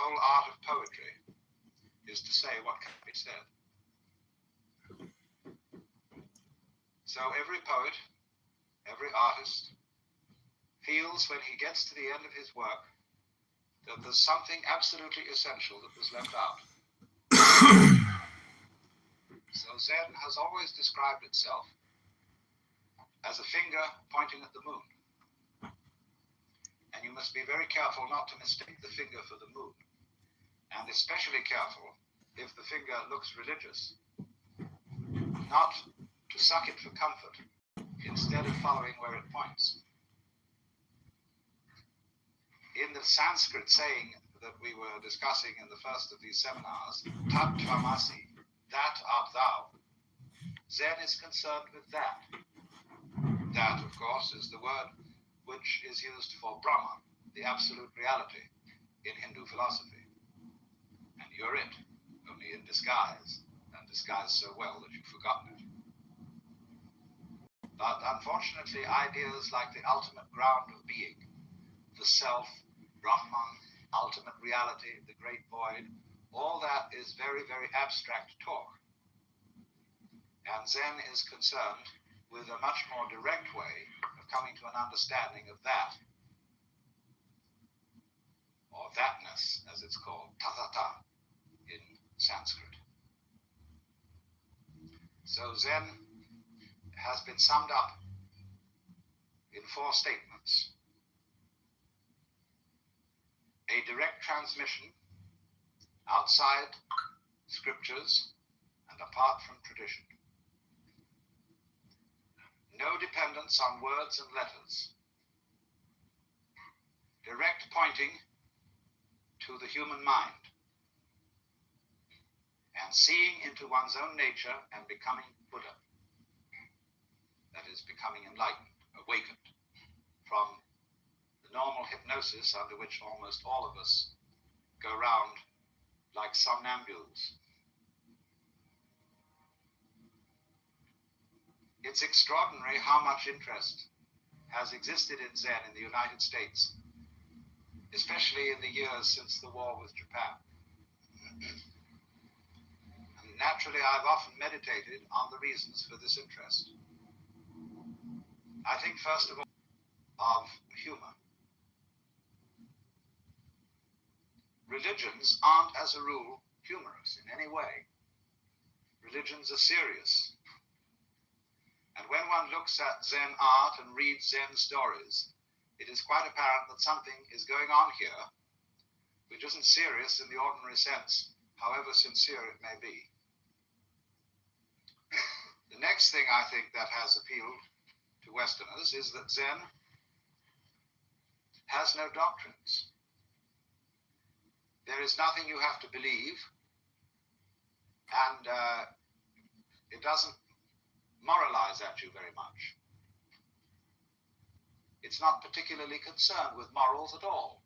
whole art of poetry is to say what can be said. So every poet, every artist feels when he gets to the end of his work that there's something absolutely essential that was left out. So Zen has always described itself as a finger pointing at the moon. And you must be very careful not to mistake the finger for the moon. And especially careful if the finger looks religious, not to suck it for comfort instead of following where it points. In the Sanskrit saying that we were discussing in the first of these seminars, tat tvamasi, that art thou, Zen is concerned with that. That, of course, is the word which is used for Brahman, the absolute reality in Hindu philosophy. And you're it, only in disguise, and disguised so well that you've forgotten it. But unfortunately, ideas like the ultimate ground of being, the self, Brahman, ultimate reality, the great void, all that is very, very abstract talk. And Zen is concerned with a much more direct way of coming to an understanding of that, or thatness, as it's called, tathata in Sanskrit. So Zen has been summed up in 4 statements. A direct transmission outside scriptures and apart from tradition. No dependence on words and letters. Direct pointing to the human mind. And seeing into one's own nature and becoming Buddha. That is, becoming enlightened, awakened from the normal hypnosis under which almost all of us go round like somnambules. It's extraordinary how much interest has existed in Zen in the United States, especially in the years since the war with Japan. And naturally, I've often meditated on the reasons for this interest. I think, first of all, of humor. Religions aren't, as a rule, humorous in any way. Religions are serious. And when one looks at Zen art and reads Zen stories, it is quite apparent that something is going on here which isn't serious in the ordinary sense, however sincere it may be. The next thing I think that has appealed to Westerners is that Zen has no doctrines. There is nothing you have to believe, and it doesn't moralize at you very much. It's not particularly concerned with morals at all.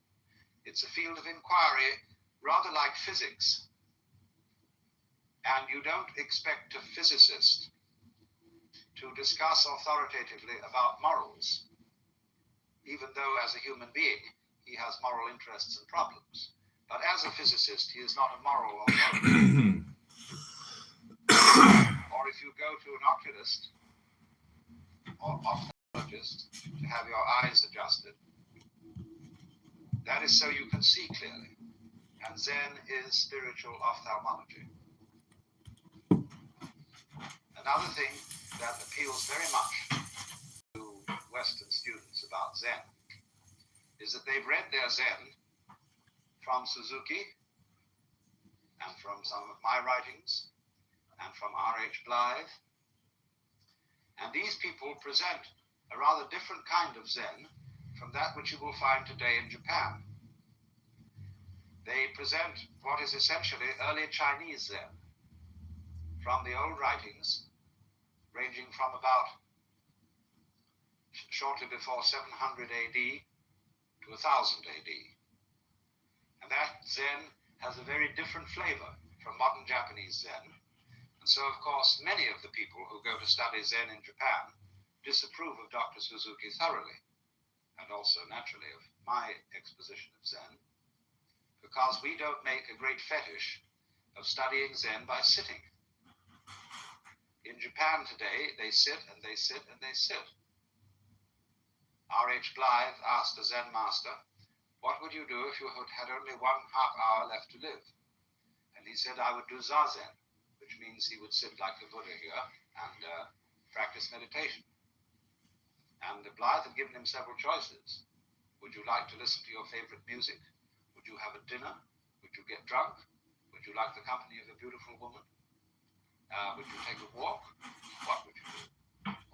It's a field of inquiry rather like physics. And you don't expect a physicist to discuss authoritatively about morals, even though as a human being he has moral interests and problems. But as a physicist, he is not a moral authority. Or if you go to an oculist or ophthalmologist to have your eyes adjusted, that is so you can see clearly. And Zen is spiritual ophthalmology. Another thing that appeals very much to Western students about Zen is that they've read their Zen from Suzuki and from some of my writings and from R.H. Blythe. And these people present a rather different kind of Zen from that which you will find today in Japan. They present what is essentially early Chinese Zen from the old writings, ranging from about shortly before 700 AD to 1000 AD. And that Zen has a very different flavor from modern Japanese Zen. And so, of course, many of the people who go to study Zen in Japan disapprove of Dr. Suzuki thoroughly, and also, naturally, of my exposition of Zen. because we don't make a great fetish of studying Zen by sitting. In Japan today, they sit and they sit and they sit. R.H. Blythe asked a Zen master, what would you do if you had only 1/2 hour left to live? And he said, I would do Zazen, which means he would sit like the Buddha here and practice meditation. And Blythe had given him several choices. Would you like to listen to your favorite music? Would you have a dinner? Would you get drunk? Would you like the company of a beautiful woman? Would you take a walk? What would you do?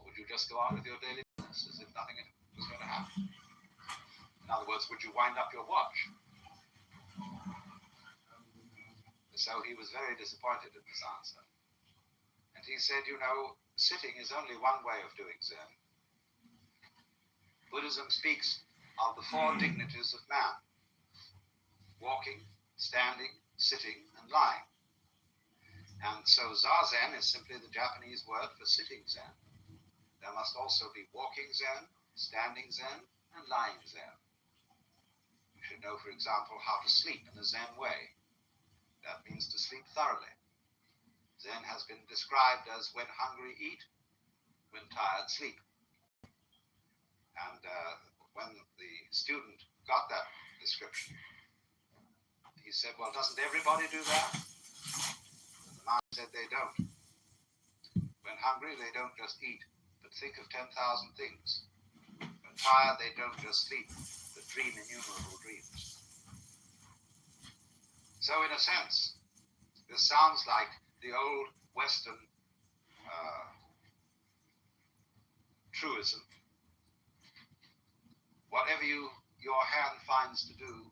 Or would you just go on with your daily business as if nothing was going to happen? In other words, would you wind up your watch? So he was very disappointed in this answer. And he said, you know, sitting is only one way of doing Zen. Buddhism speaks of the 4 dignities of man: walking, standing, sitting, and lying. And so Zazen is simply the Japanese word for sitting Zen. There must also be walking Zen, standing Zen, and lying Zen. You should know, for example, how to sleep in a Zen way. That means to sleep thoroughly. Zen has been described as when hungry eat, when tired sleep. And when the student got that description, he said, well, doesn't everybody do that? And the master said they don't. When hungry, they don't just eat, but think of 10,000 things. When tired, they don't just sleep, but dream innumerable dreams. So in a sense, this sounds like the old Western truism. Whatever your hand finds to do,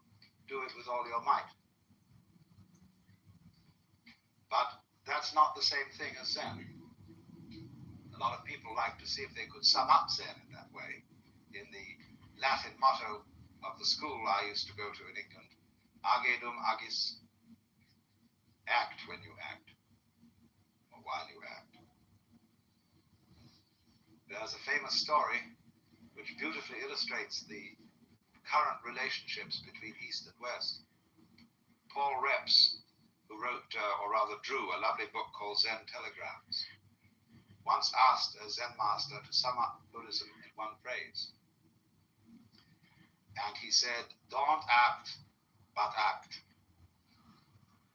do it with all your might. But that's not the same thing as Zen. A lot of people like to see if they could sum up Zen in that way. In the Latin motto of the school I used to go to in England, age dum agis, act when you act, or while you act. There's a famous story which beautifully illustrates the current relationships between East and West. Paul Reps, who wrote, or rather drew, a lovely book called Zen Telegrams, once asked a Zen master to sum up Buddhism in one phrase. And he said, don't act, but act.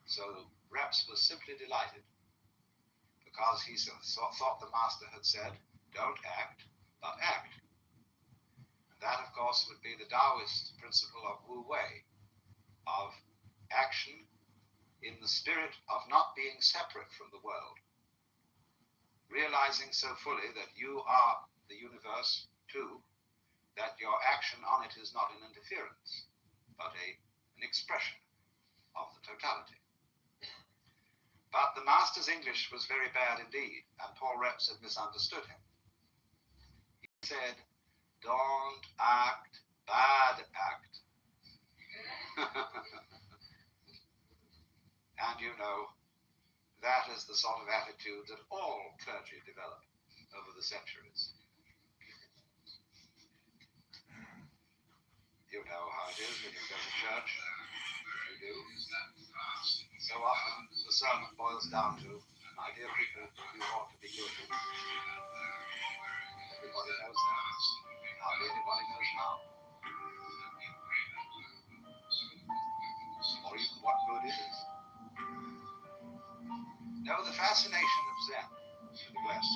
So Reps was simply delighted, because he thought the master had said, don't act, but act. And that, of course, would be the Taoist principle of Wu Wei, of action in the spirit of not being separate from the world, realizing so fully that you are the universe too, that your action on it is not an interference, but an expression of the totality. But the master's English was very bad indeed, and Paul Reps had misunderstood him. He said, don't act, bad act. And you know, that is the sort of attitude that all clergy develop over the centuries. You know how it is when you go to church. You do. So often the sermon boils down to, my dear people, you ought to be good. Everybody knows that. Hardly anybody knows how. Or even what good is. No, the fascination of Zen in the West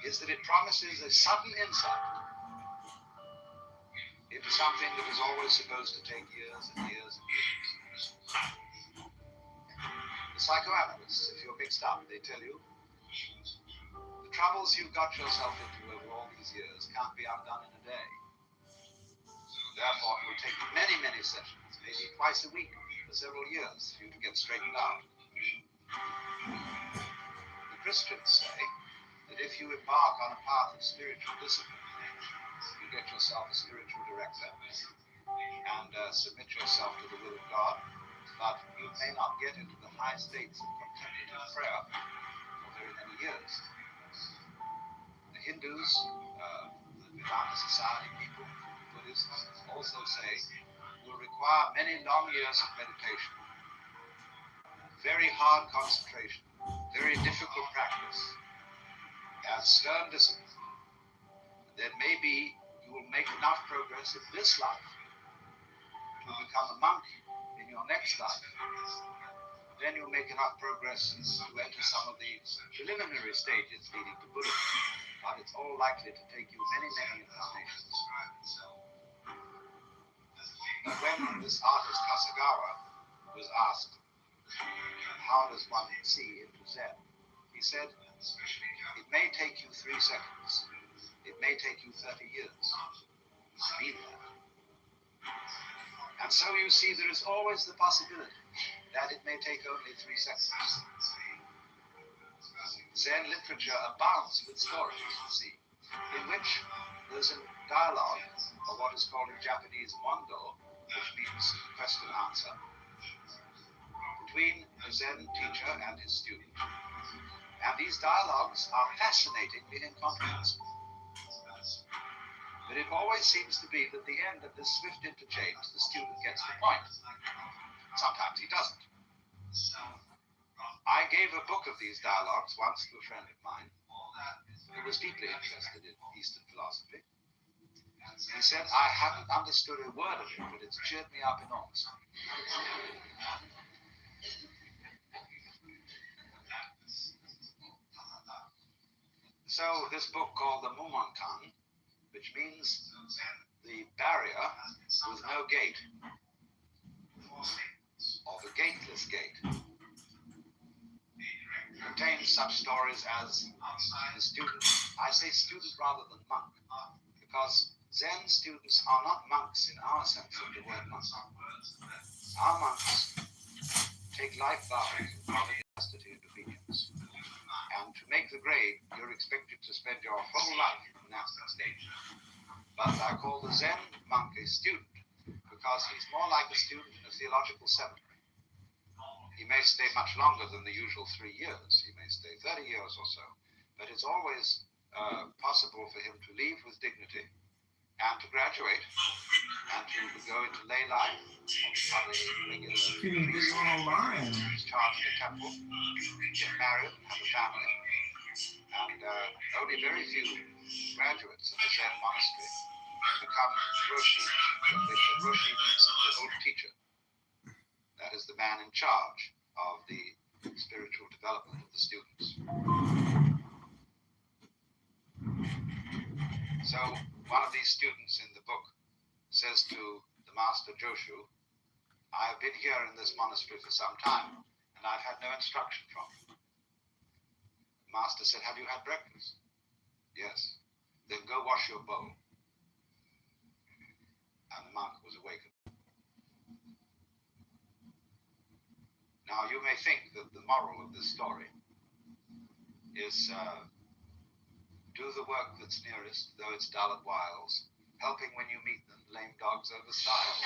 is that it promises a sudden insight into something that is always supposed to take years and years and years. The psychoanalysts, if you're mixed up, they tell you the troubles you've got yourself into over all these years can't be undone in a day. Therefore, it will take many, many sessions, maybe twice a week for several years for you to get straightened out. The Christians say that if you embark on a path of spiritual discipline, you get yourself a spiritual director and submit yourself to the will of God, but you may not get into the high states of contemplative prayer for very many years. The Hindus, the Vedanta Society people, Buddhists also say will require many long years of meditation, very hard concentration, very difficult practice, and stern discipline. Then maybe you will make enough progress in this life to become a monk in your next life. Then you'll make enough progress to enter some of the preliminary stages leading to Buddhism. But it's all likely to take you many, many incarnations. But when this artist Kasagawa was asked, how does one see into Zen? He said, it may take you 3 seconds. It may take you 30 years to be there. And so you see, there is always the possibility that it may take only 3 seconds. Zen literature abounds with stories, you see, in which there's a dialogue, or what is called in Japanese mondo, which means question-answer, between a Zen teacher and his student. And these dialogues are fascinatingly incomprehensible. But it always seems to be that at the end of this swift interchange, the student gets the point. Sometimes he doesn't. I gave a book of these dialogues once to a friend of mine who was deeply interested in Eastern philosophy. He said, I haven't understood a word of it, but it's cheered me up enormously. So this book called the Mumonkan, which means the barrier with no gate, or the gateless gate, contains such stories as the student, I say student rather than monk, because Zen students are not monks in our sense of the word monk. Our monks take life vows of poverty, chastity, and obedience. And to make the grade, you're expected to spend your whole life in that state. But I call the Zen monk a student because he's more like a student in a theological seminary. He may stay much longer than the usual 3 years. He may stay 30 years or so. But it's always possible for him to leave with dignity and to graduate and to go into lay life or become a regular priest, charge the temple, get married, have a family. And only very few graduates of the Zen monastery become Roshi, which Roshi means the old teacher. That is the man in charge of the spiritual development of the students. So one of these students in the book says to the master Joshu, I have been here in this monastery for some time, and I've had no instruction from you. The master said, have you had breakfast? Yes. Then go wash your bowl. And the monk was awakened. Now you may think that the moral of this story is do the work that's nearest, though it's dull at whiles, helping when you meet them, lame dogs over stiles.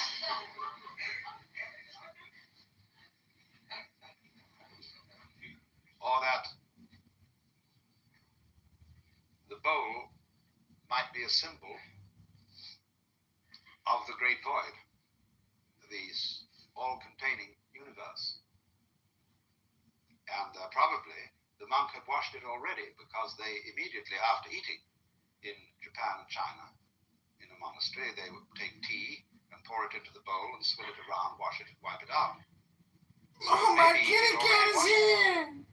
Or that the bowl might be a symbol of the great void, the all-containing universe. And probably the monk had washed it already because they immediately after eating in Japan and China, in a monastery, they would take tea and pour it into the bowl and swill it around, wash it and wipe it out. So oh, my kitty cat is here!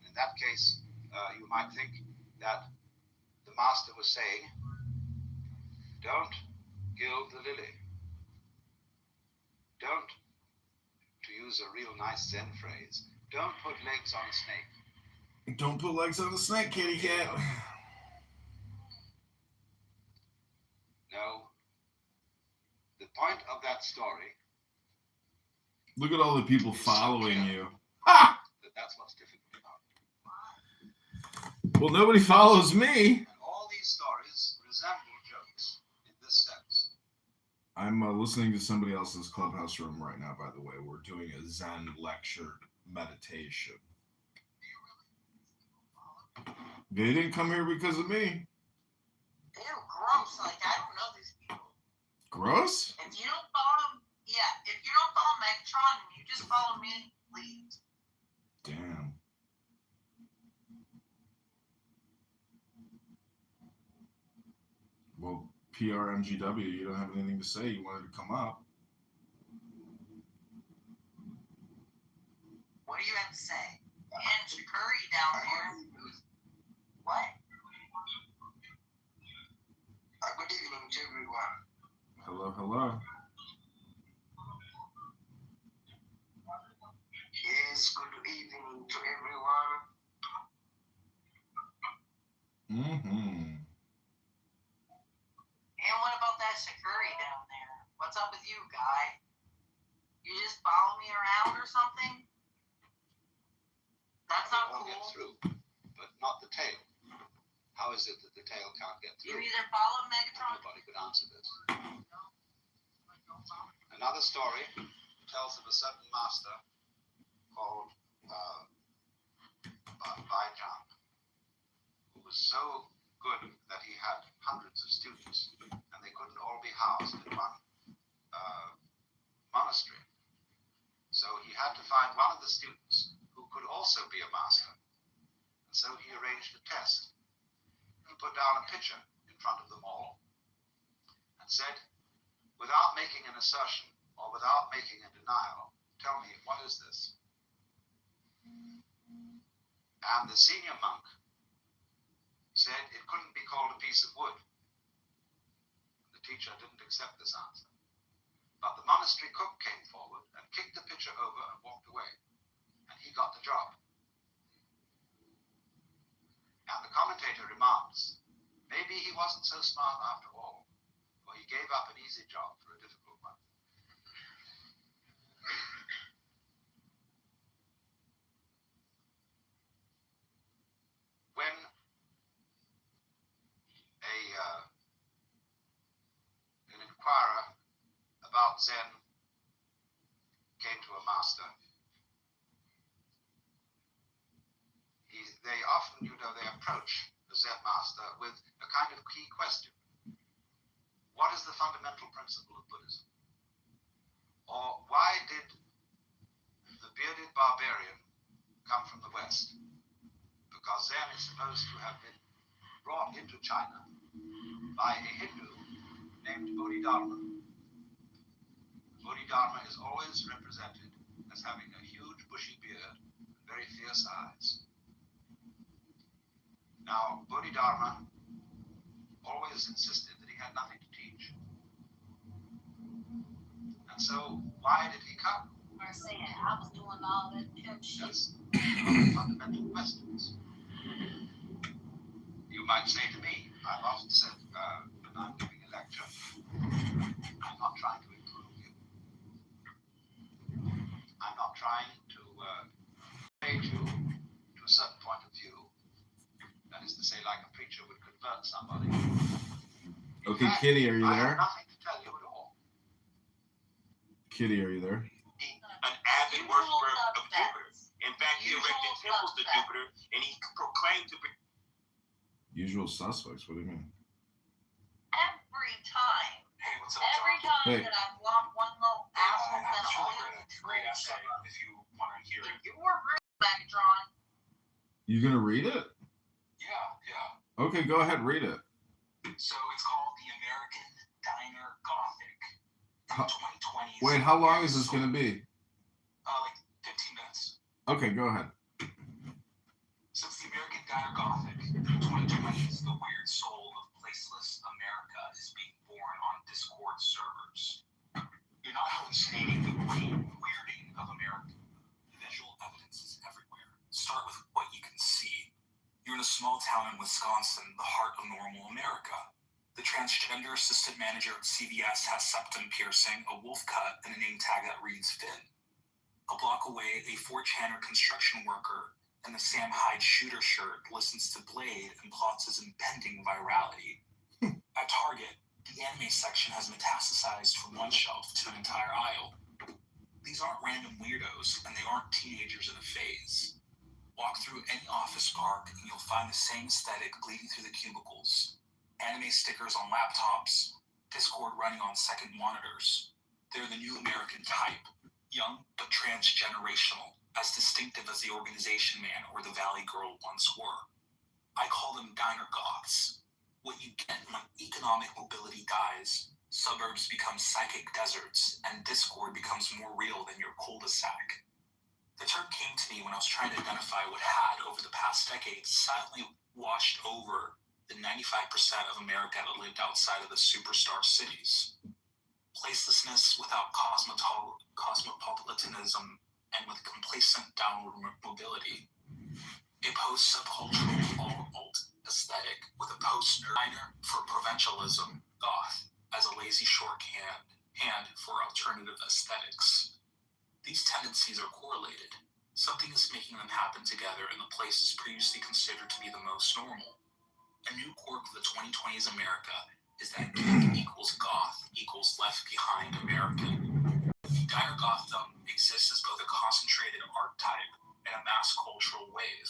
In that case, you might think that the master was saying, don't gild the lily. Don't, to use a real nice Zen phrase, don't put legs on a snake. Don't put legs on the snake, kitty cat. No. The point of that story. Look at all the people following you. Ha! That's what's difficult about it. Well, nobody follows me. And all these stories resemble jokes in this sense. I'm listening to somebody else's clubhouse room right now, by the way. We're doing a Zen lecture meditation. They didn't come here because of me. They're gross. Like, I don't know these people. Gross? If you don't follow, if you don't follow Megatron and you just follow me, leave. Damn. Well, PRMGW, you don't have anything to say. You wanted to come up. What do you have to say? And Shakuri down there. What? Good evening to everyone. Hello, hello. Yes, good evening to everyone. Mm-hmm. And what about that Shakuri down there? What's up with you, guy? You just follow me around or something? That's not It won't get cool. through, but not the tail. How is it that the tail can't get You through? either follow Megatron. Nobody could answer this. Another story tells of a certain master called Baijan, who was so good that he had hundreds of students, and they couldn't all be housed in one monastery. So he had to find one of the students who could also be a master. And so he arranged a test. He put down a picture in front of them all and said, without making an assertion or without making a denial, tell me, what is this? And the senior monk said it couldn't be called a piece of wood. The teacher didn't accept this answer. But the monastery cook came forward and kicked the pitcher over and walked away. And he got the job. And the commentator remarks, maybe he wasn't so smart after all, for he gave up an easy job for a difficult one. When an inquirer about Zen came to a master, they often, they approach the Zen master with a kind of key question. What is the fundamental principle of Buddhism? Or why did the bearded barbarian come from the West? Because Zen is supposed to have been brought into China by a Hindu named Bodhidharma. Bodhidharma is always represented as having a huge bushy beard and very fierce eyes. Now, Bodhidharma always insisted that he had nothing to teach. And so, why did he come? I was saying, I was doing all that pimp shit. That's one of the fundamental questions. You might say to me, I've often said when I'm giving a lecture, I'm not trying to improve you. I'm not trying to persuade you to a certain point of view. That is to say, like a preacher would convert somebody. Okay, fact, Kitty, are you I there? have nothing to tell you at all. Kitty, are you there? An avid worshiper of Jupiter. In fact, he erected temples to Jupiter, and he proclaimed to be. Usual suspects. What do you mean? Every time. Hey, what's up, Every John? time Hey. that I've blocked one little asshole, then I'm sure all you're a great essay if you want to hear it. You were rude, Megatron. You gonna read it? Yeah. Okay, go ahead, read it. So it's called the American Diner Gothic. In How- the 2020s. Wait, how long is this gonna be? Like 15 minutes. Okay, go ahead. So it's the American Diner Gothic. In the 2020s, the weird soul of placeless America is being born on Discord servers. You're not hallucinating the brain weirding of America. The visual evidence is everywhere. Start with what you can see. You're in a small town in Wisconsin, the heart of normal America. The transgender assistant manager at CVS has septum piercing, a wolf cut, and a name tag that reads Finn. A block away, a 4chaner construction worker in the Sam Hyde shooter shirt listens to Blade and plots his impending virality. At Target, the anime section has metastasized from one shelf to an entire aisle. These aren't random weirdos, and they aren't teenagers in a phase. Walk through any office park, and you'll find the same aesthetic bleeding through the cubicles. Anime stickers on laptops, Discord running on second monitors. They're the new American type, young but transgenerational, as distinctive as the Organization Man or the Valley Girl once were. I call them diner goths. What you get when economic mobility dies, suburbs become psychic deserts, and Discord becomes more real than your cul-de-sac. The term came to me when I was trying to identify what had, over the past decades, silently washed over the 95% of America that lived outside of the superstar cities. Placelessness without cosmopolitanism and with complacent downward mobility. A post-subcultural alt aesthetic with a post-nerd for provincialism, goth, as a lazy shorthand for alternative aesthetics. These tendencies are correlated. Something is making them happen together in the places previously considered to be the most normal. A new quirk of the 2020s America is that geek equals goth equals left behind American. Diner gothdom exists as both a concentrated archetype and a mass cultural wave.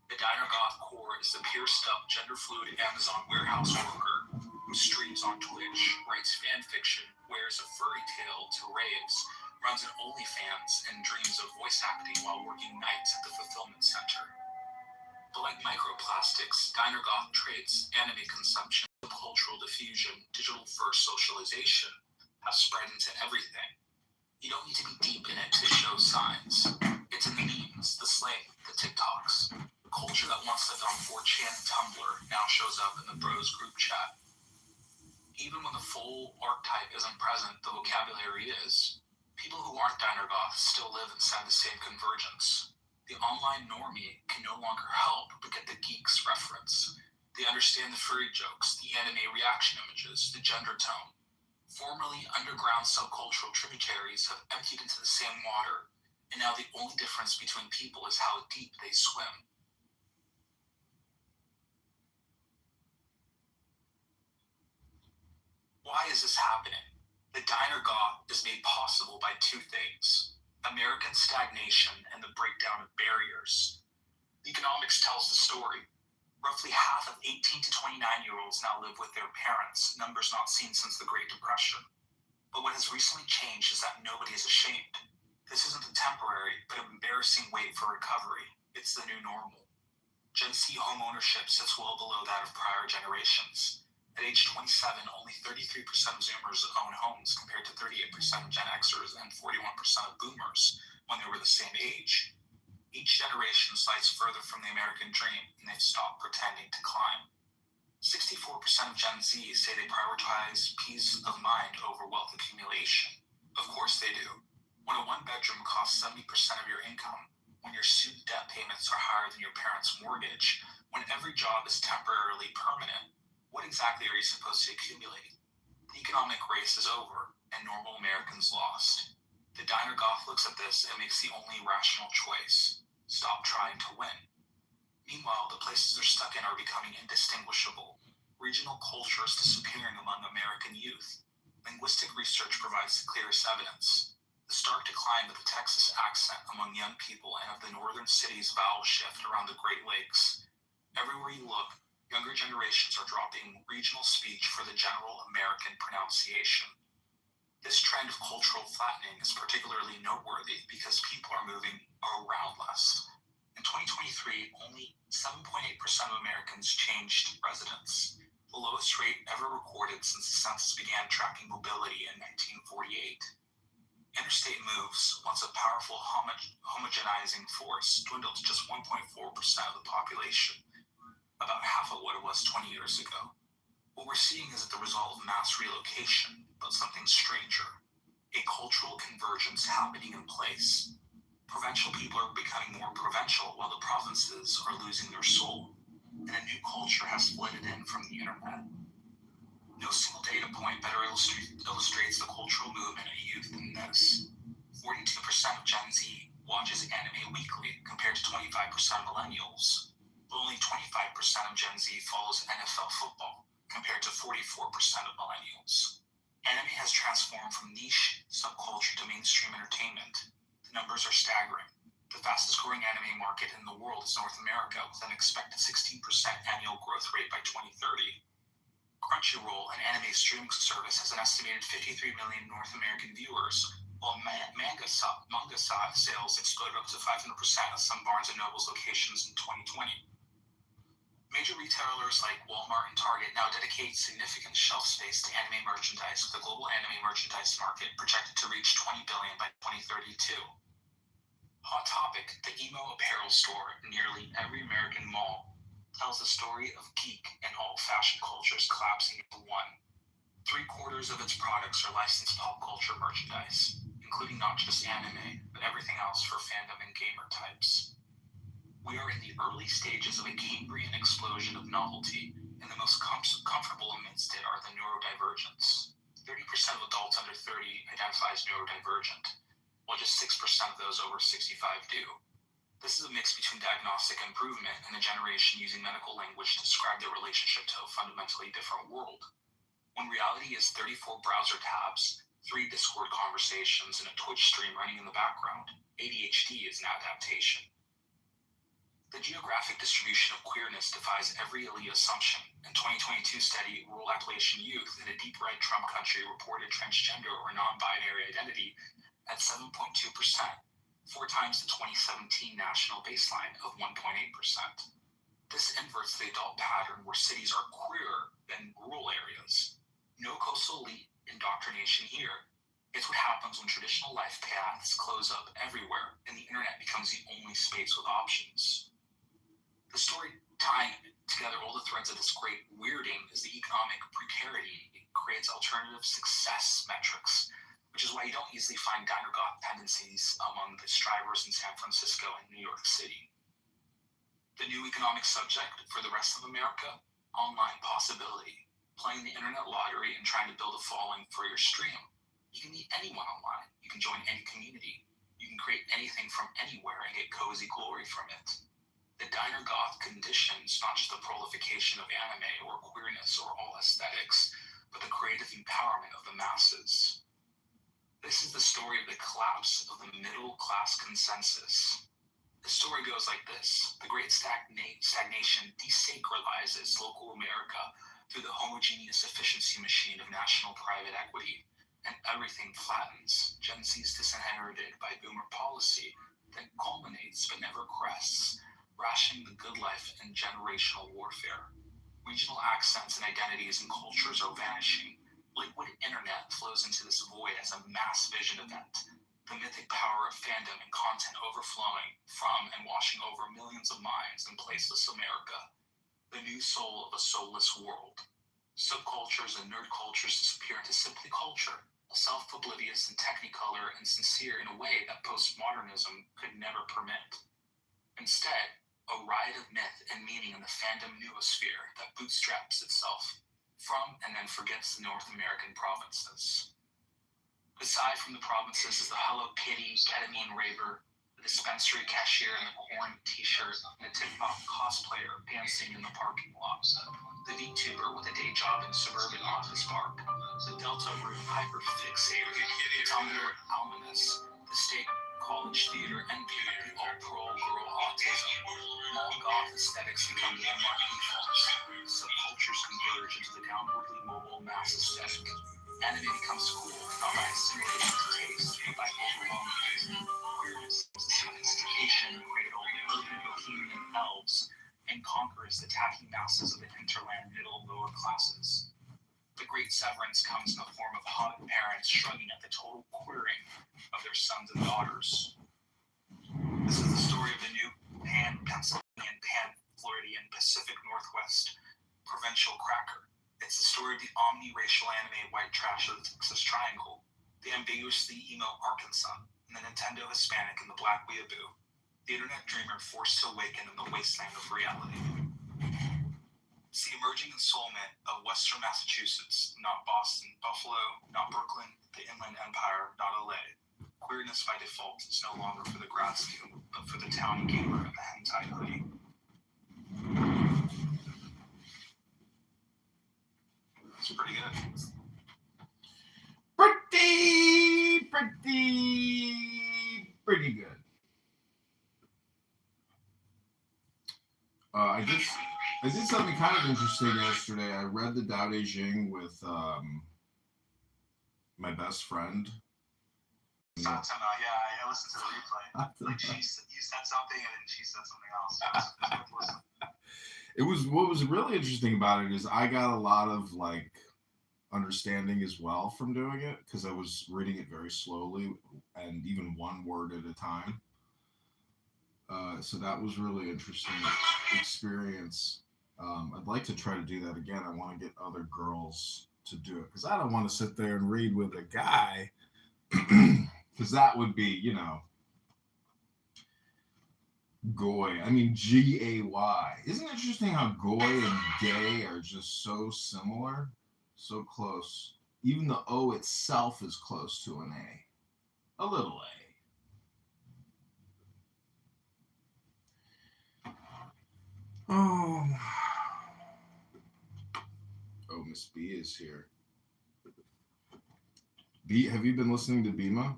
The diner goth core is the pierced up, gender fluid Amazon warehouse worker who streams on Twitch, writes fan fiction, wears a furry tail to raves, runs an OnlyFans, and dreams of voice acting while working nights at the fulfillment center. But like microplastics, diner goth traits, anime consumption, cultural diffusion, digital-first socialization have spread into everything. You don't need to be deep in it to show signs. It's in the memes, the slang, the TikToks. Culture that once lived on 4chan and Tumblr now shows up in the bros group chat. Even when the full archetype isn't present, the vocabulary is. People who aren't diner goths still live inside the same convergence. The online normie can no longer help but get the geek's reference. They understand the furry jokes, the anime reaction images, the gender tone. Formerly underground subcultural tributaries have emptied into the same water, and now the only difference between people is how deep they swim. Why is this happening? The diner goth is made possible by two things: American stagnation and the breakdown of barriers. Economics tells the story. Roughly half of 18 to 29-year-olds now live with their parents, numbers not seen since the Great Depression. But what has recently changed is that nobody is ashamed. This isn't a temporary but embarrassing wait for recovery. It's the new normal. Gen Z home ownership sits well below that of prior generations. At age 27, only 33% of Zoomers own homes compared to 38% of Gen Xers and 41% of Boomers when they were the same age. Each generation slides further from the American dream, and they've stopped pretending to climb. 64% of Gen Z say they prioritize peace of mind over wealth accumulation. Of course they do. When a one-bedroom costs 70% of your income, when your student debt payments are higher than your parents' mortgage, when every job is temporarily permanent, what exactly are you supposed to accumulate? The economic race is over, and normal Americans lost. The diner goth looks at this and makes the only rational choice: stop trying to win. Meanwhile, the places they're stuck in are becoming indistinguishable. Regional culture is disappearing among American youth. Linguistic research provides the clearest evidence. The stark decline of the Texas accent among young people and of the northern cities' vowel shift around the Great Lakes. Everywhere you look, younger generations are dropping regional speech for the general American pronunciation. This trend of cultural flattening is particularly noteworthy because people are moving around less. In 2023, only 7.8% of Americans changed residence, the lowest rate ever recorded since the census began tracking mobility in 1948. Interstate moves, once a powerful homogenizing force, dwindled to just 1.4% of the population, about half of what it was 20 years ago. What we're seeing is the result of mass relocation, but something stranger: a cultural convergence happening in place. Provincial people are becoming more provincial while the provinces are losing their soul, and a new culture has flooded in from the internet. No single data point better illustrates the cultural movement of youth than this. 42% of Gen Z watches anime weekly compared to 25% of millennials. But only 25% of Gen Z follows NFL football compared to 44% of millennials. Anime has transformed from niche subculture to mainstream entertainment. The numbers are staggering. The fastest growing anime market in the world is North America, with an expected 16% annual growth rate by 2030. Crunchyroll, an anime streaming service, has an estimated 53 million North American viewers, while manga sales exploded up to 500% at some Barnes & Noble's locations in 2020. Major retailers like Walmart and Target now dedicate significant shelf space to anime merchandise, with the global anime merchandise market projected to reach $20 billion by 2032. Hot Topic, the emo apparel store in nearly every American mall, tells the story of geek and alt-fashion cultures collapsing into one. 3/4 of its products are licensed pop culture merchandise, including not just anime, but everything else for fandom and gamer types. We are in the early stages of a Cambrian explosion of novelty, and the most comfortable amidst it are the neurodivergents. 30% of adults under 30 identify as neurodivergent, while just 6% of those over 65 do. This is a mix between diagnostic improvement and a generation using medical language to describe their relationship to a fundamentally different world. When reality is 34 browser tabs, 3 Discord conversations, and a Twitch stream running in the background, ADHD is an adaptation. The geographic distribution of queerness defies every elite assumption. In 2022 study, rural Appalachian youth in a deep red Trump country reported transgender or non-binary identity at 7.2%, 4 times the 2017 national baseline of 1.8%. This inverts the adult pattern where cities are queerer than rural areas. No coastal elite indoctrination here. It's what happens when traditional life paths close up everywhere and the internet becomes the only space with options. The story tying together all the threads of this great weirding is the economic precarity. It creates alternative success metrics, which is why you don't easily find diner goth tendencies among the strivers in San Francisco and New York City. The new economic subject for the rest of America, online possibility, playing the internet lottery and trying to build a following for your stream. You can meet anyone online. You can join any community. You can create anything from anywhere and get cozy glory from it. The diner goth conditions not just the proliferation of anime or queerness or all aesthetics, but the creative empowerment of the masses. This is the story of the collapse of the middle class consensus. The story goes like this. The great stagnation desacralizes local America through the homogeneous efficiency machine of national private equity, and everything flattens. Gen Z's disinherited by boomer policy that culminates but never crests, rationing the good life and generational warfare. Regional accents and identities and cultures are vanishing. Liquid internet flows into this void as a mass vision event. The mythic power of fandom and content overflowing from and washing over millions of minds in placeless America. The new soul of a soulless world. Subcultures and nerd cultures disappear into simply culture, a self-oblivious and technicolor and sincere in a way that postmodernism could never permit. Instead, a riot of myth and meaning in the fandom noosphere that bootstraps itself from and then forgets the North American provinces. Aside from the provinces is the Hello Kitty ketamine raver, the dispensary cashier in the corn t-shirt, and the TikTok cosplayer dancing in the parking lot, the VTuber with a day job in suburban office park, the Delta room hyperfixator, the Tumblr alumnus, the state college theater NP, the all-pro girl autism. All goth aesthetics become landmark defaults. Subcultures converge into the downwardly mobile mass aesthetic. Anime becomes cool, not by assimilating taste, but by overwhelming it. Queerness is sophistication created all the urban bohemian elves and conquers the tacky masses of the hinterland middle and lower classes. The great severance comes in the form of hot parents shrugging at the total queering of their sons and daughters. This is the story of the new Pan-Pennsylvanian, Pan-Floridian, Pacific Northwest provincial cracker. It's the story of the omni-racial anime white trash of the Texas Triangle, the ambiguously emo Arkansas, and the Nintendo Hispanic and the Black Weeaboo, the internet dreamer forced to awaken in the wasteland of reality. It's the emerging ensoulment of Western Massachusetts, not Boston, Buffalo, not Brooklyn, the Inland Empire, not LA. Queerness by default is no longer for the grad student, but for the townie gamer in the hentai hoodie. It's pretty good. Pretty good. I I did something kind of interesting yesterday. I read the Tao Te Ching with my best friend. Fatima, yeah, I listened to the replay. Like you said something and then she said something else. It was what was really interesting about it is I got a lot of like understanding as well from doing it because I was reading it very slowly and even one word at a time. So that was really interesting experience. I'd like to try to do that again. I want to get other girls to do it because I don't want to sit there and read with a guy because that would be, you know, goy. I mean, Gay. Isn't it interesting how goy and gay are just so similar, so close? Even the O itself is close to an A, a little A. Oh, Miss B is here. B, have you been listening to Bima?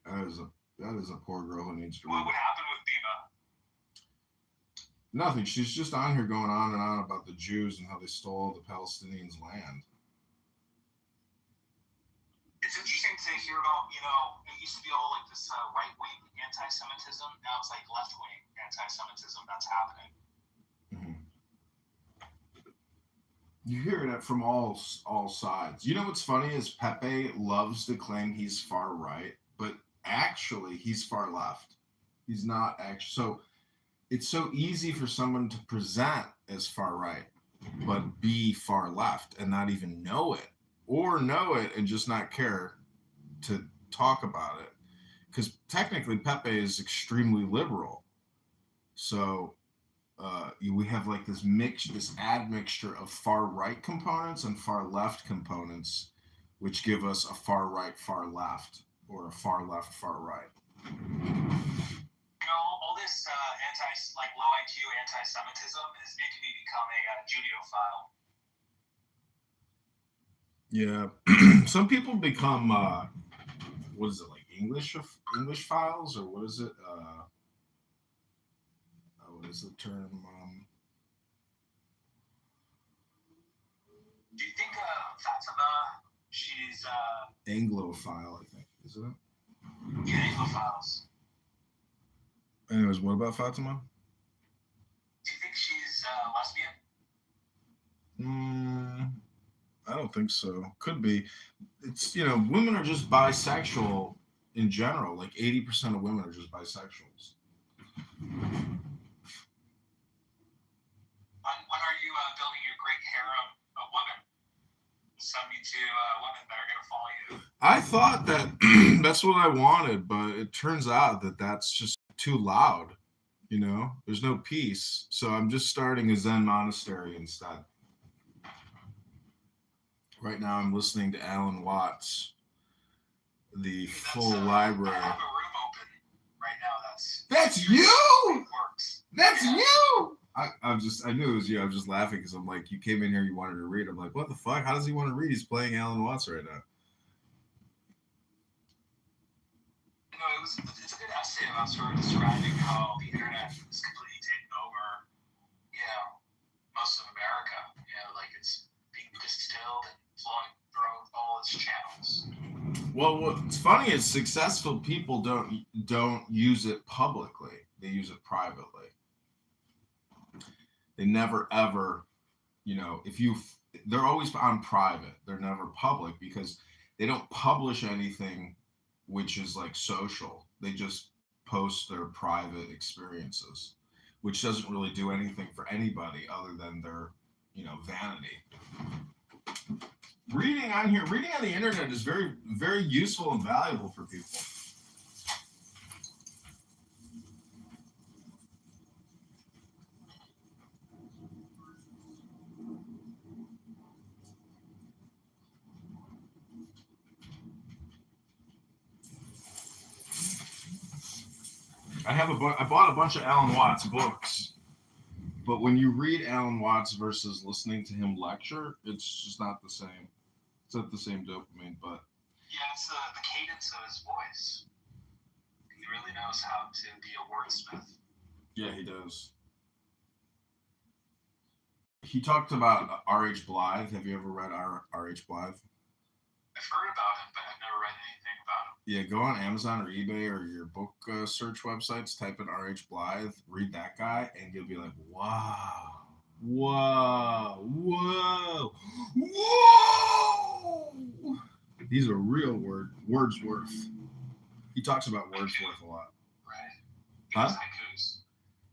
That is a poor girl who needs to read. What happened with Bima? Nothing. She's just on here going on and on about the Jews and how they stole the Palestinians' land. It's interesting to hear about, you know, it used to be all like this right-wing anti-Semitism. Now it's like left-wing anti-Semitism that's happening. Mm-hmm. You hear that from all sides. You know what's funny is Pepe loves to claim he's far right, but actually he's far left. He's not actually. So it's so easy for someone to present as far right, but be far left and not even know it, or know it and just not care to talk about it. Because technically Pepe is extremely liberal. So we have like this admixture of far right components and far left components, which give us a far right, far left, or a far left, far right. You know, all this low IQ anti-Semitism is making me become a Judeophile. Yeah, some people become what is it, like English files, or what is it? What is the term? Do you think Fatima, she's Anglophile, I think, isn't it? yeah, Anglophiles? Anyways, what about Fatima? Do you think she's lesbian? I don't think so. Could be. It's, you know, women are just bisexual in general. Like 80% of women are just bisexuals. When are you building your great harem of women? Send me to women that are going to follow you. I thought that that's what I wanted, but it turns out that that's just too loud. You know, there's no peace. So I'm just starting a Zen monastery instead. Right now I'm listening to Alan Watts, the full library. I have a room open right now. That's you! Works. That's you! I knew it was you. I was just laughing because I'm like, you came in here, you wanted to read. I'm like, what the fuck? How does he want to read? He's playing Alan Watts right now. You know, it's a good essay about sort of describing how the internet is completely taken over, you know, most of America. You know, like it's being distilled and flowing through all its channels. Well, what's funny is successful people don't use it publicly. They use it privately. They never ever, you know, they're always on private. They're never public because they don't publish anything which is like social. They just post their private experiences, which doesn't really do anything for anybody other than their, you know, vanity. Reading on the internet is very, very useful and valuable for people. I bought a bunch of Alan Watts books, but when you read Alan Watts versus listening to him lecture, it's just not the same. It's not the same dopamine, but yeah, it's the cadence of his voice. He really knows how to be a wordsmith. Yeah, he does. He talked about R.H. Blythe. Have you ever read R.H. Blythe? I've heard about him, but I've never read anything about him. Yeah, go on Amazon or eBay or your book search websites, type in R.H. Blythe, read that guy, and you'll be like, wow, whoa, whoa, whoa. He's a real Wordsworth. He talks about Wordsworth a lot. Right. He Huh? does haikus.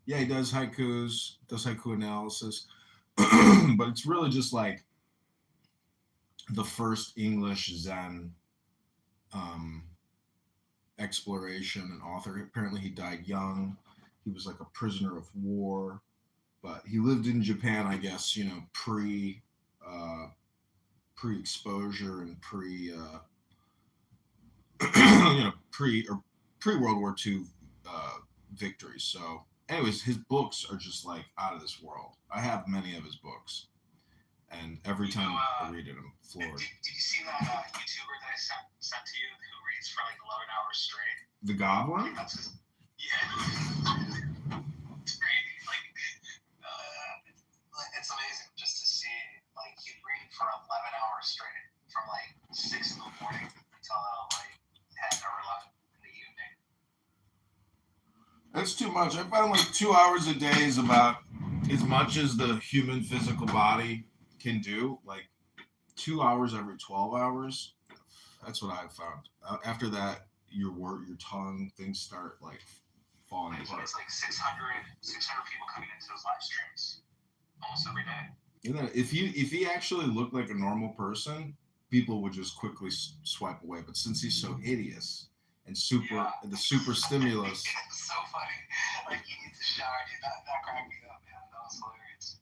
Yeah, he does haikus, does haiku analysis. But it's really just like the first English Zen exploration and author. Apparently, he died young. He was like a prisoner of war, but he lived in Japan, I guess. Pre-exposure and pre World War II victories. So, anyways, his books are just like out of this world. I have many of his books, and every time I read it, I'm floored. Did you see that YouTuber that I sent to you who reads for like 11 hours straight? The Goblin? That's his. Yeah. It's crazy. It's amazing just to see. Like, he'd read for 11 hours straight from like 6 in the morning until like 10 or 11 in the evening. That's too much. I found like 2 hours a day is about as much as the human physical body can do. Like 2 hours every 12 hours. That's what I've found. After that, your tongue, things start like falling apart. It's like 600 people coming into his live streams almost every day. And then if he actually looked like a normal person, people would just quickly swipe away. But since he's so hideous and the super stimulus. It's so funny. Like, he needs a shower, dude. That cracked me up, man. That was hilarious.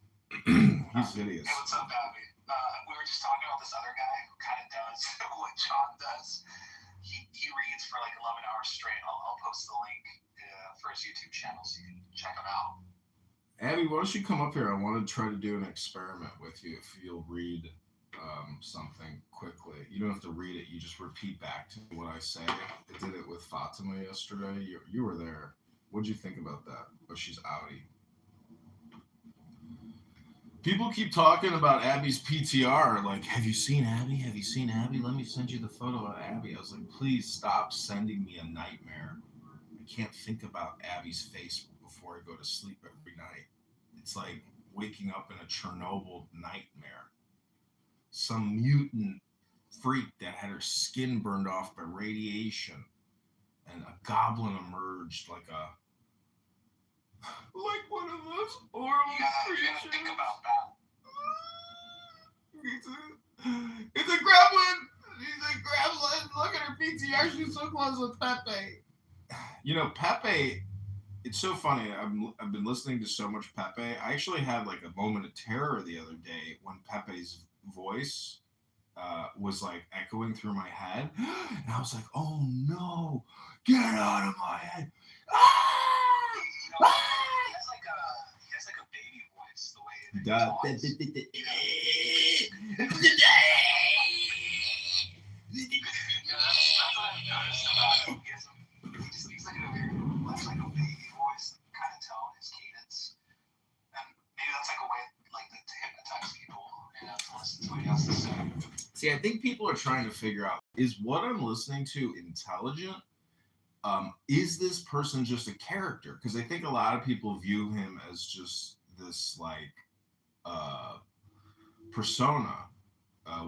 He's hideous. Hey, what's up, Abby? We were just talking about this other guy who kind of does what John does. He reads for like 11 hours straight. I'll post the link for his YouTube channel so you can check him out. Abby, why don't you come up here? I want to try to do an experiment with you. If you'll read something quickly, you don't have to read it. You just repeat back to me what I say. I did it with Fatima yesterday. You were there. What'd you think about that? Oh, she's outie. People keep talking about Abby's PTR. Like, have you seen Abby? Have you seen Abby? Let me send you the photo of Abby. I was like, please stop sending me a nightmare. I can't think about Abby's face before I go to sleep every night. It's like waking up in a Chernobyl nightmare. Some mutant freak that had her skin burned off by radiation, and a goblin emerged like one of those horrible creatures. You gotta think about that. It's a gremlin. She's a gremlin. Look at her PTR. She's so close with Pepe. You know, Pepe. It's so funny. I've been listening to so much Pepe. I actually had like a moment of terror the other day when Pepe's voice was like echoing through my head, and I was like, "Oh no, get out of my head!" He has like a baby voice, the way he talks. That's what I've noticed about him. He speaks like a very like a baby voice, kind of tone, his cadence, and maybe that's like a way like to hypnotize people and to listen to what he has to say. See, I think people are trying to figure out, is what I'm listening to intelligent? Is this person just a character? Because I think a lot of people view him as just this like persona,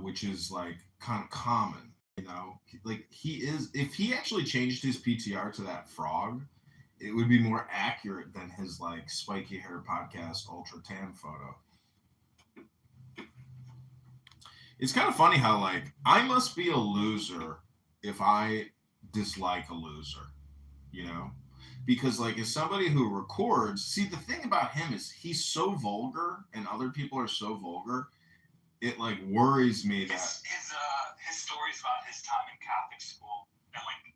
which is like kind of common, you know? Like he is, if he actually changed his PTR to that frog, it would be more accurate than his like spiky hair podcast ultra tan photo. It's kind of funny how like I must be a loser if I dislike a loser, you know? Because like as somebody who records, see the thing about him is he's so vulgar and other people are so vulgar, it like worries me that his stories about his time in Catholic school and like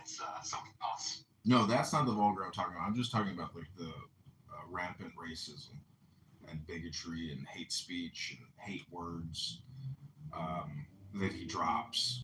it's something else. No, that's not the vulgar I'm talking about. I'm just talking about like the rampant racism and bigotry and hate speech and hate words that he drops.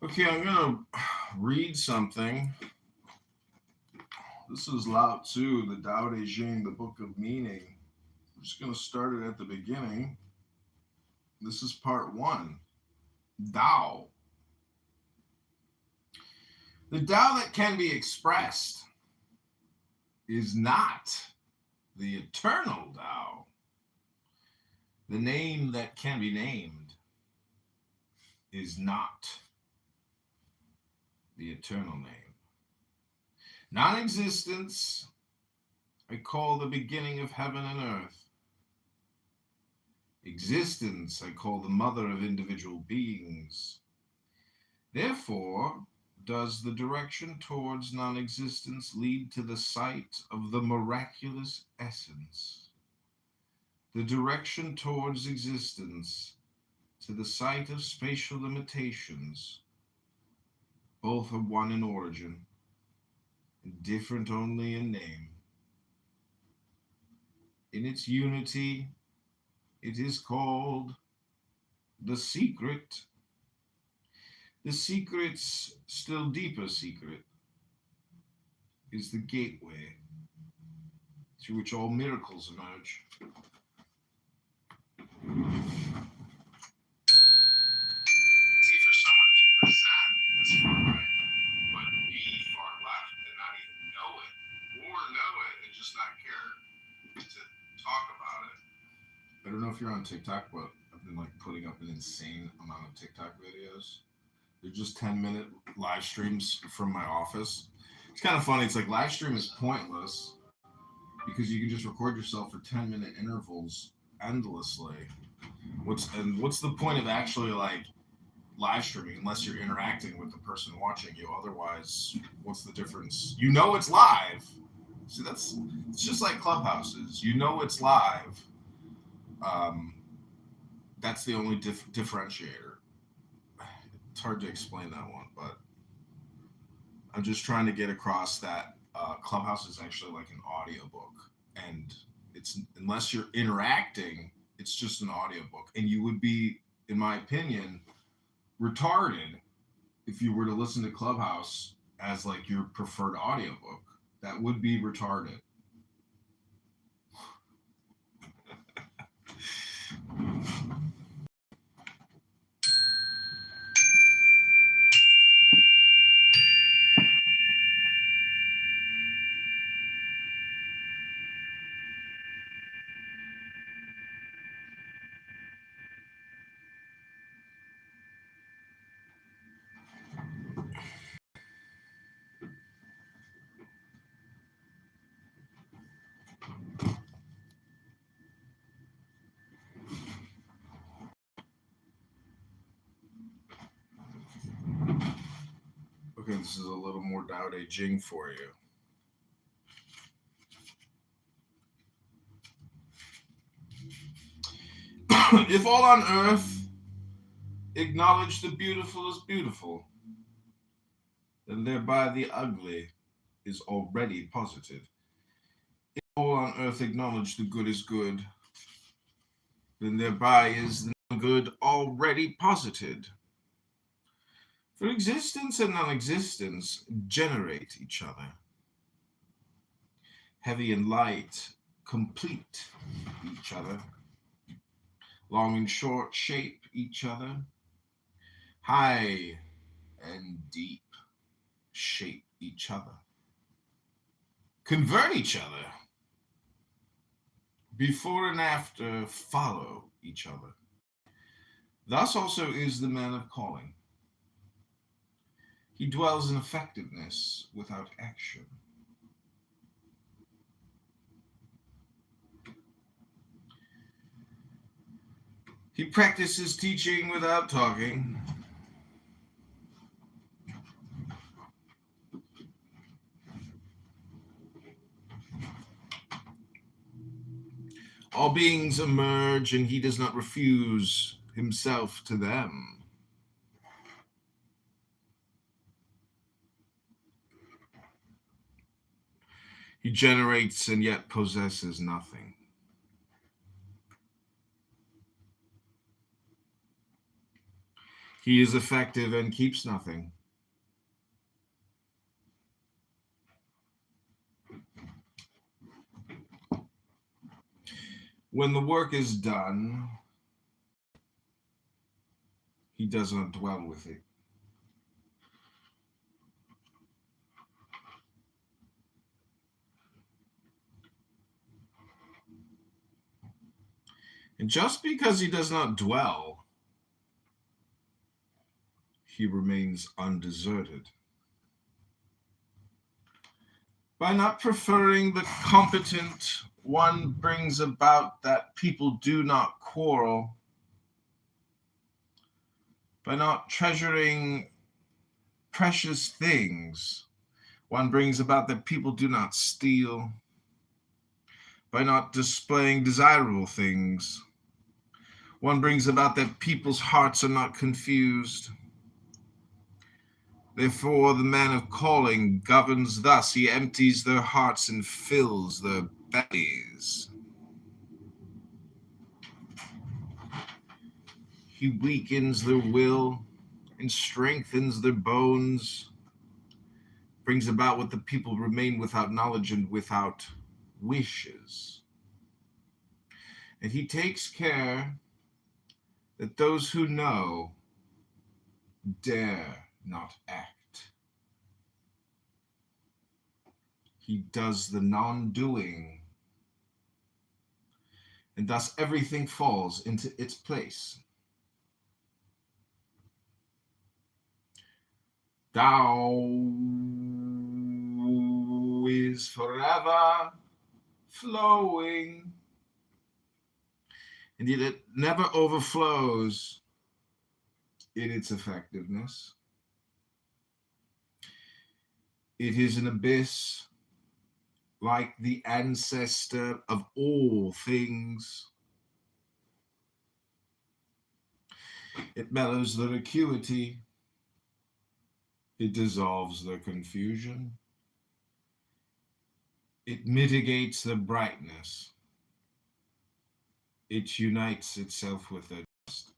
Okay, I'm gonna read something. This is Lao Tzu, the Tao Te Ching, the Book of Meaning. I'm just gonna start it at the beginning. This is part one. Tao. The Tao that can be expressed is not the eternal Tao. The name that can be named is not the eternal name. Non-existence I call the beginning of heaven and earth. Existence I call the mother of individual beings. Therefore, does the direction towards non-existence lead to the sight of the miraculous essence? The direction towards existence to the sight of spatial limitations, both are one in origin, and different only in name. In its unity, it is called the secret. The secret's still deeper secret is the gateway through which all miracles emerge. Easy for someone to present as far right, but be far left and not even know it, or know it and just not care to talk about it. I don't know if you're on TikTok, but I've been like putting up an insane amount of TikTok videos. They're just 10-minute live streams from my office. It's kind of funny. It's like live stream is pointless because you can just record yourself for 10-minute intervals endlessly. What's the point of actually like live streaming unless you're interacting with the person watching you? Otherwise, what's the difference? You know it's live. See, it's just like clubhouses. You know it's live. That's the only differentiator. It's hard to explain that one, but I'm just trying to get across that Clubhouse is actually like an audiobook, and it's unless you're interacting, it's just an audiobook, and you would be, in my opinion, retarded if you were to listen to Clubhouse as like your preferred audiobook. That would be retarded. Okay, this is a little more Tao Te Ching for you. If all on earth acknowledge the beautiful as beautiful, then thereby the ugly is already posited. If all on earth acknowledge the good is good, then thereby is the good already posited. For existence and non-existence generate each other. Heavy and light complete each other. Long and short shape each other. High and deep shape each other. Convert each other. Before and after follow each other. Thus also is the man of calling. He dwells in effectiveness without action. He practices teaching without talking. All beings emerge, and he does not refuse himself to them. He generates and yet possesses nothing. He is effective and keeps nothing. When the work is done, he does not dwell with it. And just because he does not dwell, he remains undeserted. By not preferring the competent, one brings about that people do not quarrel. By not treasuring precious things, one brings about that people do not steal. By not displaying desirable things, one brings about that people's hearts are not confused. Therefore, the man of calling governs thus. He empties their hearts and fills their bellies. He weakens their will and strengthens their bones, brings about what the people remain without knowledge and without wishes. And he takes care that those who know dare not act. He does the non-doing, and thus everything falls into its place. Thou is forever flowing, and yet it never overflows in its effectiveness. It is an abyss like the ancestor of all things. It mellows their acuity. It dissolves their confusion. It mitigates their brightness. It unites itself with their dust.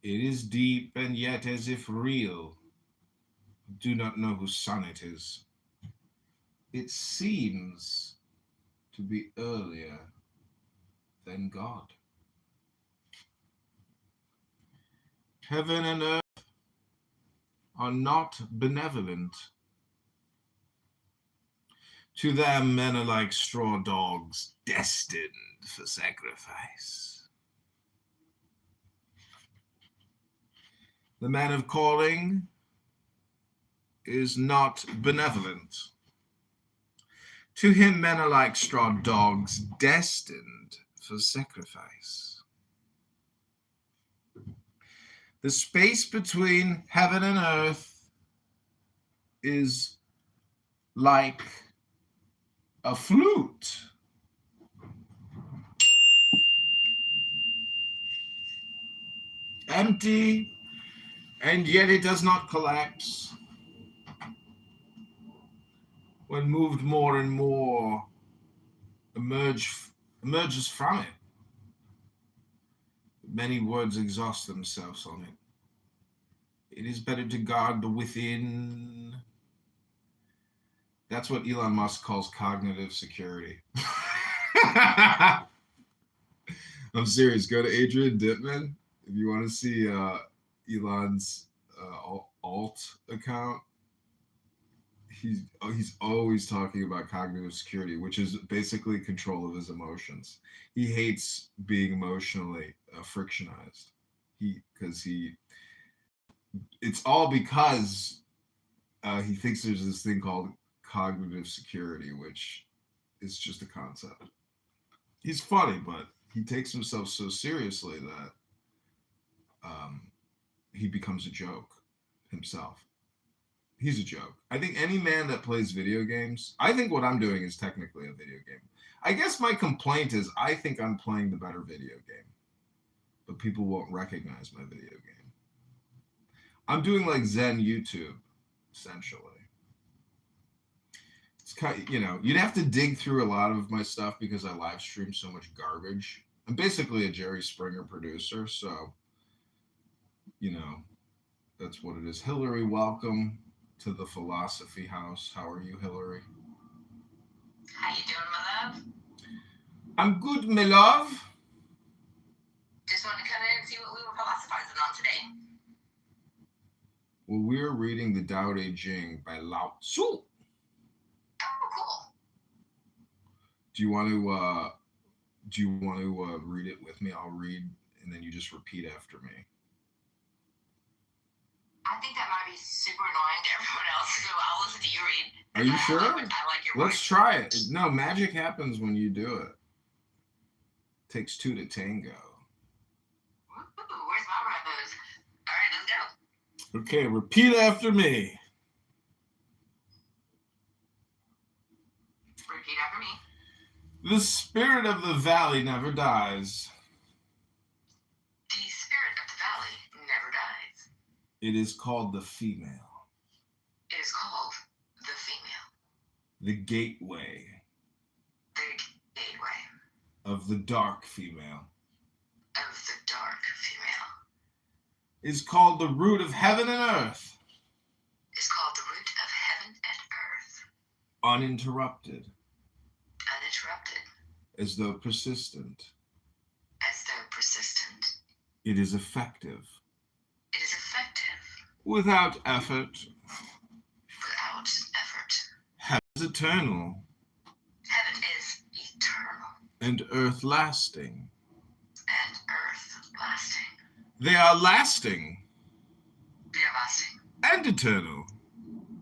It is deep and yet as if real. Do not know whose son it is. It seems to be earlier than God. Heaven and earth are not benevolent. To them, men are like straw dogs, destined for sacrifice. The man of calling is not benevolent. To him, men are like straw dogs, destined for sacrifice. The space between heaven and earth is like a flute. Empty, and yet it does not collapse. When moved more and more, emerges from it. Many words exhaust themselves on it. It is better to guard the within. That's what Elon Musk calls cognitive security. I'm serious. Go to Adrian Dittman if you want to see Elon's alt account. He's always talking about cognitive security, which is basically control of his emotions. He hates being emotionally frictionized. It's all because he thinks there's this thing called cognitive security, which is just a concept. He's funny, but he takes himself so seriously that he becomes a joke himself. He's a joke. I think any man that plays video games, I think what I'm doing is technically a video game. I guess my complaint is I think I'm playing the better video game, but people won't recognize my video game. I'm doing like Zen YouTube, essentially. It's kind of, you'd have to dig through a lot of my stuff because I live stream so much garbage. I'm basically a Jerry Springer producer, so, you know, that's what it is. Hillary, welcome to the Philosophy House. How are you, Hillary? How you doing, my love? I'm good, my love. Just wanted to come in and see what we were philosophizing on today. Well, we're reading the Tao Te Ching by Lao Tzu. Oh, cool. Do you want to read it with me? I'll read, and then you just repeat after me. I think that might be super annoying to everyone else, so I'll listen to you read. Are you sure? I like your Let's voice. try it. No, magic happens when you do it. Takes two to tango. Ooh, where's my rose? All right, let's go. Okay, repeat after me. Repeat after me. The spirit of the valley never dies. The spirit of the valley never dies. It is called the female. It is called the female. The gateway The gateway of the dark female of the dark female. is called the root of heaven and earth. Is called the root of heaven and earth. Uninterrupted, Uninterrupted. as though persistent. As though persistent. It is effective, It is effective. without effort. Without effort. Heaven is eternal, Heaven is eternal. and earth lasting. And earth lasting. They are lasting They are lasting. and eternal,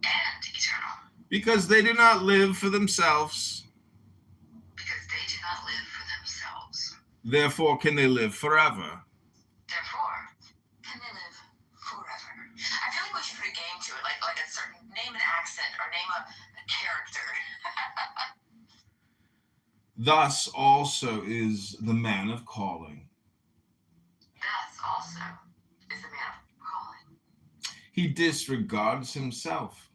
And eternal. because they do not live for themselves. Because they do not live for themselves. Therefore can they live forever. Therefore, can they live forever? I feel like we should put a game to it, like a certain name an accent or name a character. Thus also is the man of calling. Thus also is the man of calling. He disregards himself,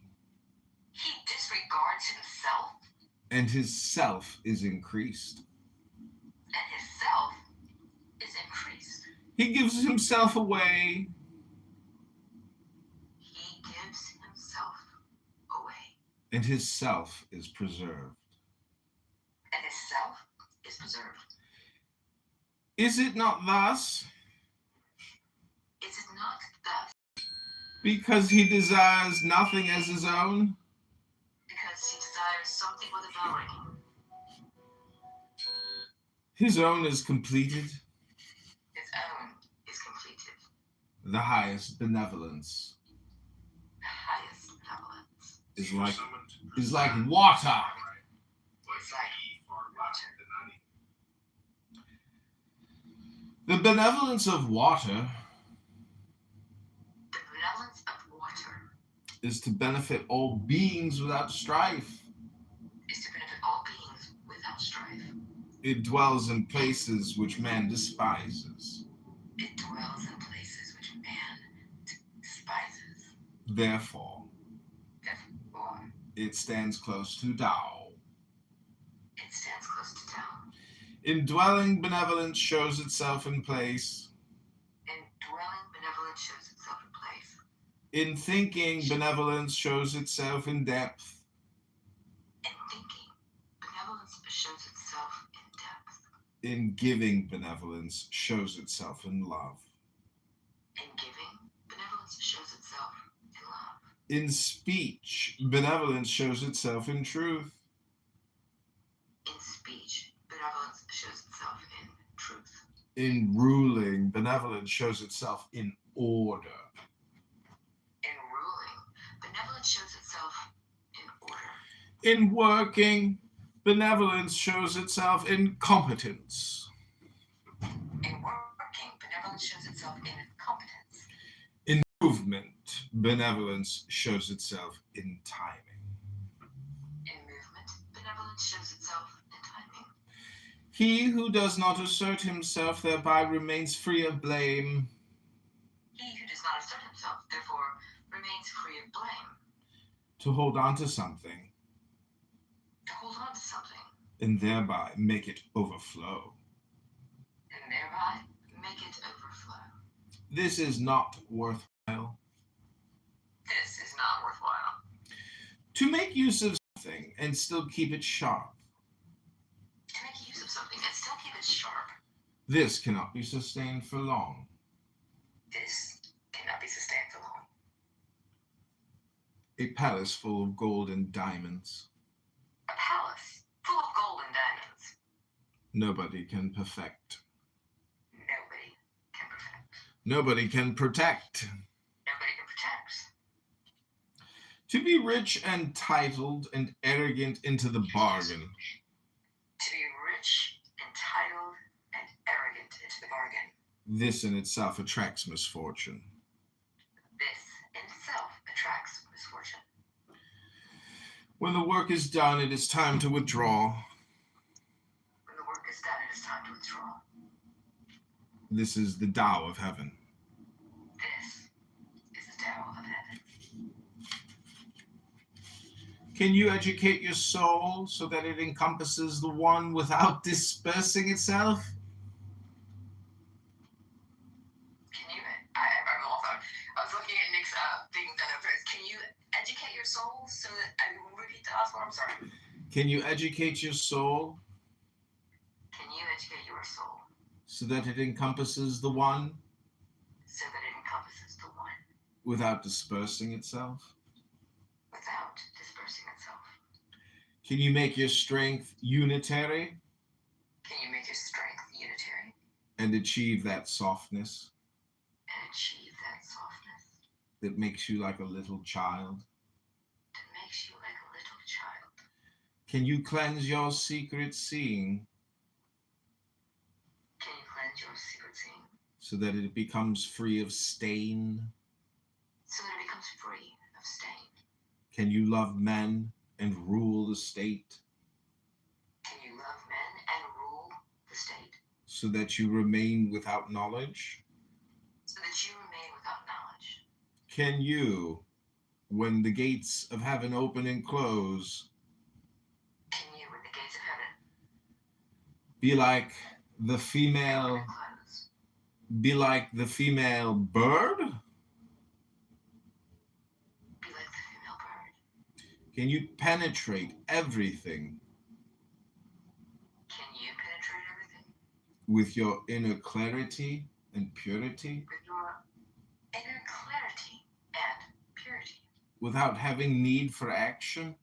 He disregards himself, and his self is increased. and his self is increased. He gives himself away, He gives himself away, and his self is preserved. and his self is preserved. Is it not thus? Is it not thus? Because he desires nothing as his own? Because he desires something with a value. His own is completed, His own is completed. the highest benevolence The highest benevolence is like water. is like water. The benevolence of water The benevolence of water is to benefit all beings without strife. is to benefit all beings without strife. It dwells in places which man despises. It dwells in places which man despises. Therefore, Therefore, it stands close to Tao. it stands close to town. Indwelling benevolence shows itself in place. Indwelling benevolence shows itself in place. In thinking, benevolence shows itself in depth. In thinking, benevolence shows itself in depth. In giving, benevolence shows itself in love. In giving, benevolence shows itself in love. In speech, benevolence shows itself in truth. In speech, benevolence shows itself in truth. In ruling, benevolence shows itself in order. In ruling, benevolence shows itself in order. In working, benevolence shows itself in competence. In working, benevolence shows itself in competence. In movement, benevolence shows itself in timing. In movement, benevolence shows itself in timing. He who does not assert himself thereby remains free of blame. He who does not assert himself, therefore, remains free of blame. To hold on to something To hold on to something, and thereby make it overflow. thereby make it overflow. This is not worthwhile. This is not worthwhile. To make use of something and still keep it sharp. To make use of something and still keep it sharp. This cannot be sustained for long. This cannot be sustained for long. A palace full of gold and diamonds. A palace full of gold and diamonds. Nobody can perfect. Nobody can perfect. Nobody can protect. Nobody can protect. To be rich and titled and arrogant into the bargain. To be rich, entitled, and arrogant into the bargain. This in itself attracts misfortune. This in itself attracts misfortune. When the work is done, it is time to withdraw. When the work is done, it is time to withdraw. This is the Tao of heaven. This is the Tao of heaven. Can you educate your soul so that it encompasses the one without dispersing itself? Can you? I'm all thought. I was looking at Nick's thing that upstairs. Can you educate your soul so that I will repeat the last one? I'm sorry. Can you educate your soul Can you educate your soul so that it encompasses the one so that it encompasses the one without dispersing itself? without dispersing itself? Can you make your strength unitary Can you make your strength unitary and achieve that softness and achieve that softness that makes you like a little child? that makes you like a little child? Can you cleanse your secret seeing Can you cleanse your secret seeing so that it becomes free of stain? so that it becomes free of stain? Can you love men and rule the state Can you love men and rule the state so that you remain without knowledge? so that you remain without knowledge? Can you, when the gates of heaven open and close, Can you, when the gates of heaven be like the open female, and close, bird? be like the female bird? Can you penetrate everything Can you penetrate everything with your inner clarity and purity with your inner clarity and purity without having need for action?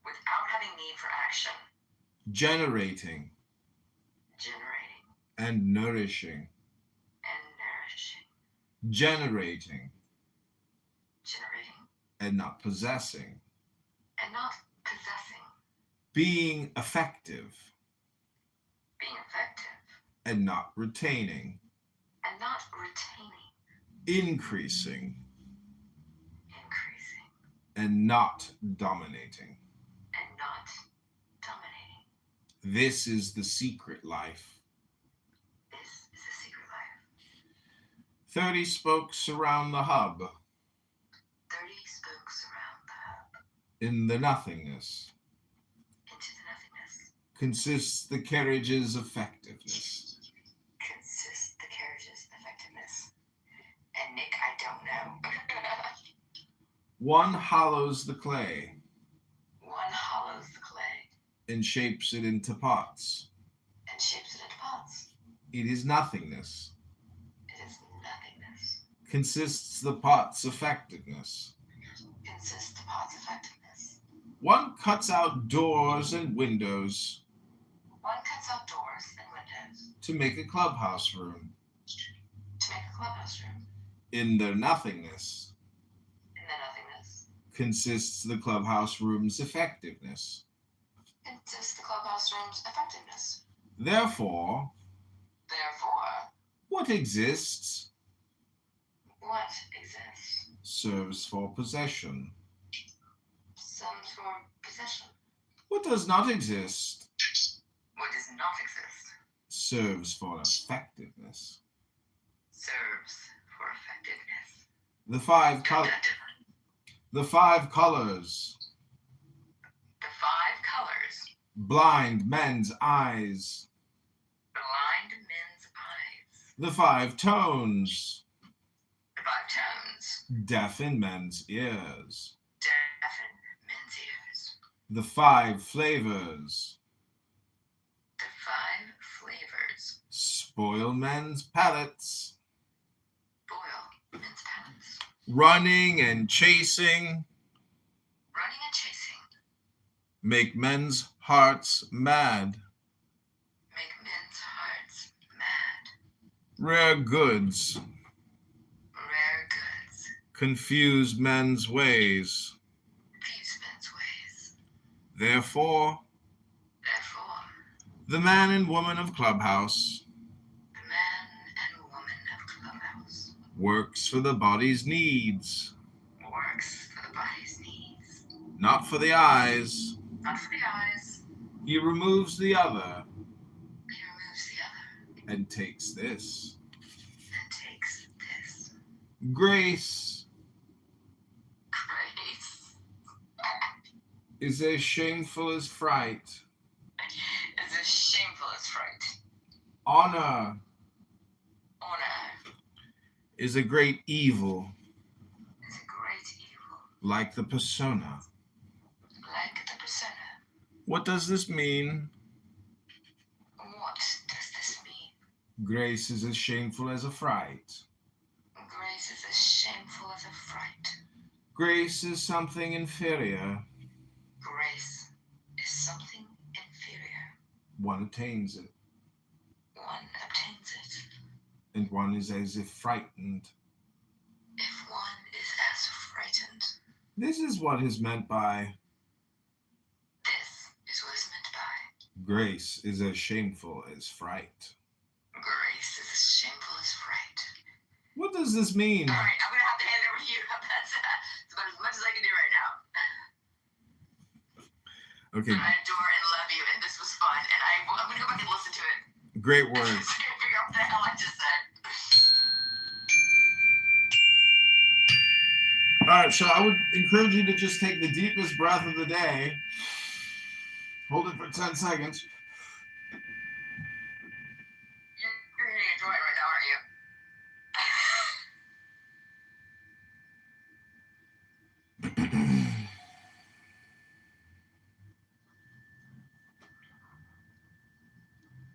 without having need for action? Generating Generating and nourishing. and nourishing. Generating Generating and not possessing. and not possessing. Being effective Being effective and not retaining. and not retaining. Increasing Increasing and not dominating. and not dominating. This is the secret life. This is the secret life. 30 spokes around the hub 30 spokes around the hub in the nothingness into the nothingness consists the carriage's effectiveness. consists the carriage's effectiveness. And Nick, I don't know. One hollows the clay One hollows the clay and shapes it into pots. and shapes it into pots. It is nothingness. It is nothingness. Consists the pot's effectiveness. Consists the pot's effectiveness. One cuts out doors and windows One cuts out doors and windows to make a clubhouse room. to make a clubhouse room. In their nothingness In the nothingness consists the clubhouse room's effectiveness. consists the clubhouse room's effectiveness. Therefore, Therefore, what exists what exists serves for possession. serves for possession. What does not exist What does not exist serves for effectiveness. serves for effectiveness. The five Dun, colors. dun, dun. The 5 colors. The 5 colors Blind men's eyes. blind men's The 5 tones. The 5 tones. Deafen men's ears. Deafen men's ears. The 5 flavors. The 5 flavors. Spoil men's palates. Boil men's palates. Running and chasing. Running and chasing. Make men's hearts mad. Make men's hearts mad. Rare goods. Rare goods. Confuse men's ways. Confuse men's ways. Therefore, the man and woman of Clubhouse the man and woman of Clubhouse works for the body's needs, works for the body's needs, not for the eyes. not for the eyes. He removes the other He removes the other and takes this. and takes this. Grace Grace is as shameful as fright. is as shameful as fright. Honor Honor is a great evil, is a great evil, like the persona. like the persona. What does this mean? What does this mean? Grace is as shameful as a fright. Grace is as shameful as a fright. Grace is something inferior. Grace is something inferior. One attains it, One obtains it. and one is as if frightened. If one is as frightened. This is what is meant by This is what is meant by grace is as shameful as fright. grace is as shameful as fright. What does this mean? All right, I'm gonna have to hand it over to you. That's about as much as I can do right now. Okay, I adore and love you, and this was fun. And I'm gonna go back and listen to it. great And words. figure out what the hell I just said. All right, so I would encourage you to just take the deepest breath of the day. Hold it for 10 seconds. You're hitting a joint right now, aren't you?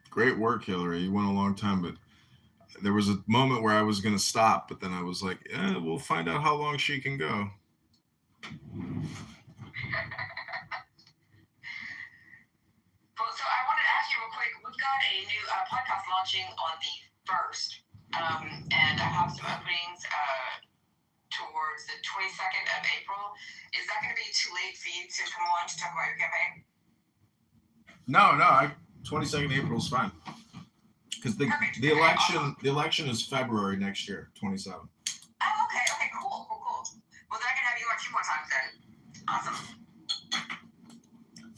Great work, Hillary. You went a long time, but there was a moment where I was going to stop, but then I was like, yeah, we'll find out how long she can go. Well, so I wanted to ask you real quick. We've got a new podcast launching on the 1st, and I have some openings towards the 22nd of April. Is that going to be too late for you to come on to talk about your campaign? No, 22nd April is fine. Because the election is February next year, 27. Oh, okay, cool. Well, then I can have you on 2 more times then. Awesome.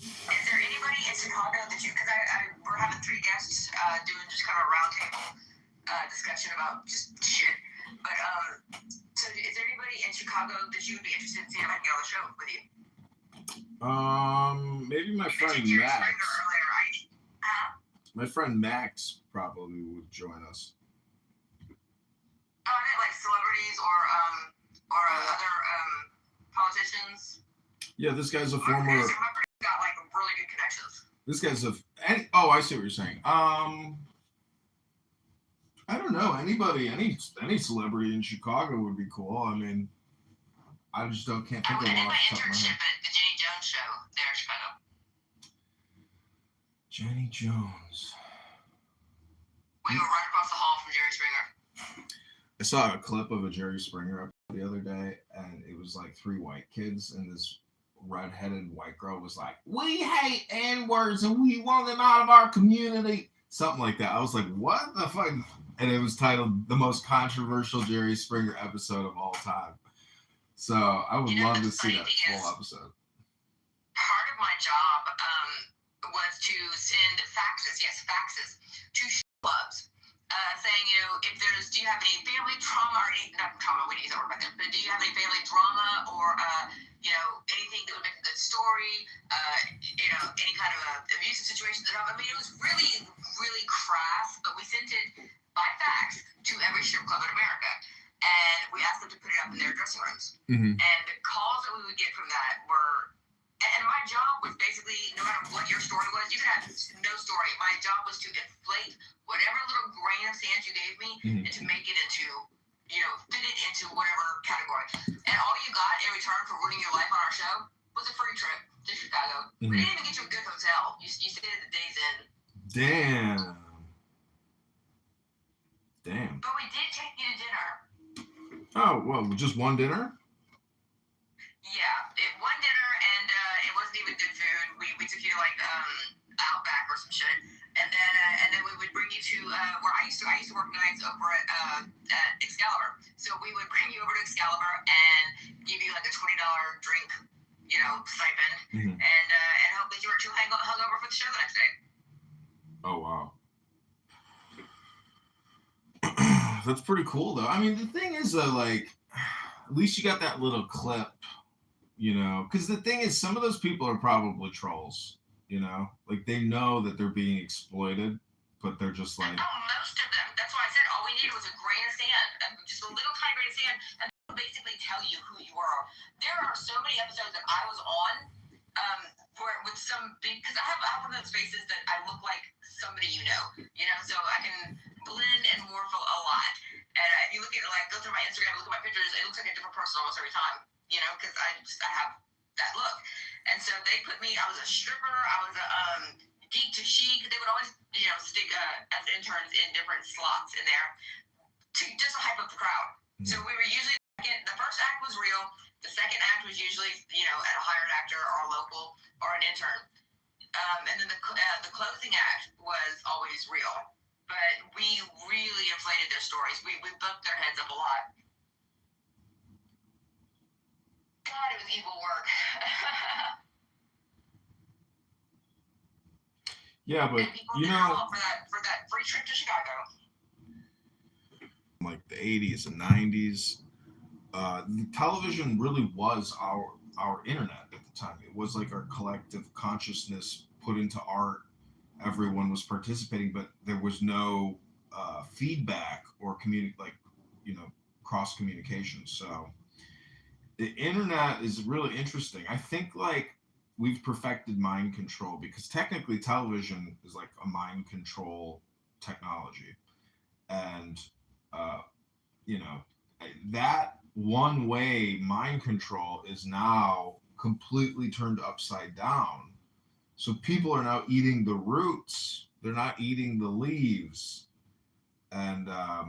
Is there anybody in Chicago that you? Because we're having 3 guests doing just kind of a roundtable discussion about just shit. But so is there anybody in Chicago that you would be interested in seeing on the show with you? Maybe my friend Jerry Max. Springer earlier, right? My friend Max probably would join us. I meant like celebrities or other politicians. Yeah, this guy's a My former. friends got like really good connections. This guy's a. I see what you're saying. I don't know. Anybody, any celebrity in Chicago would be cool. I mean, I just can't think of I one did off my the top of my internship head. at the Jenny Jones show there in Chicago. Jenny Jones. We were right across the hall from Jerry Springer. I saw a clip of a Jerry Springer episode the other day, and it was like 3 white kids, and this redheaded white girl was like, "We hate N-words, and we want them out of our community." Something like that. I was like, "What the fuck?" And it was titled "The Most Controversial Jerry Springer Episode of All Time." So I would love to see that full episode. Part of my job was to send faxes to clubs saying, do you have any family trauma or not trauma, we need to work about that, but do you have any family drama or, anything that would make a good story, any kind of abusive situations? I mean, it was really, really crass, but we sent it by fax to every strip club in America. And we asked them to put it up in their dressing rooms. Mm-hmm. And the calls that we would get from that were, and my job was basically, no matter what your story was, you could have no story. My job was to inflate whatever little grain of sand you gave me Mm-hmm. and to make it into, fit it into whatever category. And all you got in return for ruining your life on our show was a free trip to Chicago. Mm-hmm. We didn't even get you a good hotel. You stayed at the Days Inn. Damn. But we did take you to dinner. Oh, well, just one dinner? Yeah, one dinner, and it wasn't even good food. We took you to like Outback or some shit, and then we would bring you to where I used to work nights over at Excalibur. So we would bring you over to Excalibur and give you like a $20 drink, stipend, Mm-hmm. and hope that you were too hungover for the show the next day. Oh, wow. That's pretty cool, though. I mean, the thing is, though, like, at least you got that little clip, because the thing is, some of those people are probably trolls, like they know that they're being exploited, but they're just like. No, most of them. That's why I said all we needed was a grain of sand, just a little tiny grain of sand, and they'll basically tell you who you are. There are so many episodes that I was on, with some big, because I have one of those faces that I look like somebody so I can blend and morph a lot. And if you look at go through my Instagram, look at my pictures, it looks like a different person almost every time, because I have that look. And so they put me, I was a stripper, I was a geek to chic. They would always, stick as interns in different slots in there to just to hype up the crowd. Mm-hmm. So we were usually, the first act was real. The second act was usually, at a hired actor or a local or an intern. And then the closing act was always real. But we really inflated their stories. We booked their heads up a lot. God, it was evil work. Yeah, but for that free trip to Chicago. Like the 80s and 90s, television really was our internet at the time. It was like our collective consciousness put into art. Everyone was participating, but there was no feedback or cross communication. So the internet is really interesting. I think like we've perfected mind control, because technically television is like a mind control technology, and that one way mind control is now completely turned upside down. So people are now eating the roots, they're not eating the leaves. And I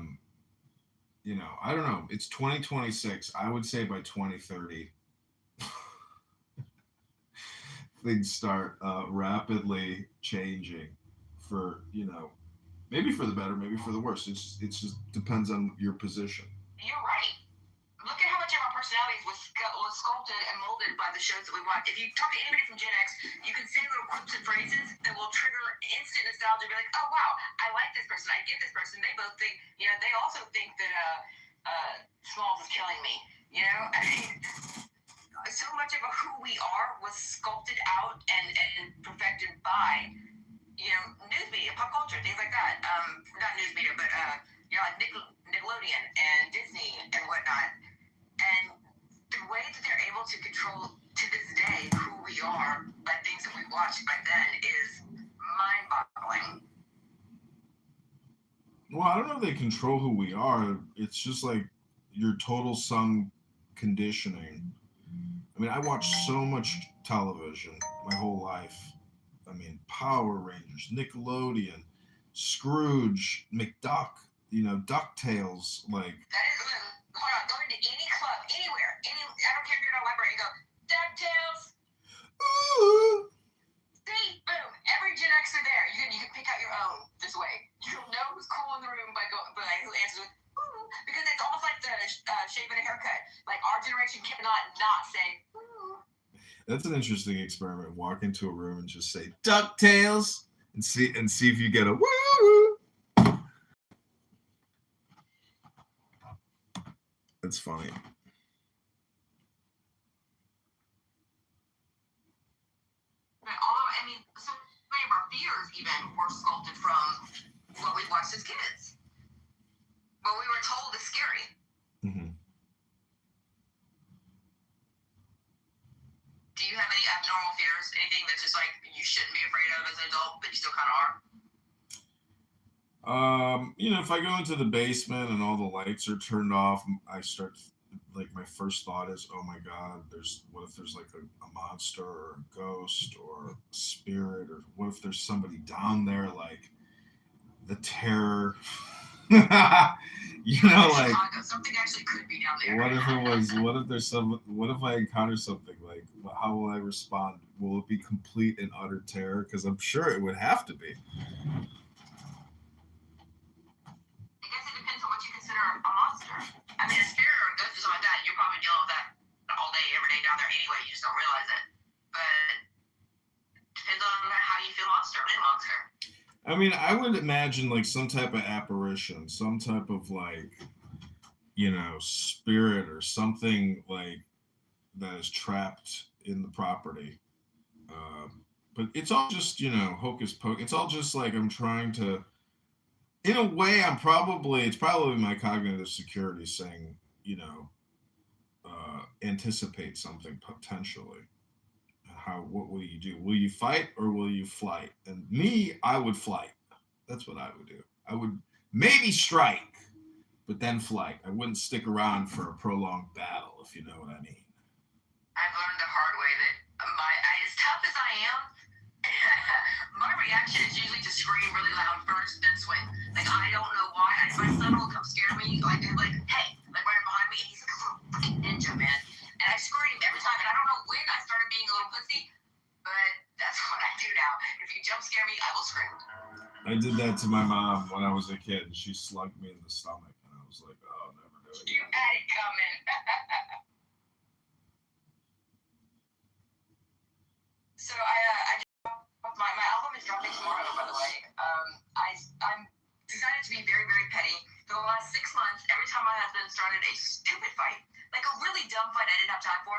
don't know, it's 2026. I would say by 2030 things start rapidly changing for, maybe for the better, maybe for the worse. It just depends on your position. You're right. Look at how much of our personalities was sculpted and molded by the shows that we watch. If you talk to anybody from Gen X, you can say little quips and phrases that will trigger instant nostalgia. Be like, oh wow, I like this person, I get this person. They both think, they also think that Smalls is killing me. I mean, so much of who we are was sculpted out and perfected by, news media, pop culture, things like that. Not news media, but like Nickelodeon and Disney and whatnot. And the way that they're able to control to this day who we are by things that we watched back then is mind-boggling. Well, I don't know if they control who we are. It's just like your total some conditioning. I mean, I watched so much television my whole life. I mean, Power Rangers, Nickelodeon, Scrooge, McDuck, DuckTales, like. That is, hold on, go into any club, anywhere, I don't care if you're in a library, and go, DuckTales. Ooh. See, boom, every Gen Xer there. You can pick out your own this way. You'll know who's cool in the room by who answers with ooh, because it's almost like the shaving a haircut. Like our generation cannot not say ooh. That's an interesting experiment. Walk into a room and just say DuckTales and see if you get a woo. That's funny. Although, I mean, so many of our fears even were sculpted from what we watched as kids. they're told is scary. Mm-hmm. Do you have any abnormal fears? Anything that's just like you shouldn't be afraid of as an adult, but you still kind of are? If I go into the basement and all the lights are turned off, I start like my first thought is, oh my God, what if there's like a monster or a ghost or a spirit, or what if there's somebody down there, like the terror. Like Chicago, something actually could be down there. what if I encounter something, like how will I respond? Will it be complete and utter terror? Because I'm sure it would have to be. I guess it depends on what you consider a monster. I mean, a spirit or a ghost or something like that, you're probably dealing with that all day, every day down there anyway. You just don't realize it. But depends on how you feel monster, a monster. I mean, I would imagine like some type of apparition, some type of like, spirit or something like that is trapped in the property. But it's all just, hocus pocus. It's all just like I'm trying to, in a way, it's probably my cognitive security saying, anticipate something potentially. What will you do? Will you fight or will you flight? And me, I would flight. That's what I would do. I would maybe strike, but then flight. I wouldn't stick around for a prolonged battle, if you know what I mean. I've learned the hard way that as tough as I am, my reaction is usually to scream really loud first, then swing. Like, I don't know why. My son will come scare me, like, hey, like right behind me, and he's like a little fucking ninja, man. And I scream every time, and I don't know when I started being a little pussy, but that's what I do now. If you jump scare me, I will scream. I did that to my mom when I was a kid, and she slugged me in the stomach, and I was like, oh, never do it. You had it coming. So my album is dropping tomorrow, by the way. I'm decided to be very, very petty. For the last 6 months, every time my husband started a stupid fight, like a really dumb fight I didn't have time for,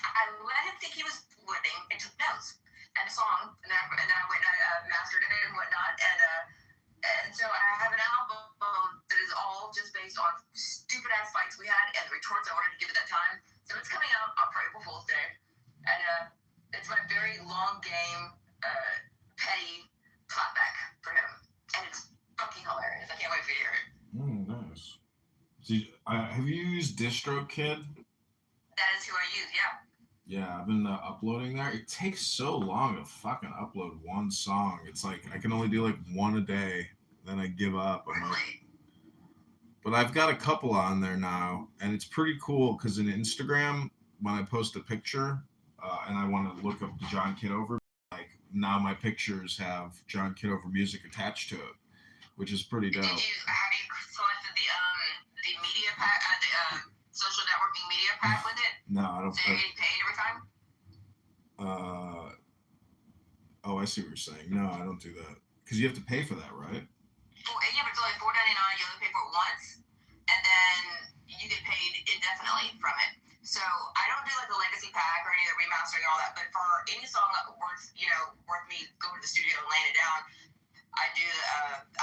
I let him think he was winning and took notes and a song, and then I went and mastered it and whatnot, and so I have an album that is all just based on stupid ass fights we had and the retorts I wanted to give at that time. So it's coming out on April Fool's Day, and it's my very long game, petty clapback for him, and it's fucking hilarious. I can't wait for you to hear it. Nice. See, have you used DistroKid? That is who I use, yeah. Yeah, I've been uploading there. It takes so long to fucking upload one song. It's like I can only do like one a day, then I give up. Really? But I've got a couple on there now, and it's pretty cool because in Instagram, when I post a picture and I want to look up John Kitover, like now my pictures have John Kitover music attached to it, which is pretty dope. Have you selected the media pack, the social networking media pack with it? No, I don't. So you're getting paid every time? Oh, I see what you're saying. No, I don't do that because you have to pay for that, right? Yeah, but it's only $4.99. You only pay for it once, and then you get paid indefinitely from it. So I don't do like the legacy pack or any of the remastering and all that. But for any song worth me going to the studio and laying it down, I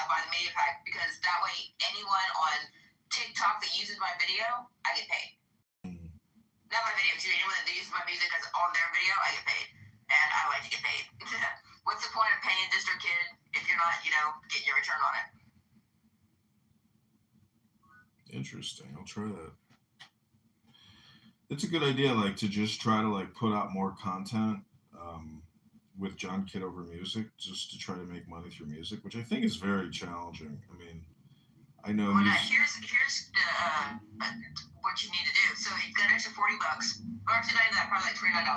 buy the media pack because that way anyone on TikTok that uses my video, I get paid. Not my video too. Anyone that uses my music as on their video, I get paid, and I like to get paid. What's the point of paying DistroKid if you're not, getting your return on it? Interesting. I'll try that. It's a good idea, like to just try to like put out more content with John Kitover music, just to try to make money through music, which I think is very challenging. I mean, I know. Well, here's what you need to do. So you got an extra $40, or actually not even that, probably like $29.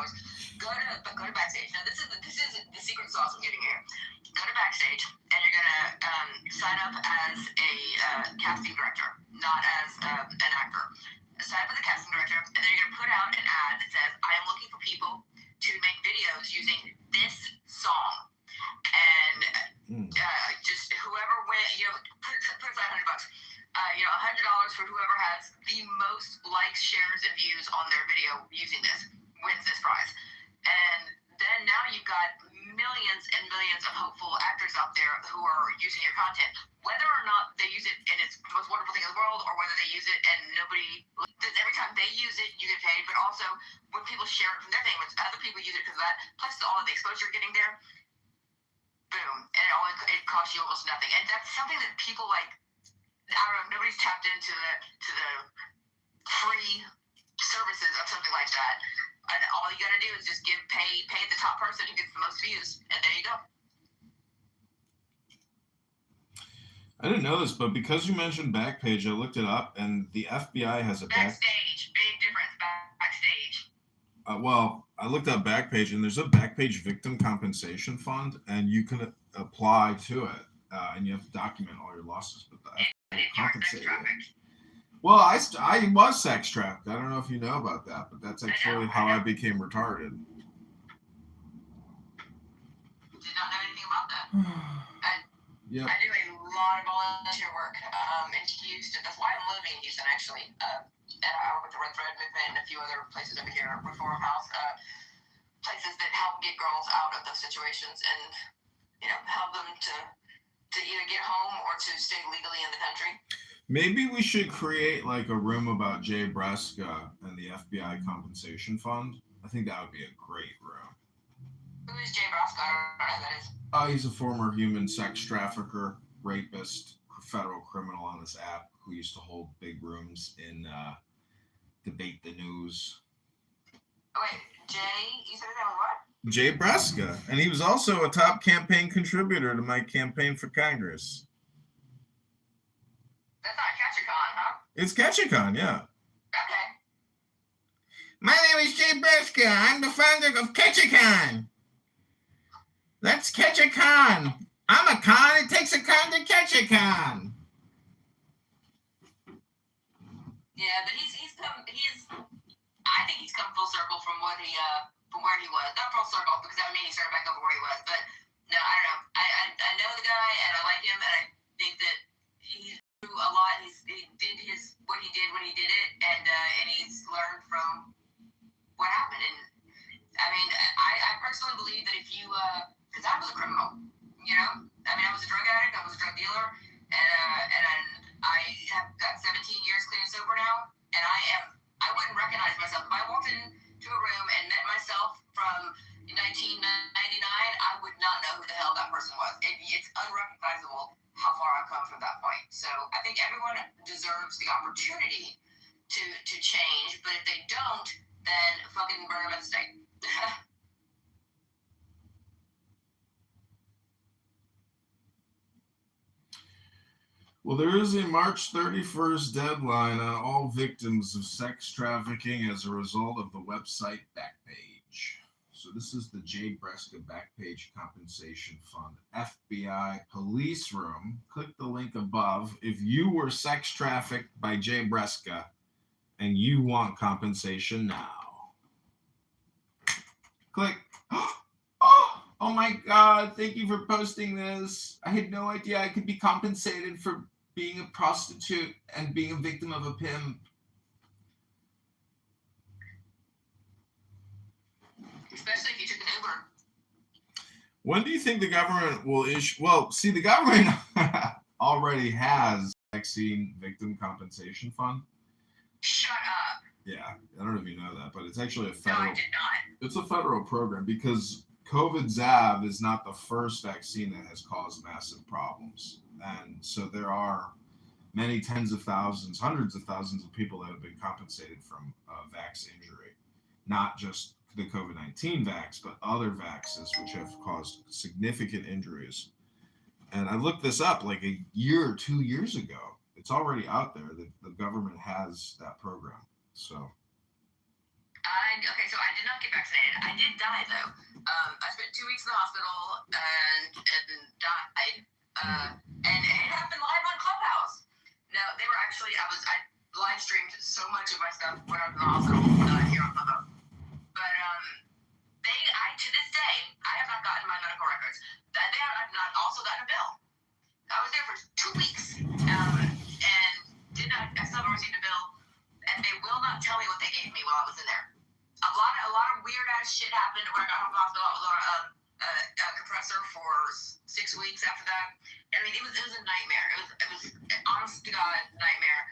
Go to Backstage. Now this is the secret sauce I'm getting here. Go to Backstage, and you're gonna sign up as a casting director, not as an actor. Sign up as a casting director, and then you're gonna put out an ad that says, "I am looking for people to make videos using this song," and just whoever put $500. $100 for whoever has the most likes, shares, and views on their video using this wins this prize. And then now you've got millions and millions of hopeful actors out there who are using your content. Whether or not they use it and it's the most wonderful thing in the world, people use it because of that. Plus, all of the exposure you're getting there, boom, and it costs you almost nothing. And that's something that people like. I don't know. Nobody's tapped into the free services of something like that. And all you gotta do is just pay the top person who gets the most views, and there you go. I didn't know this, but because you mentioned Backpage, I looked it up, and the FBI has a Backstage, big difference. Backstage. Well, I looked up Backpage, and there's a Backpage victim compensation fund, and you can apply to it, and you have to document all your losses. But the FBI compensated. Well, I was sex trafficked. I don't know if you know about that, but that's actually how I became retarded. Did not know anything about that. Yep. I do a lot of volunteer work in Houston. That's why I'm living in Houston, actually. And I work with the Red Thread Movement and a few other places over here, Reform House, places that help get girls out of those situations and, help them to either get home or to stay legally in the country. Maybe we should create like a room about Jay Breska and the FBI compensation fund. I think that would be a great room. Who is Jay Breska? I don't know who that is. He's a former human sex trafficker, rapist, federal criminal on this app who used to hold big rooms in Debate the News. Oh, wait, Jay? You said his name was what? Jay Breska. And he was also a top campaign contributor to my campaign for Congress. That's not Ketchicon, huh? It's Ketchicon, yeah. Okay. My name is Jay Breska. I'm the founder of Ketchicon. Let's catch a con. I'm a con. It takes a con to catch a con. Yeah, but I think he's come full circle from where he was. Not full circle because that would mean he started back over where he was. But no, I don't know. I know the guy and I like him and I think that he's a lot. He did what he did when he did it, and he's learned from what happened. And I mean, I personally believe that if you, because I was a criminal, I was a drug addict, I was a drug dealer, and I have got 17 years clean and sober now, and I wouldn't recognize myself. If I walked into a room and met myself from 1999, I would not know who the hell that person was. It's unrecognizable how far I've come from that point. So I think everyone deserves the opportunity to change, but if they don't, then fucking burn them at the stake. Well, there is a March 31st deadline on all victims of sex trafficking as a result of the website Backpage. So this is the Jay Breska Backpage Compensation Fund, FBI Police Room. Click the link above if you were sex trafficked by Jay Breska and you want compensation now. Click. Oh my God, thank you for posting this. I had no idea I could be compensated for being a prostitute and being a victim of a pimp. Especially if you took an Uber. When do you think the government will issue? Well, see, the government already has vaccine victim compensation fund. Shut up. Yeah, I don't know if you know that, but it's actually a federal. No, I did not. It's a federal program because COVID-19 is not the first vaccine that has caused massive problems. And so there are many tens of thousands, hundreds of thousands of people that have been compensated from vax injury. Not just the COVID-19 vax, but other vaxes which have caused significant injuries. And I looked this up like a year or 2 years ago. It's already out there. The government has that program. So Okay, so I did not get vaccinated. I did die though. I spent 2 weeks in the hospital and died. And it happened live on Clubhouse. No, they were actually I live streamed so much of my stuff when I was in the hospital here on Clubhouse. But to this day, I have not gotten my medical records. I've not also gotten a bill. I was there for 2 weeks and I still haven't received a bill. And they will not tell me what they gave me while I was in there. A lot of weird ass shit happened when I got home from the hospital. I was on a compressor for 6 weeks after that. I mean, it was a nightmare. It was an honest to God nightmare.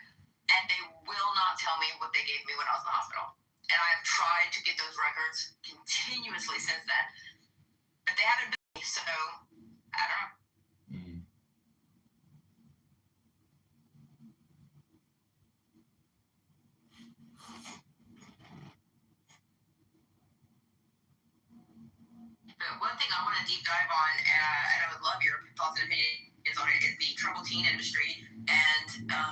And they will not tell me what they gave me when I was in the hospital. And I have tried to get those records continuously. thing I want to deep dive on, and I would love your thoughts and opinions on it, is the troubled teen industry and the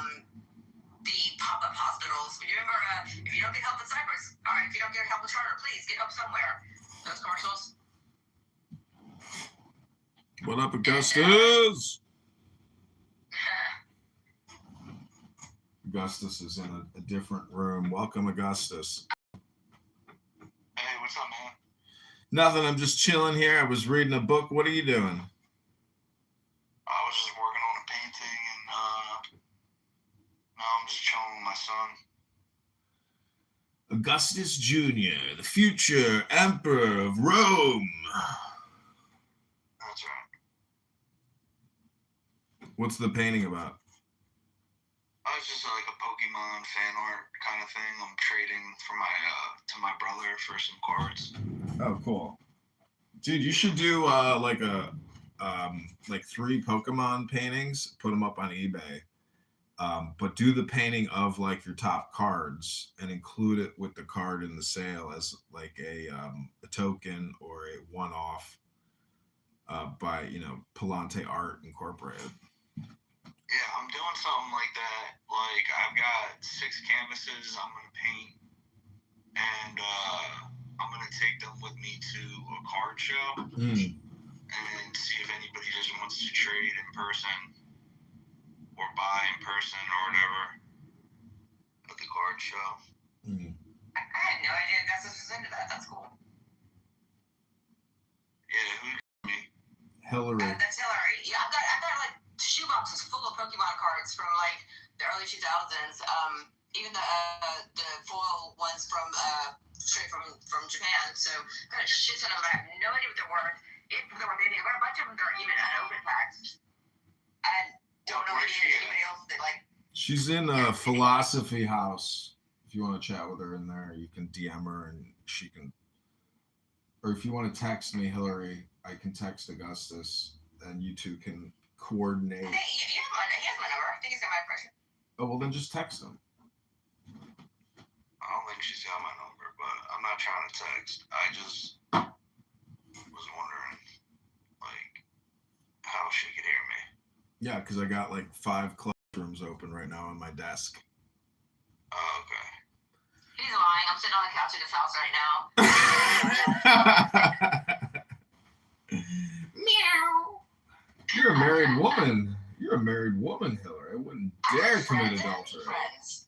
pop-up hospitals. You remember, if you don't get help in Cyprus, all right, if you don't get help in Charter, please get help somewhere. Those commercials. What up, Augustus? Augustus is in a different room. Welcome, Augustus. Hey, what's up, man? Nothing. I'm just chilling here. I was reading a book. What are you doing? I was just working on a painting, and now I'm just chilling with my son. Augustus Jr., the future emperor of Rome. That's right. What's the painting about? It's just like a Pokemon fan art kind of thing. I'm trading for my brother for some cards. Oh, cool. Dude, you should do like 3 Pokemon paintings, put them up on eBay. But do the painting of like your top cards and include it with the card in the sale as like a token or a one-off by, Palante Art Incorporated. Yeah, I'm doing something like that. Like, I've got 6 canvases I'm going to paint, and I'm going to take them with me to a card show and see if anybody just wants to trade in person or buy in person or whatever at the card show. I had no idea Augustus was into that. That's cool. Yeah, who me? Hillary. That's Hillary. Yeah, I've got like shoeboxes full of Pokemon cards from like the early 2000s. Even the foil ones from straight from Japan. So got a shit ton of them. I have no idea what they're worth. If they're worth anything, but a bunch of them are even unopened packs. I don't know anybody else that like. She's in a philosophy house. If you want to chat with her in there, you can DM her and she can. Or if you want to text me, Hillary, I can text Augustus, and you two can coordinate. Hey, he has my number. I think he's got my impression. Oh, well, then just text him. I don't think she's got my number, but I'm not trying to text. I just was wondering, like, how she could hear me. Yeah, because I got like 5 classrooms open right now on my desk. Oh, okay. He's lying. I'm sitting on the couch at his house right now. Meow. You're a married woman. You're a married woman, Hillary. I wouldn't dare commit adultery. Friends.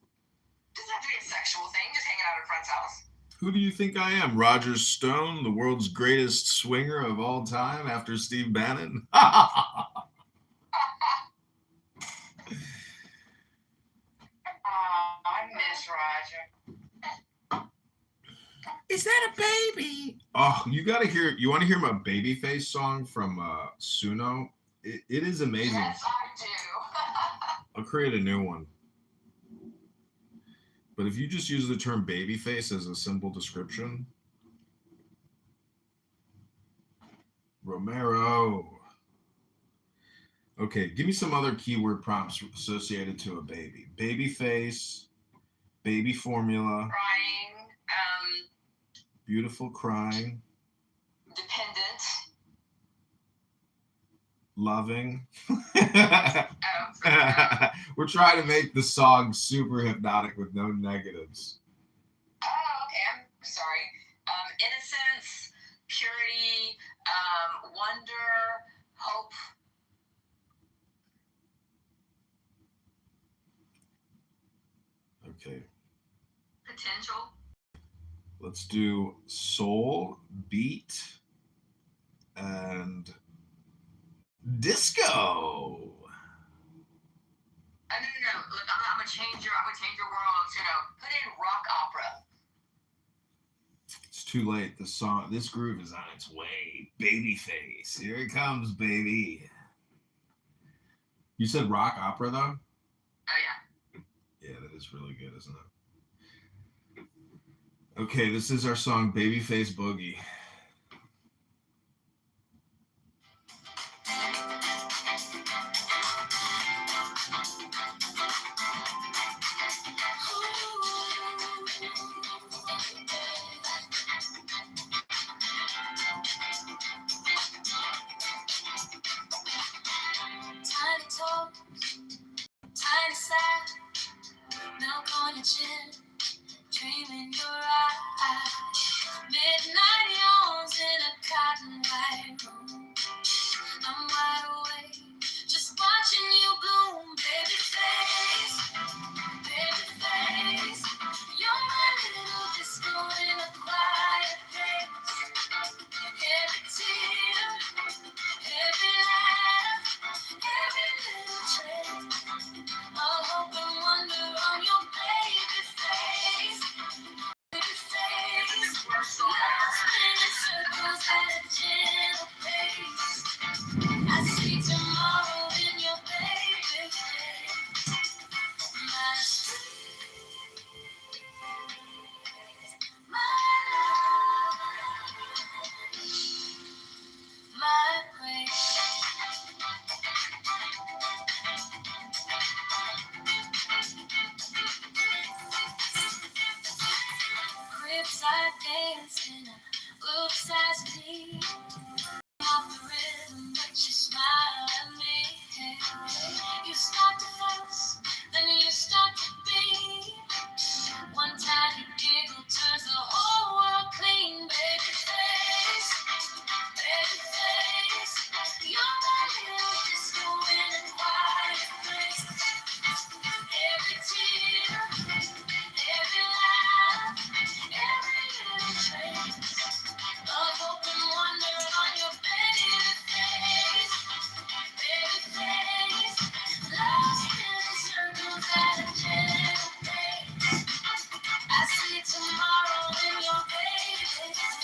Doesn't have to be a sexual thing. Just hanging out at a friend's house. Who do you think I am? Roger Stone, the world's greatest swinger of all time after Steve Bannon? I miss Roger. Is that a baby? Oh, you gotta hear. You want to hear my Babyface song from Suno? It is amazing. Yes, I do. I'll create a new one. But if you just use the term babyface as a simple description, Romero. Okay, give me some other keyword prompts associated to a baby. Babyface, baby formula, Crying. beautiful crying, Dependent. loving. Oh, We're trying to make the song super hypnotic with no negatives. okay. I'm sorry. Innocence, purity, wonder, hope. Okay, Potential. let's do soul, beat, and disco. No. Look, I'm gonna change your world. Put in rock opera. It's too late. This groove is on its way. Babyface, here it comes, baby. You said rock opera though? Oh yeah. Yeah, that is really good, isn't it? Okay, this is our song, Babyface Boogie. the gym, dream in your eyes. Midnight yawns in a cotton white room. I'm wide awake, just watching you bloom, baby face, baby face. You're my little disco in a quiet place. Every tear, every laugh, every little trace. I'll hope and wonder on your baby face, baby face. Love spinning circles at a gentle pace. I see tomorrow in your baby face. My sweet, my love, my grace. Cribs I dance in a oops I see. Off the rhythm, but you smile at me. You start to fuss, then you start to be. One tiny giggle turns the whole world clean. Baby face, baby face. You're my little disco in a quiet place. Every tear, every laugh, every little trace of hope and wonder on your baby face, baby face. Love spinning circles at a gentle pace. I see tomorrow in your baby face.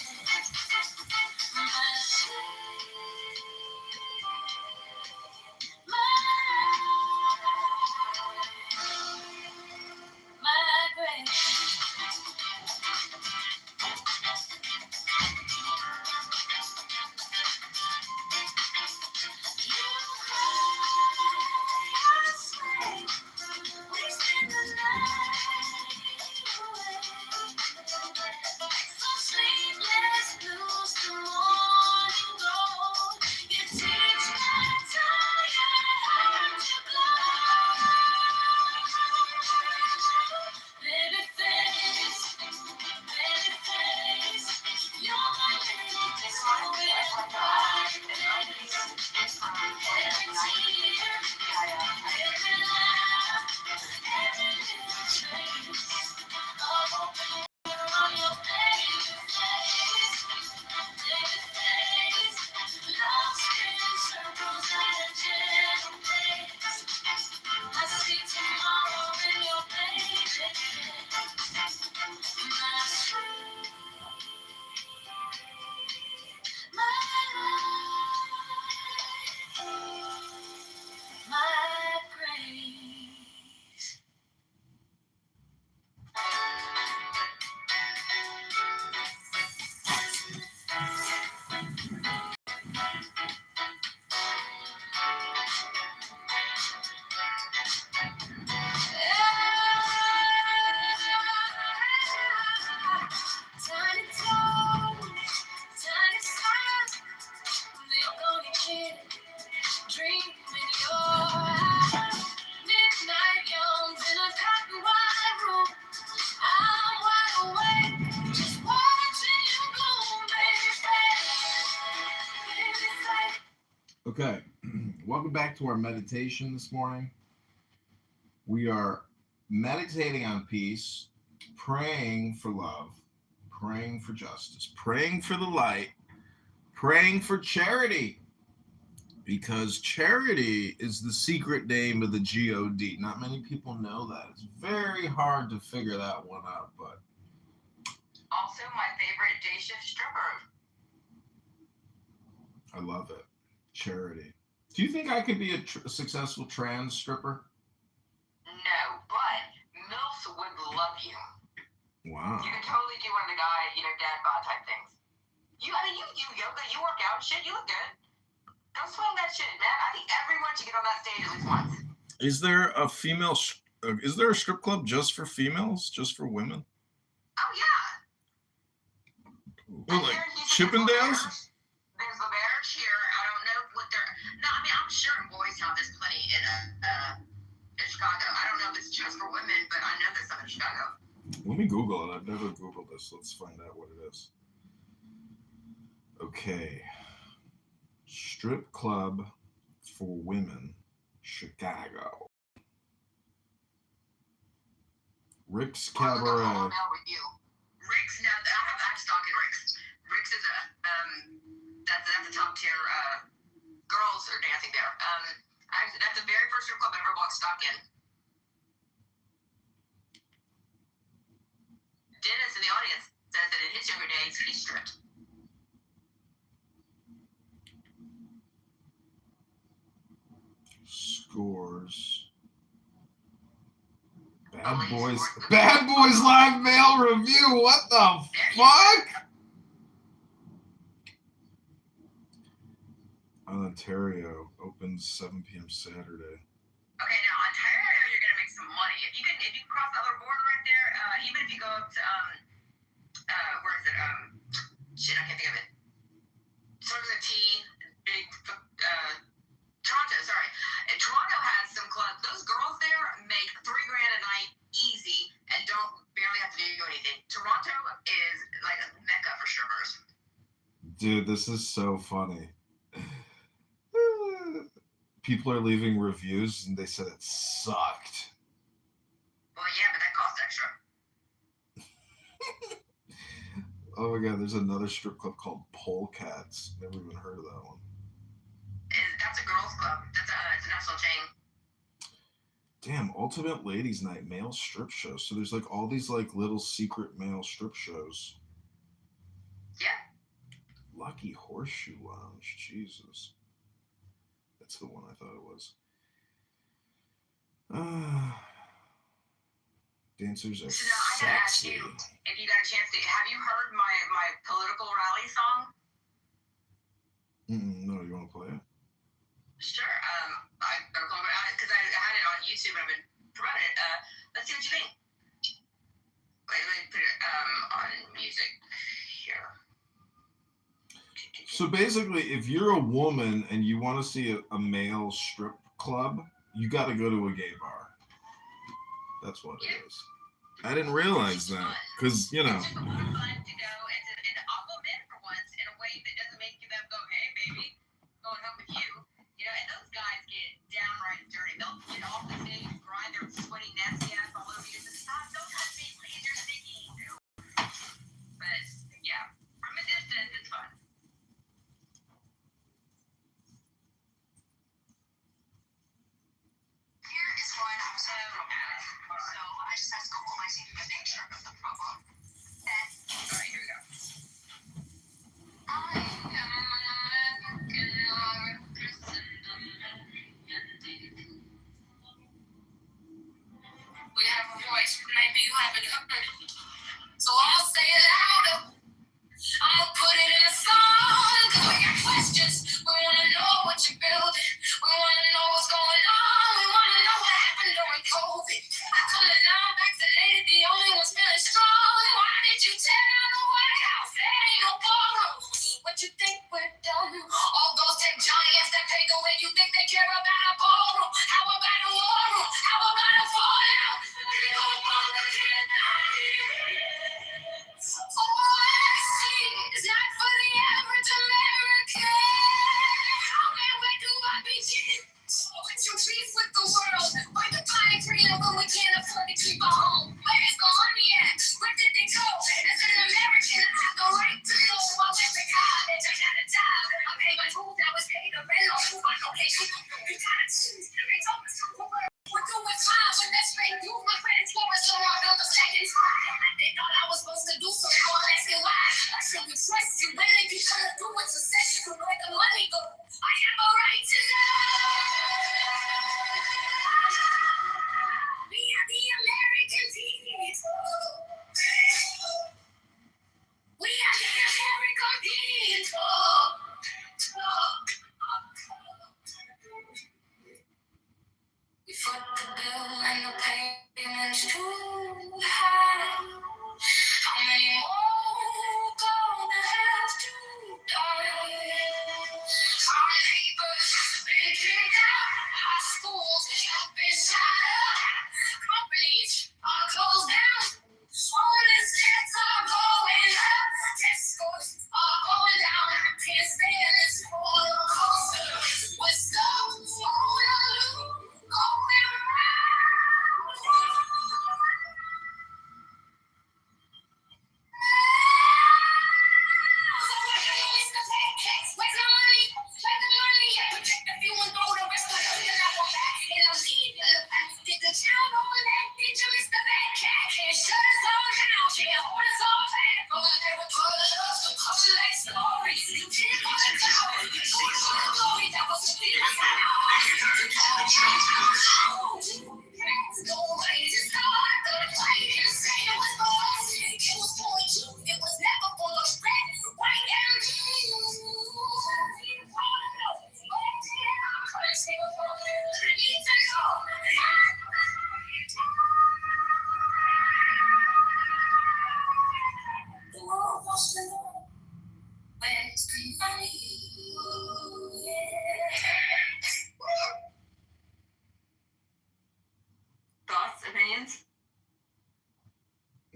My sweet, my grace. You cry, I sway. We spend the night away. So sleepless blues the morning gold. You teach my tired heart to glow. Baby face, baby face. You're my little disco in a quiet place. Every tear, every laugh, every little trace of hope and wonder on your baby face, baby face. Love spinning circles at a gentle pace. I see tomorrow in your baby face. My sweet, my love, my grace. Tiny toes, tiny smiles, milk on your chin, dream in your eyes. Midnight yawns in a cotton wide room. I'm wide awake, just watching you bloom, baby face, baby face. Okay, welcome back to our meditation this morning. We are meditating on peace, praying for love, praying for justice, praying for the light, praying for charity, because charity is the secret name of the God. Not many people know that. It's very hard to figure that one out, but Also, my favorite day shift stripper. I love it. Charity. Do you think I could be a successful trans stripper? No, but MILFs would love you. Wow. You could totally do one of the guy, dad bod type things. You do yoga, you work out, shit, you look good. Go swing that shit, man. I think everyone should get on that stage at least once. Is there a female? Is there a strip club just for females? Just for women? Oh yeah. Well, like Chippendales? There's the bears here. I don't know what they're. No, I mean I'm sure Boys Town there's plenty in Chicago. I don't know if it's just for women, but I know there's some in for Chicago. Let me Google it. I've never Googled this. Let's find out what it is. Okay. Strip club for women, Chicago. Rick's Cabaret. Rick's, now I'm stalking Rick's. Rick's is that's a top tier, girls are dancing there. That's the very first strip club I ever walked stock in. Dennis in the audience says that in his younger days, he stripped. Scores. Bad Boys Live Mail Review. What the fuck? Ontario opens 7 p.m. Saturday. Okay, now Ontario, you're gonna make some money if you can cross the other border right there. Even if you go up to where is it? Shit, I can't think of it. Starts with a T. Big Toronto. Sorry, and Toronto has some clubs. Those girls there make $3,000 a night easy and don't barely have to do anything. Toronto is like a mecca for strippers. Dude, this is so funny. People are leaving reviews and they said it sucked. Well, yeah, but that costs extra. Oh my god, there's another strip club called Polecats. Never even heard of that one. That's a girls' club. It's a national chain. Damn, Ultimate Ladies Night male strip show. So there's like all these like little secret male strip shows. Yeah. Lucky Horseshoe Lounge. Jesus. That's the one I thought it was. Dancers are so now I gotta ask sexy. you, if you got a chance to, have you heard my political rally song? No, you want to play it? Sure. Because I had it on YouTube and I've been promoting it. Let's see what you think. Wait, let me put it on music here. So basically, if you're a woman and you want to see a male strip club, you got to go to a gay bar. That's what it is. I didn't realize that because, you know. It's just a lot of fun to go and all men for once in a way that doesn't make them go, hey, baby, going home with you. You know, and those guys get downright dirty. They'll get off the stage, grind their sweaty, nasty ass all over you. Stop, don't touch me, please, you're sticky. But, yeah, from a distance, it's fun. Here is one I was so I just asked Google my see a picture of the problem. And all right, here we go. I am an American we have a voice, maybe you haven't heard it. So I'll say it louder. I'll put it in a song. Cause we got questions. We wanna know what you're building. We wanna know what's going on. We wanna know what happened during COVID. I told her now I'm vaccinated, the only one's feeling strong. Why did you tear down the White House? There ain't no ballroom. What you think we're done? All those tech giants that pay the way you think they care about a ballroom. How about a war room? How about a fallout? We don't want to hear that.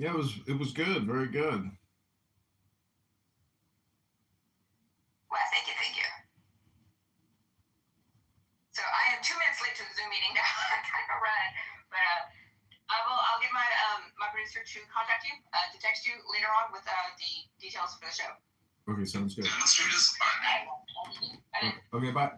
Yeah, it was good, very good. Well, thank you, thank you. So I am 2 minutes late to the Zoom meeting now. I kind of ran, but I'll get my my producer to contact you, to text you later on with the details for the show. Okay, sounds good. Demonstrators are Okay, bye.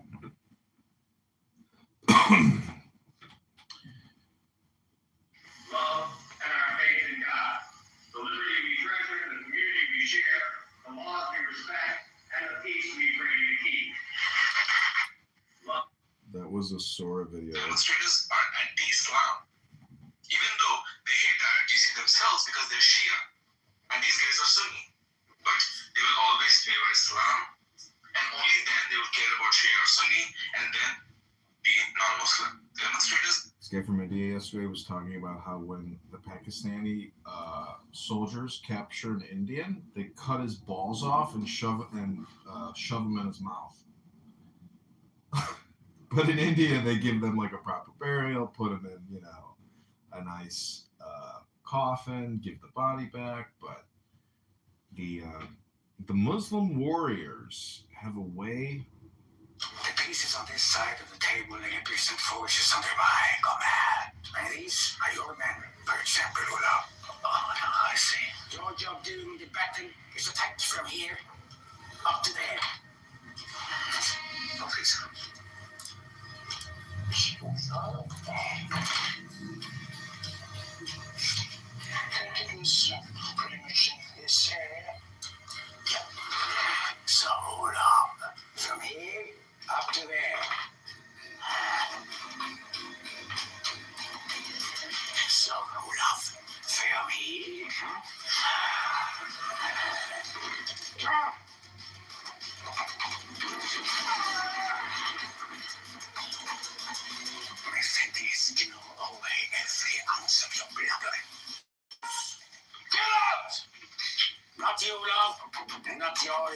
Love and our faith in God. The liberty we treasure, the community we share, the laws we respect, and the peace we pray to keep. That was a Sora video. demonstrators are anti-Islam, even though they hate the IRGC themselves because they're Shia, and these guys are Sunni. But they will always favor Islam, and only then they will care about Shia or Sunni, and then be non-Muslim. Demonstrators. This guy from India yesterday was talking about how when the Pakistani soldiers capture an Indian, they cut his balls off and shove them in his mouth. But in India, they give them like a proper burial, put them in, a nice coffin, give the body back. But the Muslim warriors have a way. The pieces on this side of the table lay a distant forces under my command. And these are your men, for example, Ula. Oh, now I see. Your job doing the battle is attacked from here up to there. Oh, please. Pretty much in this area. So hold on. From here up to there. So Olaf, from here. Reflectors to away every ounce of your blood. Get out! Not you, love, and not your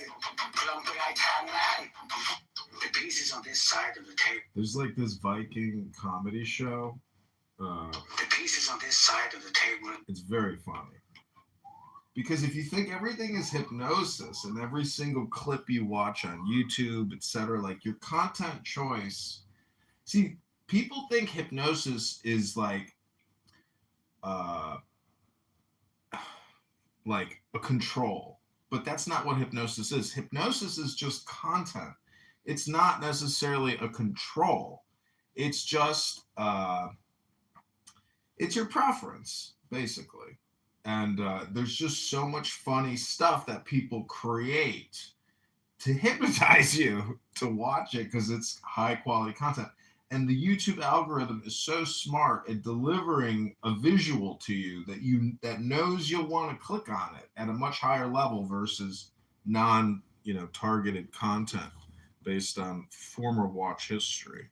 plump-eyed man. The pieces on this side of the table. There's like this Viking comedy show. The pieces on this side of the table. It's very funny. Because if you think everything is hypnosis and every single clip you watch on YouTube, etc., like your content choice. See, people think hypnosis is like a control, but that's not what hypnosis is. Hypnosis is just content. It's not necessarily a control. It's just it's your preference, basically. And there's just so much funny stuff that people create to hypnotize you to watch it because it's high quality content. And the YouTube algorithm is so smart at delivering a visual to you that knows you'll want to click on it at a much higher level versus targeted content based on former watch history.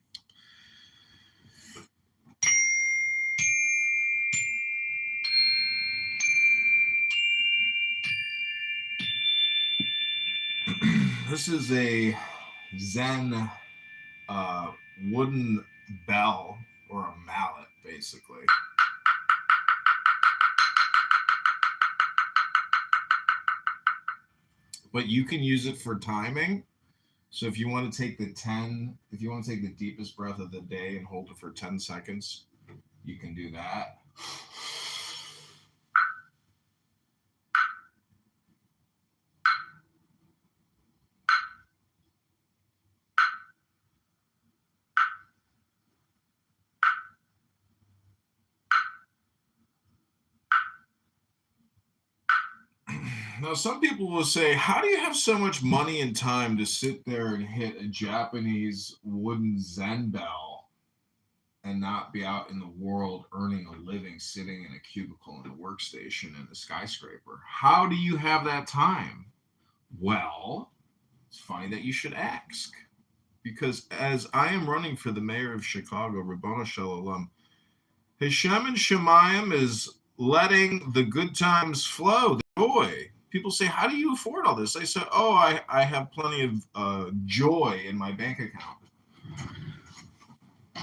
This is a Zen wooden bell or a mallet, basically. But you can use it for timing. So if you want to take the deepest breath of the day and hold it for 10 seconds, you can do that. Now, some people will say, how do you have so much money and time to sit there and hit a Japanese wooden Zen bell and not be out in the world earning a living sitting in a cubicle in a workstation in a skyscraper? How do you have that time? Well, it's funny that you should ask. Because as I am running for the mayor of Chicago, Rabbana Shalom, Hashem and Shemayim is letting the good times flow, the joy. People say, how do you afford all this? I say, I have plenty of joy in my bank account.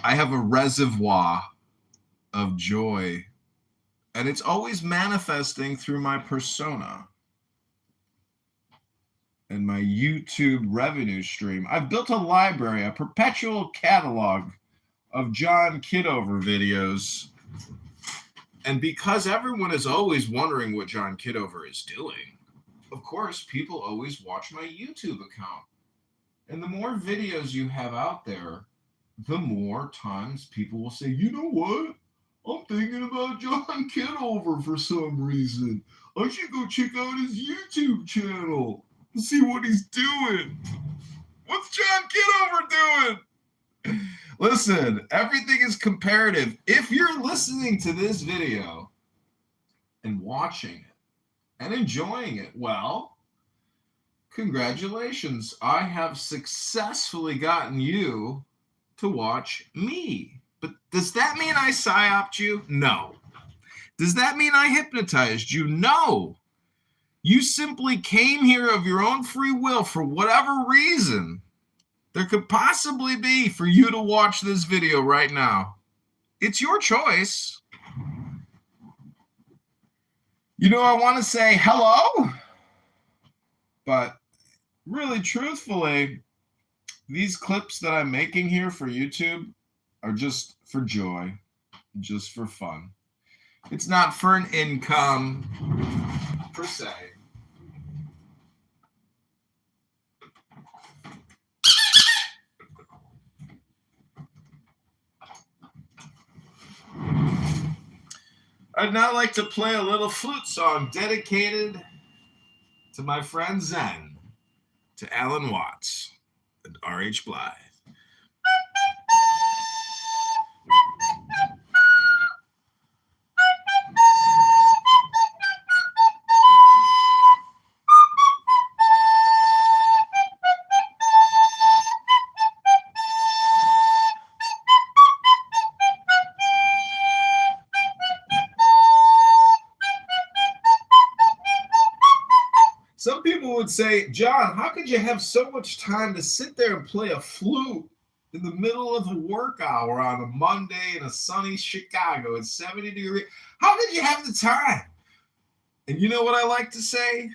I have a reservoir of joy And it's always manifesting through my persona and my YouTube revenue stream. I've built a library, a perpetual catalog of John Kitover videos. And because everyone is always wondering what John Kitover is doing, of course, people always watch my YouTube account. And the more videos you have out there, the more times people will say, you know what? I'm thinking about John Kitover for some reason. I should go check out his YouTube channel and see what he's doing. What's John Kitover doing? Listen, everything is comparative. If you're listening to this video and watching it and enjoying it, well, congratulations. I have successfully gotten you to watch me. But does that mean I psyoped you? No. Does that mean I hypnotized you? No. You simply came here of your own free will for whatever reason there could possibly be for you to watch this video right now. It's your choice. You know, I want to say hello, but really, truthfully, these clips that I'm making here for YouTube are just for joy, just for fun. It's not for an income per se. I'd now like to play a little flute song dedicated to my friend Zen, to Alan Watts and R.H. Blythe. Some people would say, John, how could you have so much time to sit there and play a flute in the middle of a work hour on a Monday in a sunny Chicago at 70 degrees? How did you have the time? And you know what I like to say?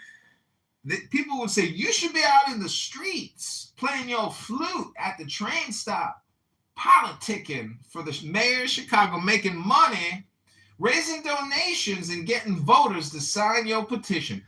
That people would say, you should be out in the streets playing your flute at the train stop, politicking for the mayor of Chicago, making money, raising donations, and getting voters to sign your petition.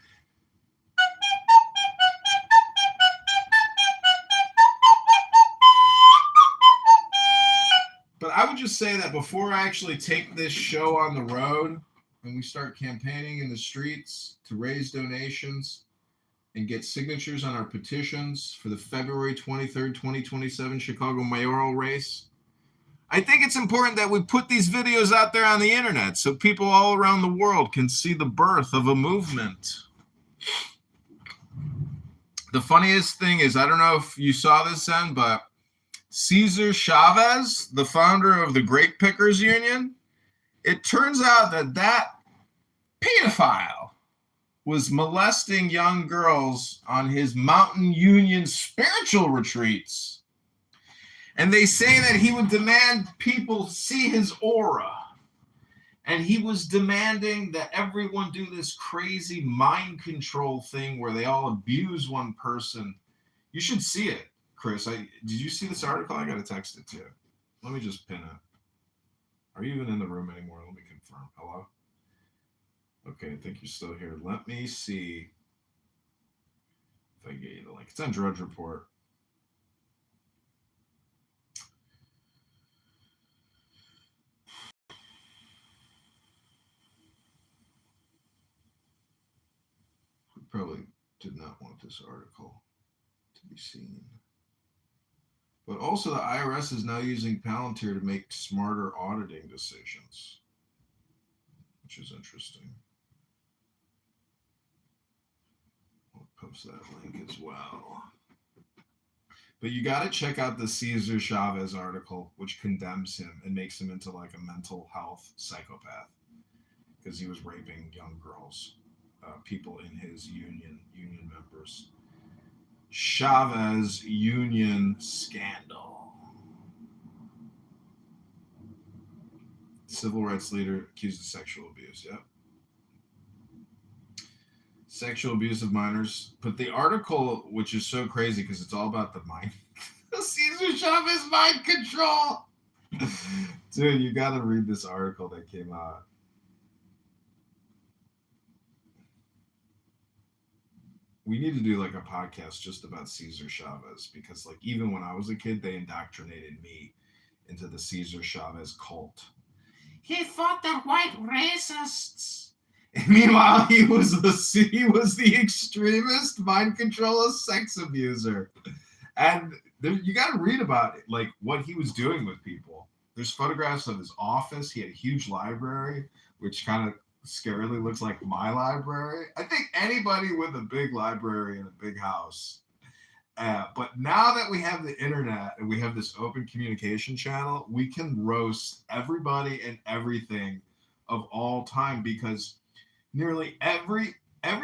But I would just say that before I actually take this show on the road and we start campaigning in the streets to raise donations and get signatures on our petitions for the February 23rd, 2027 Chicago mayoral race, I think it's important that we put these videos out there on the internet so people all around the world can see the birth of a movement. The funniest thing is, I don't know if you saw this, Zen, but Cesar Chavez, the founder of the Grape Pickers Union, it turns out that pedophile was molesting young girls on his Mountain Union spiritual retreats. And they say that he would demand people see his aura. And he was demanding that everyone do this crazy mind control thing where they all abuse one person. You should see it, Chris. Did you see this article? I got to text it to you. Let me just pin it. Are you even in the room anymore? Let me confirm. Hello? Okay, I think you're still here. Let me see if I get you the link. It's on Drudge Report. We probably did not want this article to be seen. But also the IRS is now using Palantir to make smarter auditing decisions, which is interesting. I'll post that link as well. But you got to check out the Cesar Chavez article, which condemns him and makes him into like a mental health psychopath because he was raping young girls, people in his union members. Chavez union scandal. civil rights leader accused of sexual abuse. Yep. Sexual abuse of minors. But the article, which is so crazy because it's all about the mind, Cesar Chavez mind control. Dude, you got to read this article that came out. We need to do like a podcast just about Cesar Chavez because, like, even when I was a kid, they indoctrinated me into the Cesar Chavez cult. He fought the white racists. And meanwhile, he was the extremist, mind controller, sex abuser. And you got to read about it, like what he was doing with people. There's photographs of his office. He had a huge library, which kind of scarily looks like my library. I think anybody with a big library and a big house. But now that we have the internet and we have this open communication channel, we can roast everybody and everything of all time because nearly every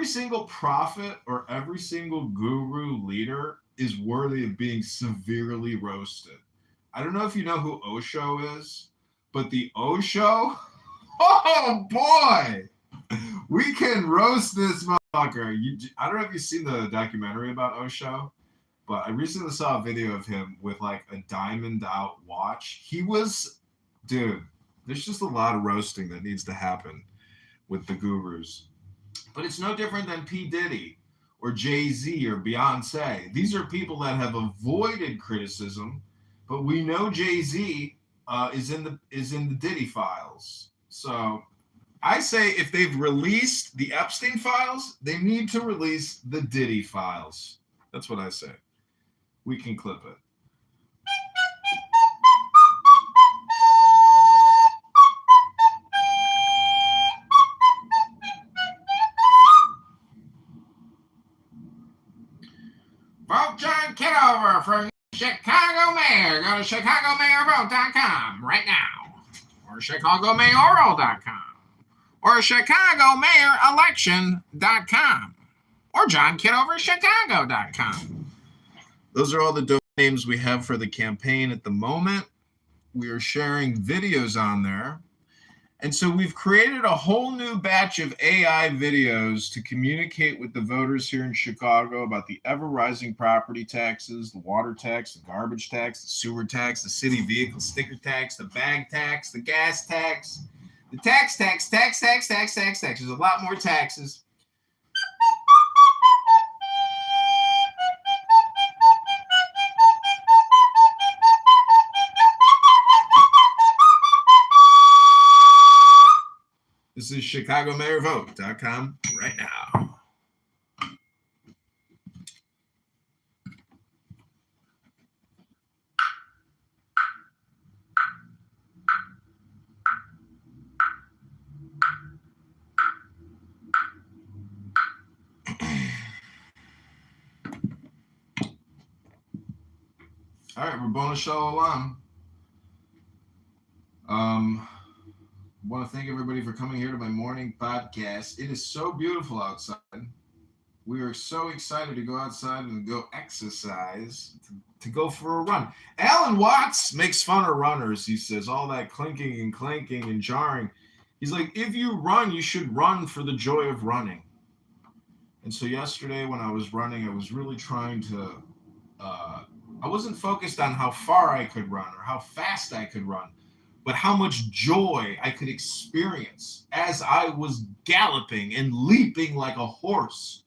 single prophet or every single guru leader is worthy of being severely roasted. I don't know if you know who Osho is, but the Osho, oh boy, we can roast this motherfucker. I don't know if you've seen the documentary about Osho, but I recently saw a video of him with like a diamond out watch. Dude, there's just a lot of roasting that needs to happen with the gurus. But it's no different than P. Diddy or Jay-Z or Beyonce. These are people that have avoided criticism, but we know Jay-Z is in the Diddy files. So I say if they've released the Epstein files, they need to release the Diddy files. That's what I say. We can clip it. Vote John Kitover for Chicago Mayor. Go to ChicagoMayorVote.com right now. Or ChicagoMayoral.com. Or ChicagoMayorElection.com. Or JohnKitoverChicago.com. Those are all the domain names we have for the campaign at the moment. We are sharing videos on there. And so we've created a whole new batch of AI videos to communicate with the voters here in Chicago about the ever-rising property taxes, the water tax, the garbage tax, the sewer tax, the city vehicle sticker tax, the bag tax, the gas tax, the tax. There's a lot more taxes. This is ChicagoMayorVote.com right now. All right, Rabboni Shalom. I want to thank everybody for coming here to my morning podcast. It is so beautiful outside. We are so excited to go outside and go exercise, to go for a run. Alan Watts makes fun of runners. He says all that clinking and clanking and jarring. He's like, if you run, you should run for the joy of running. And so yesterday when I was running, I was really trying to, I wasn't focused on how far I could run or how fast I could run, but how much joy I could experience as I was galloping and leaping like a horse.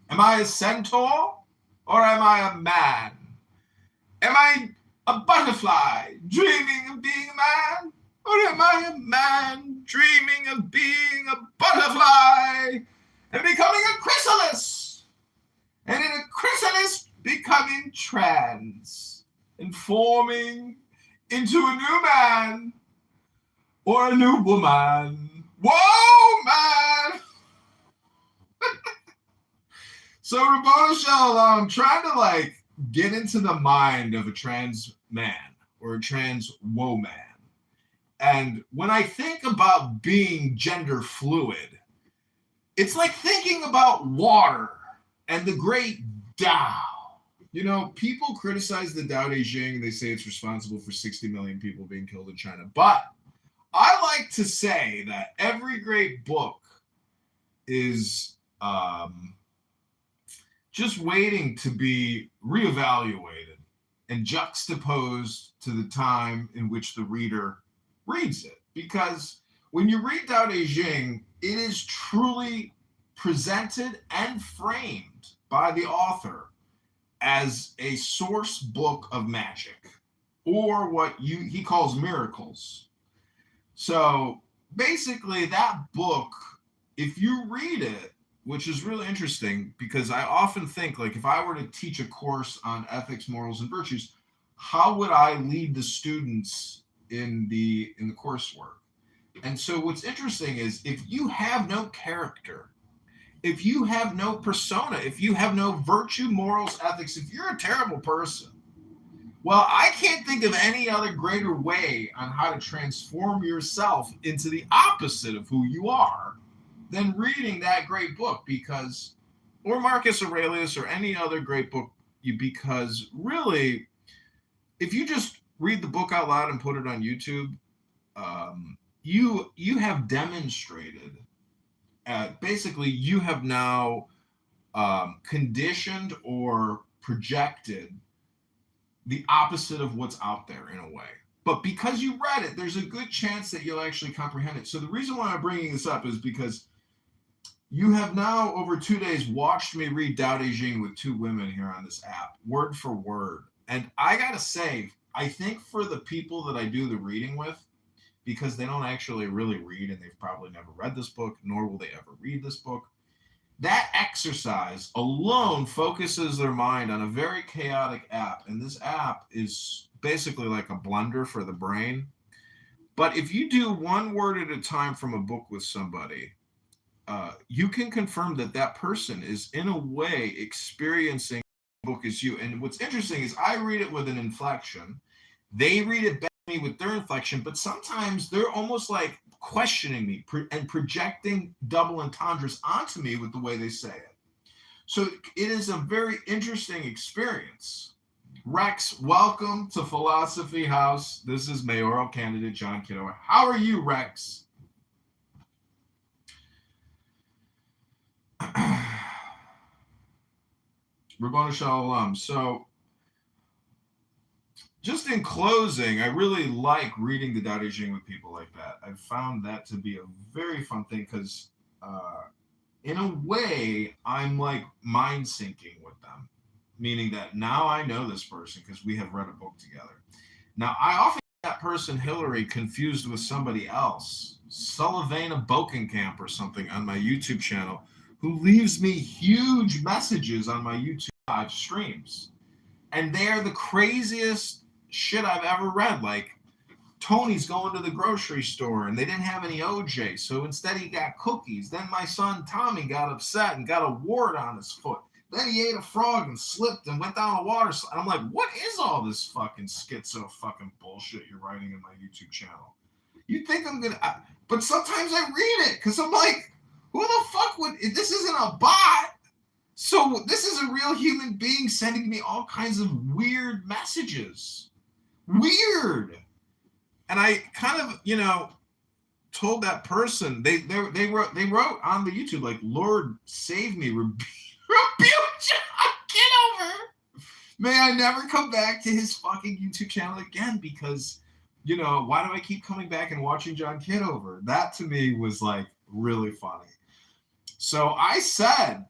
Am I a centaur or am I a man? Am I a butterfly dreaming of being a man? Or am I a man dreaming of being a butterfly and becoming a chrysalis? And in a chrysalis becoming trans and forming into a new man or a new woman. Whoa, man! So Rabboni Shalom, I'm trying to get into the mind of a trans man or a trans woman. And when I think about being gender fluid, it's like thinking about water and the great Tao. You know, people criticize the Tao Te Ching. They say it's responsible for 60 million people being killed in China. But I like to say that every great book is just waiting to be reevaluated and juxtaposed to the time in which the reader reads it. Because when you read Tao Te Ching, it is truly presented and framed by the author as a source book of magic, or what he calls miracles. So basically, that book, if you read it, which is really interesting, because I often think, like, if I were to teach a course on ethics, morals, and virtues, how would I lead the students in the coursework? And so what's interesting is, if you have no character, if you have no persona, if you have no virtue, morals, ethics, if you're a terrible person, well, I can't think of any other greater way on how to transform yourself into the opposite of who you are than reading that great book, because, or Marcus Aurelius, or any other great book, because really, if you just read the book out loud and put it on YouTube, you have demonstrated, basically, you have now conditioned or projected the opposite of what's out there in a way. But because you read it, there's a good chance that you'll actually comprehend it. So the reason why I'm bringing this up is because you have now, over 2 days, watched me read Tao Te Ching with 2 women here on this app, word for word. And I got to say, I think for the people that I do the reading with, because they don't actually really read, and they've probably never read this book, nor will they ever read this book, that exercise alone focuses their mind on a very chaotic app. And this app is basically like a blender for the brain. But if you do one word at a time from a book with somebody, you can confirm that that person is in a way experiencing the book as you. And what's interesting is I read it with an inflection. They read it back to me with their inflection, but sometimes they're almost like questioning me and projecting double entendres onto me with the way they say it. So it is a very interesting experience. Rex, welcome to Philosophy House. This is mayoral candidate John Kitover. How are you, Rex? We're going to Shalom. So just in closing, I really like reading the Tao Te Ching with people like that. I've found that to be a very fun thing, because in a way, I'm like mind syncing with them, meaning that now I know this person because we have read a book together. Now, I often get that person, Hillary, confused with somebody else, Sullivana Bokenkamp or something on my YouTube channel, who leaves me huge messages on my YouTube live streams. And they are the craziest shit I've ever read. Like, Tony's going to the grocery store and they didn't have any OJ, so instead he got cookies. Then my son Tommy got upset and got a wart on his foot. Then he ate a frog and slipped and went down a water slide. I'm like, what is all this fucking schizo fucking bullshit you're writing in my YouTube channel? You think I'm gonna, but sometimes I read it because I'm like, who the fuck would, this isn't a bot. So this is a real human being sending me all kinds of weird messages. Weird. And I kind of, told that person, they wrote on the YouTube, like, Lord save me, rebuke John Kitover. May I never come back to his fucking YouTube channel again, because, why do I keep coming back and watching John Kitover? That to me was like really funny. So I said,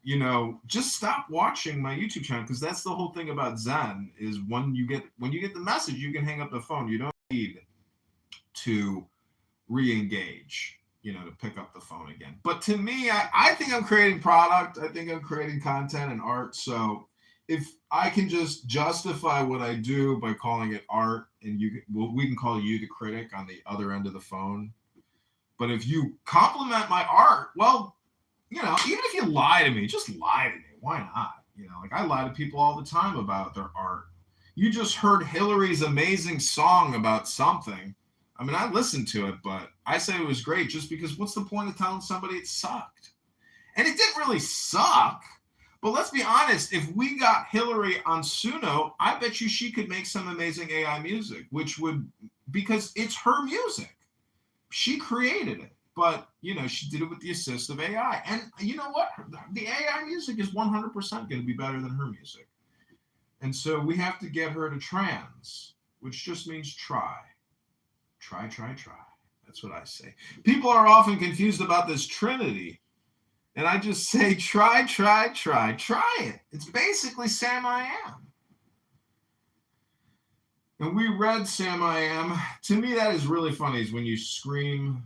just stop watching my YouTube channel, because that's the whole thing about Zen, is when you get the message, you can hang up the phone. You don't need to re-engage, to pick up the phone again. But to me, I think I'm creating product. I think I'm creating content and art. So if I can just justify what I do by calling it art, and we can call you the critic on the other end of the phone. But if you compliment my art, well, even if you lie to me, just lie to me. Why not? Like, I lie to people all the time about their art. You just heard Hillary's amazing song about something. I mean, I listened to it, but I say it was great just because what's the point of telling somebody it sucked? And it didn't really suck, But let's be honest, if we got Hillary on Suno, I bet you she could make some amazing AI music, because it's her music. She created it, but she did it with the assist of AI. And you know what? The AI music is 100% going to be better than her music. And so we have to get her to trans, which just means try. Try. That's what I say. People are often confused about this Trinity. And I just say, try it. It's basically Sam I Am. And we read Sam I Am. To me, that is really funny, is when you scream,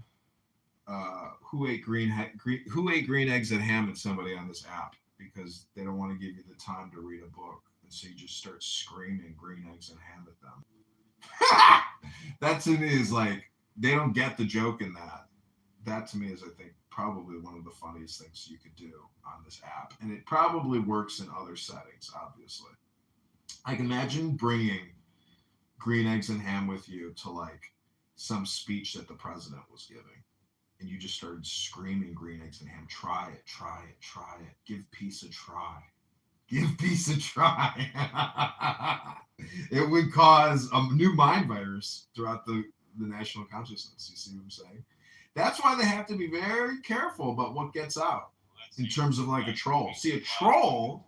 who ate green eggs and ham at somebody on this app, because they don't want to give you the time to read a book. And so you just start screaming green eggs and ham at them. That to me is like, they don't get the joke in that. That to me is, I think, probably one of the funniest things you could do on this app. And it probably works in other settings, obviously. I can imagine bringing green eggs and ham with you to like some speech that the president was giving. And you just started screaming green eggs and ham. Try it. Give peace a try. It would cause a new mind virus throughout the national consciousness. You see what I'm saying? That's why they have to be very careful about what gets out in terms of like a troll. See, a troll.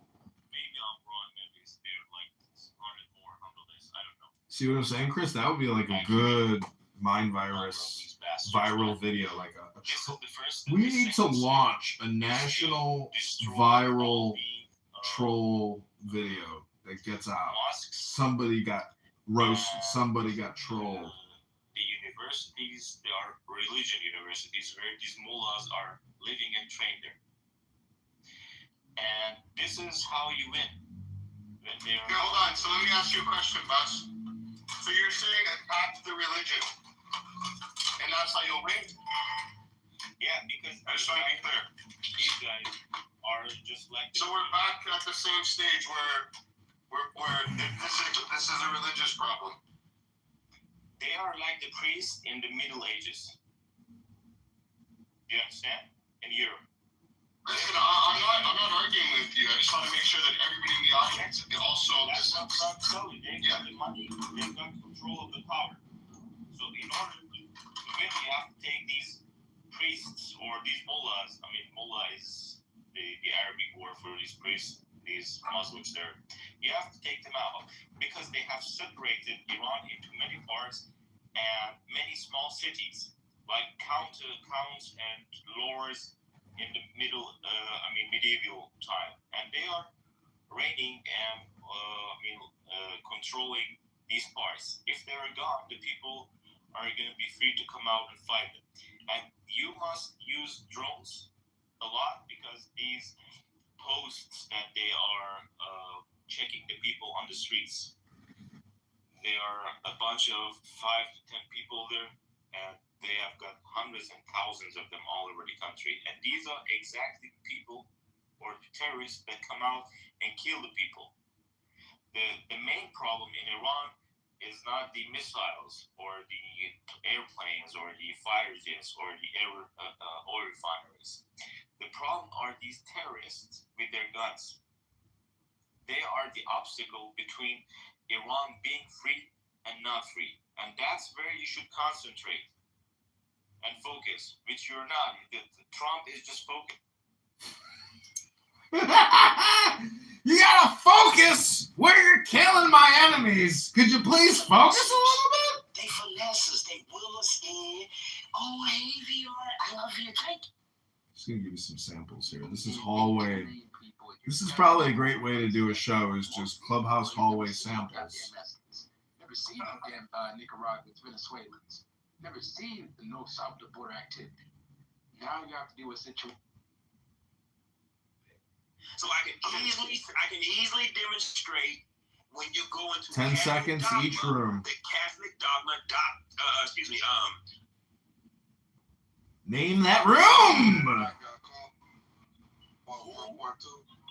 Maybe I'm wrong. Maybe they're like started more under this. I don't know. See what I'm saying, Chris? That would be like a good mind virus viral video, like a troll. We need to launch a national viral troll video that gets out. Somebody got roasted. Somebody got trolled. The universities, they are religion universities where these mullahs are living and trained there. And this is how you win. When they are... Hold on. So let me ask you a question, Buzz. So you're saying attack the religion, and that's how you'll win? Yeah, because I just want to be clear. These guys are just like... So we're back at the same stage where this is a religious problem. They are like the priests in the Middle Ages. Do you understand? In Europe. Listen, I'm not arguing with you. I just want to make sure that everybody in the audience also... That's what I'm telling you. They got the money. They got control of the power. So in order to win, you have to take these priests or these mullahs. I mean, mullah is the Arabic word for these priests, these Muslims there. You have to take them out because they have separated Iran into many parts and many small cities, like counts and lores in the medieval time. And they are reigning and controlling these parts. If they're gone, the people are going to be free to come out and fight them. And you must use drones a lot because these posts that they are checking the people on the streets. There are a bunch of 5 to 10 people there, and they have got hundreds and thousands of them all over the country. And these are exactly the people or the terrorists that come out and kill the people. The main problem in Iran is not the missiles or the airplanes or the fighter jets or the oil refineries. The problem are these terrorists with their guns. They are the obstacle between Iran being free and not free. And that's where you should concentrate and focus, which you're not. Trump is just focused. You gotta focus where you're killing my enemies. Could you please focus a little bit? They finesse us. They will us in. Oh, hey, VR, I love your drink. Just gonna give you some samples here. This is hallway. This is probably a great way to do a show, is just clubhouse hallway samples. Never seen no damn Nicaraguans, Venezuelans. Never seen the north-south border activity. Now you have to deal with situation. So I can easily demonstrate when you go into 10 seconds dogma, each room. The Catholic dogma, Name that room.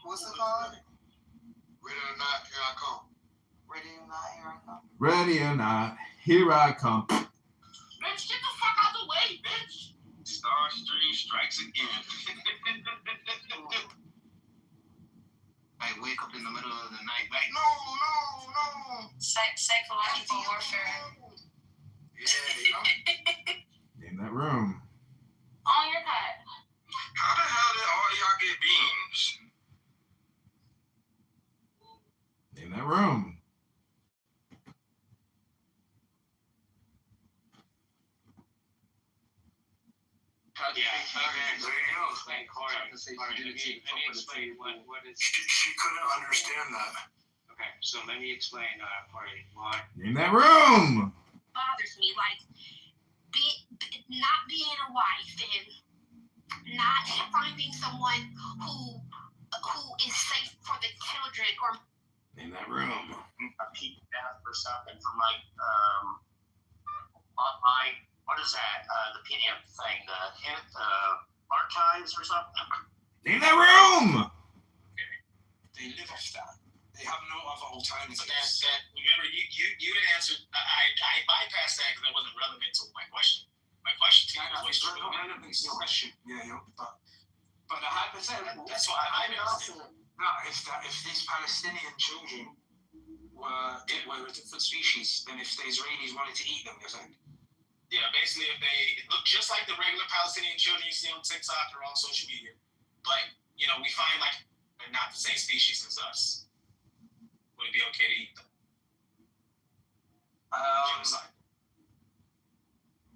What's it called? Ready or not, here I come. Ready or not, here I come. Ready or not, here I come. Bitch, get the fuck out the way, bitch. Starstream strikes again. like wake up in the middle of the night, like no. Psychological warfare. Yeah, Name that room. On your pet. How the hell did all of y'all get beans? Name that room. There you go. Let me explain what is. She couldn't understand that. Okay, so let me explain, Corey, why. Name that room. Bothers me, like not being a wife and not finding someone who is safe for the children or. Name that room. I peeked out for something from like on my what is that? The PDF thing, the archives or something. Name that room. They live off that. They have no other alternatives. Remember, you didn't answer. I bypassed that because it wasn't relevant to my question. My question to you was not relevant to your question. Yeah, but the hypothetical. That's why I asked it. No, if these Palestinian children were a different species than if the Israelis wanted to eat them, you're saying? Yeah, basically, if they look just like the regular Palestinian children you see on TikTok or on social media, but we find like they're not the same species as us. Would it be okay to eat them? Genocide.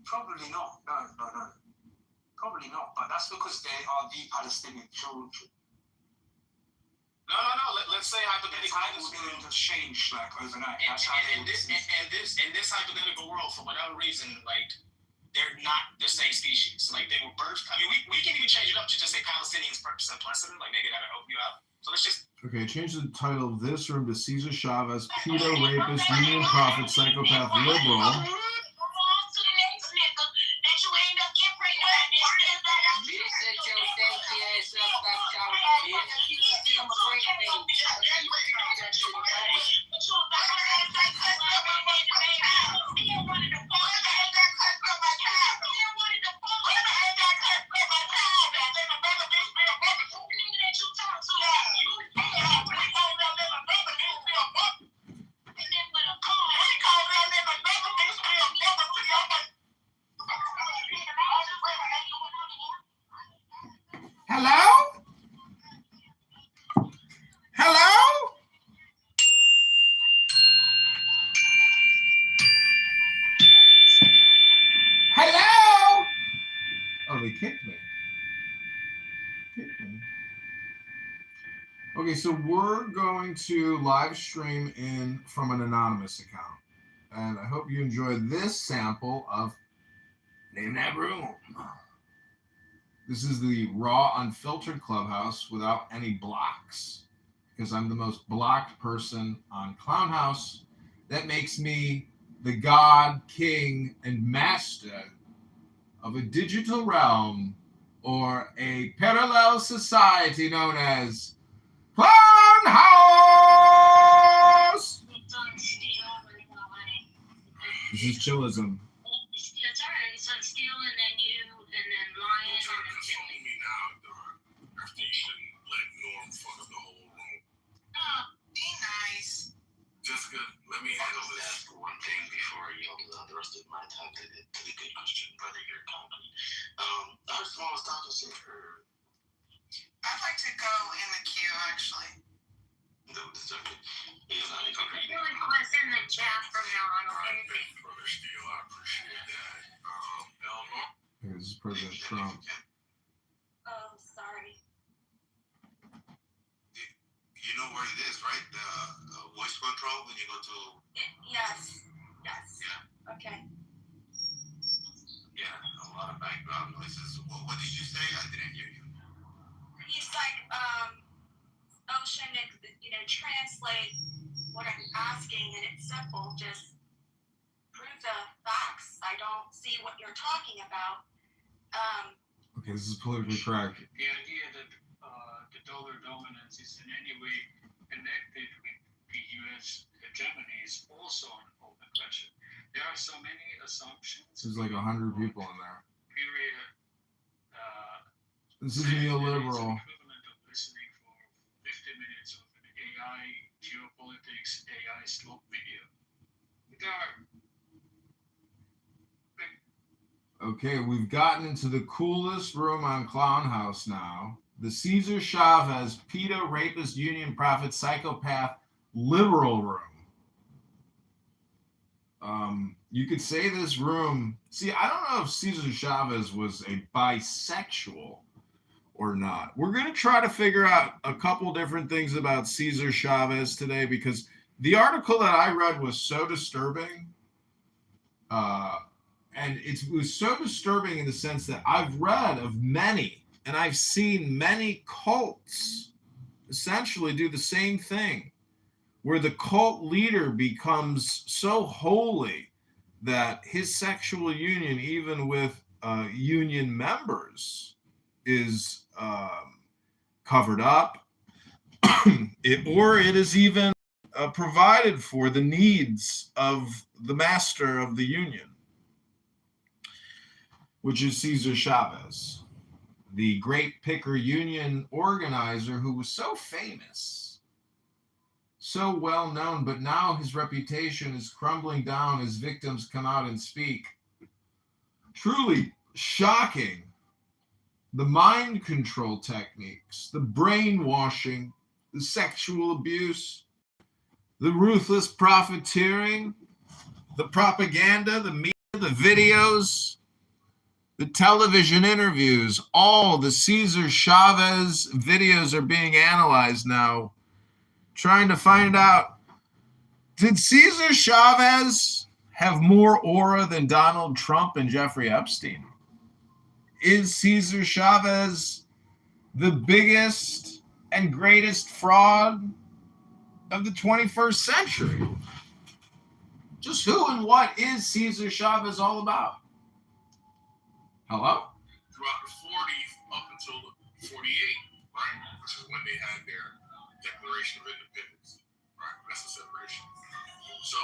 Probably not. No. Probably not. But that's because they are the Palestinian children. No. Let's say hypothetically, this will just change like overnight. In this hypothetical world, for whatever reason, like they're not the same species. Like they were birthed. I mean, we can even change it up to just say Palestinians per simplicity. Like maybe that'll help you out. So let's just. Okay, change the title of this room to Cesar Chavez, pedo, rapist, union prophet, psychopath, liberal. Hello? Oh, they kicked me. Okay, so we're going to live stream in from an anonymous account. And I hope you enjoy this sample of Name That Room. This is the raw, unfiltered Clubhouse without any blocks, because I'm the most blocked person on Clownhouse. That makes me the god, king, and master of a digital realm or a parallel society known as Clownhouse. This is chillism. It's alright. So stealing and you and then lying. Don't try to console me now, dog. After you didn't let Norm fuck up the whole room. Oh, be nice. Jessica, let me handle this. For one thing before you yield the rest of my time to the good Christian brother here, Congressman. First of all, it's Dr. Singer. I'd like to go in the queue, actually. No, it's okay. He's not even You're request in the chat from now on, okay? Brother Steele, I appreciate that. Elmo? This is President Trump. Oh, sorry. You know where it is, right? The voice control when you go to. Yes. Yeah. Okay. Yeah, a lot of background noises. What did you say? I didn't hear you. He's like, Ocean, translate what I'm asking, and it's simple. Just prove the facts. I don't see what you're talking about. Okay, this is politically correct. The idea that the dollar dominance is in any way connected with the U.S. hegemony is also an open question. There are so many assumptions. There's like 100 people in there. Period. This is neoliberal. Equivalent of listening for 50 minutes of an AI, geopolitics, AI slope video. There are Okay, we've gotten into the coolest room on Clown House now. The Cesar Chavez, pedo, rapist, union prophet, psychopath, liberal room. You could say this room. See, I don't know if Cesar Chavez was a bisexual or not. We're going to try to figure out a couple different things about Cesar Chavez today because the article that I read was so disturbing. And it was so disturbing in the sense that I've read of many, and I've seen many cults essentially do the same thing, where the cult leader becomes so holy that his sexual union, even with union members, is covered up, or it is even provided for the needs of the master of the union, which is Cesar Chavez, the great picker union organizer who was so famous, so well known, but now his reputation is crumbling down as victims come out and speak. Truly shocking. The mind control techniques, the brainwashing, the sexual abuse, the ruthless profiteering, the propaganda, the media, the videos, the television interviews, all the Cesar Chavez videos are being analyzed now, trying to find out, did Cesar Chavez have more aura than Donald Trump and Jeffrey Epstein? Is Cesar Chavez the biggest and greatest fraud of the 21st century? Just who and what is Cesar Chavez all about? Hello? Throughout the 40s up until 48, right, which is when they had their Declaration of Independence, right? That's a separation. So,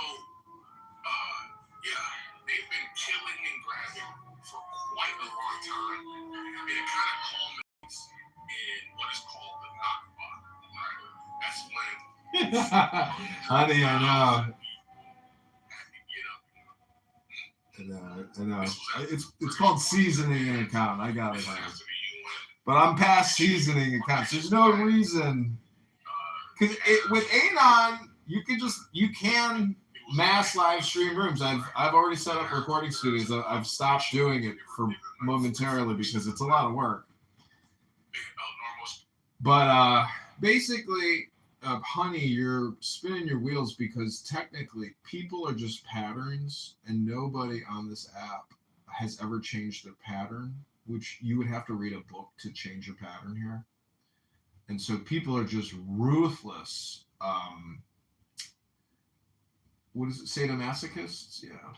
yeah, they've been killing and grabbing for quite a long time, and it kind of culminates in what is called the Nakba, right? That's when Honey, I know. I know. It's called seasoning an account. I got it. But I'm past seasoning accounts. There's no reason, because with Anon, you can mass live stream rooms. I've already set up recording studios. I've stopped doing it for momentarily because it's a lot of work. But basically, honey, you're spinning your wheels because technically people are just patterns, and nobody on this app has ever changed their pattern, which you would have to read a book to change a pattern here. And so people are just ruthless. What is it? Sadomasochists? Yeah.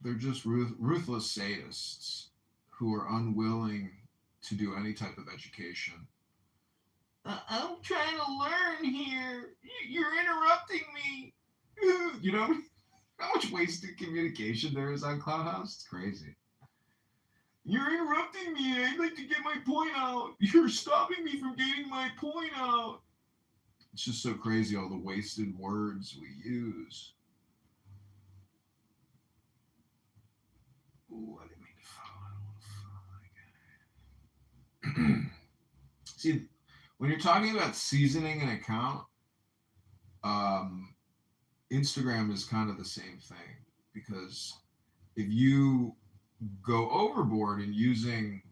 They're just ruthless sadists who are unwilling to do any type of education. I'm trying to learn here. You're interrupting me. You know how much wasted communication there is on Clubhouse? It's crazy. You're interrupting me. I'd like to get my point out. You're stopping me from getting my point out. It's just so crazy, all the wasted words we use. Ooh, I didn't mean to follow. I don't want to follow. See, when you're talking about seasoning an account, Instagram is kind of the same thing, because if you go overboard in using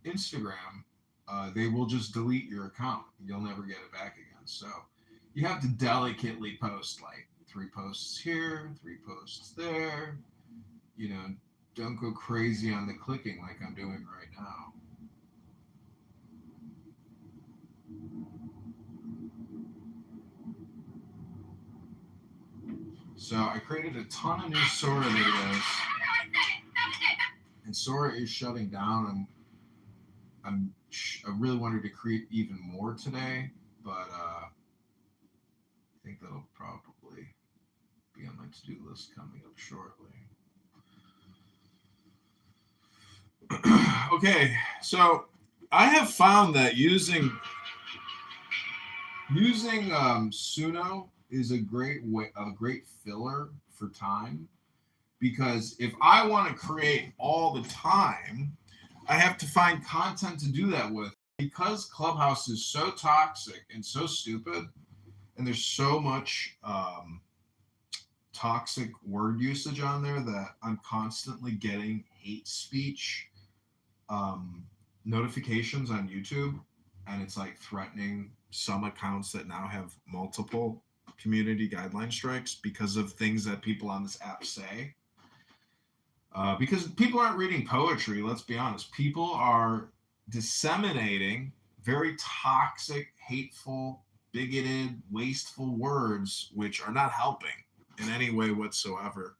Instagram, they will just delete your account. You'll never get it back again. So you have to delicately post, like 3 posts here, 3 posts there. You know, don't go crazy on the clicking like I'm doing right now. So I created a ton of new Sora videos, and Sora is shutting down. I really wanted to create even more today, but I think that'll probably be on my to-do list coming up shortly. Okay, so I have found that using Using Suno is a great filler for time, because if I want to create all the time, I have to find content to do that with. Because Clubhouse is so toxic and so stupid, and there's so much toxic word usage on there that I'm constantly getting hate speech notifications on YouTube, and it's like threatening some accounts that now have multiple community guideline strikes because of things that people on this app say. Because people aren't reading poetry, let's be honest. People are disseminating very toxic, hateful, bigoted, wasteful words, which are not helping in any way whatsoever.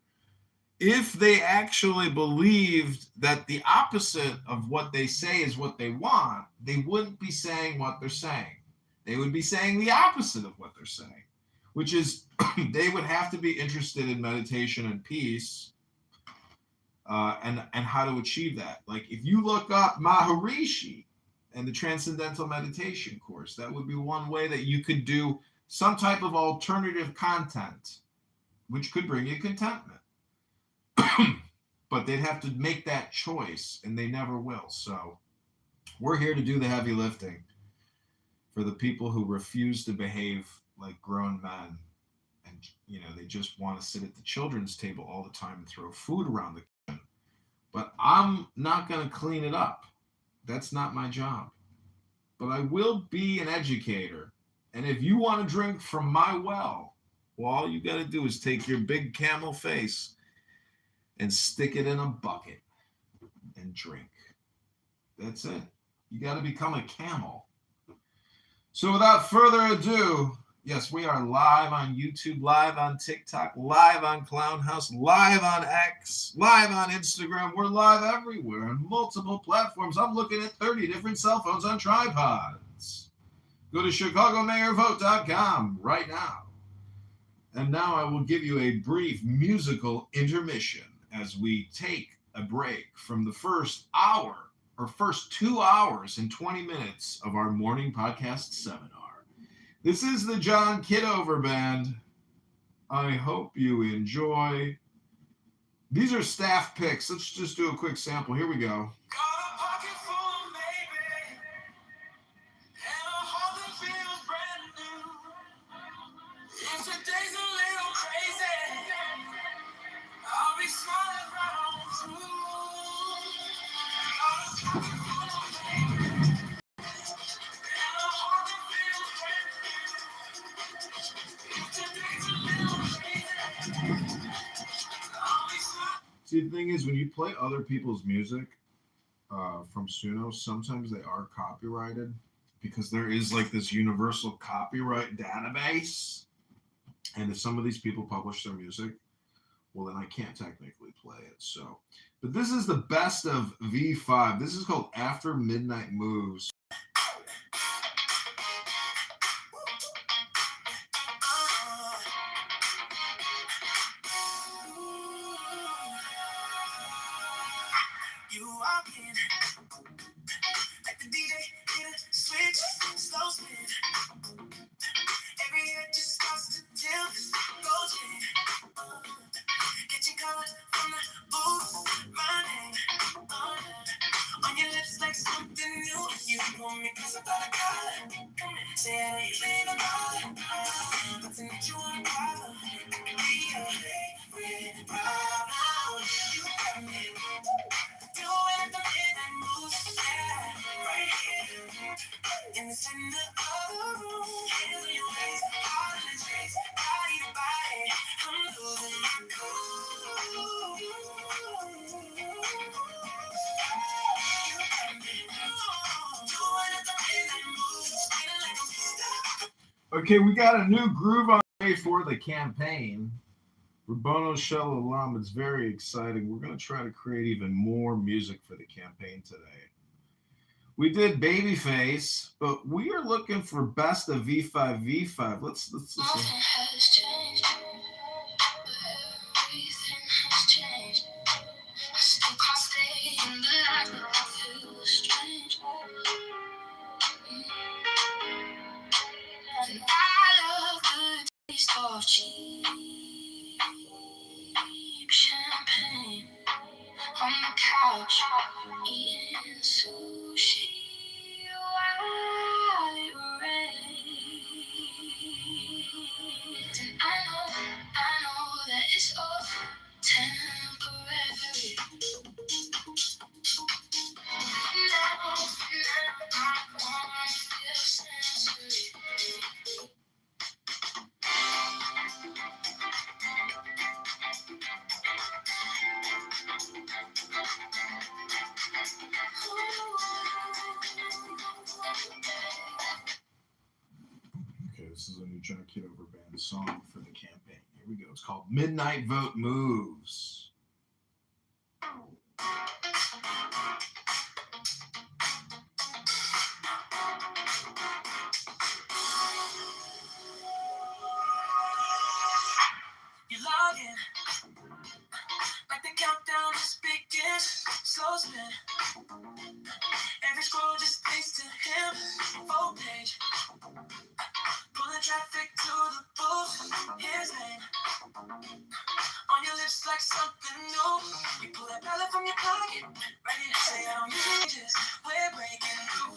If they actually believed that the opposite of what they say is what they want, they wouldn't be saying what they're saying. They would be saying the opposite of what they're saying, which is they would have to be interested in meditation and peace, and how to achieve that. Like if you look up Maharishi and the Transcendental Meditation course, that would be one way that you could do some type of alternative content, which could bring you contentment. But they'd have to make that choice, and they never will. So we're here to do the heavy lifting for the people who refuse to behave like grown men, and they just want to sit at the children's table all the time and throw food around the kitchen. But I'm not going to clean it up. That's not my job. But I will be an educator. And if you want to drink from my well, all you got to do is take your big camel face and stick it in a bucket and drink. That's it. You got to become a camel. So without further ado, yes, we are live on YouTube, live on TikTok, live on Clownhouse, live on X, live on Instagram. We're live everywhere on multiple platforms. I'm looking at 30 different cell phones on tripods. Go to ChicagoMayorVote.com right now. And now I will give you a brief musical intermission as we take a break from the first 2 hours and 20 minutes of our morning podcast seminar. This is the John Kitover Band. I hope you enjoy. These are staff picks. Let's just do a quick sample. Here we go. See, the thing is, when you play other people's music from Suno, sometimes they are copyrighted because there is like this universal copyright database. And if some of these people publish their music, well, then I can't technically play it. So, but this is the best of V5. This is called After Midnight Moves. You walk in, like the DJ hit a switch, slow spin. Every year just starts to till this goes in. Catching colors from the booth, my name on your lips like something new. You want me 'cause I thought I got it. Say I ain't leaving all nothing that you wanna bother. I can be your favorite problem. You got me. Doing the midnight moves, yeah, right here in the center of the room. Hands on your waist, all in the chase, body to body. I'm losing my cool. Doing the midnight moves, feeling like a star. Okay, we got a new groove on the way for the campaign. Rabono Shalom, it's very exciting. We're going to try to create even more music for the campaign today. We did Babyface, but we are looking for best of V5. Let's listen. Nothing has changed. Everything has changed. I still can't stay in the light, but I feel strange. couch, eating sushi while it rains. And I know that it's all temporary. Now I wanna feel sensory. Okay, this is a new John Kitover band song for the campaign. Here we go. It's called Midnight Vote Moves. You log in, like the countdown just begins. Slow spin, every scroll just leads to him. Full page, pulling traffic to the booth. His name on your lips like something new. You pull that palette from your pocket, ready to say I don't use pages. We're breaking through.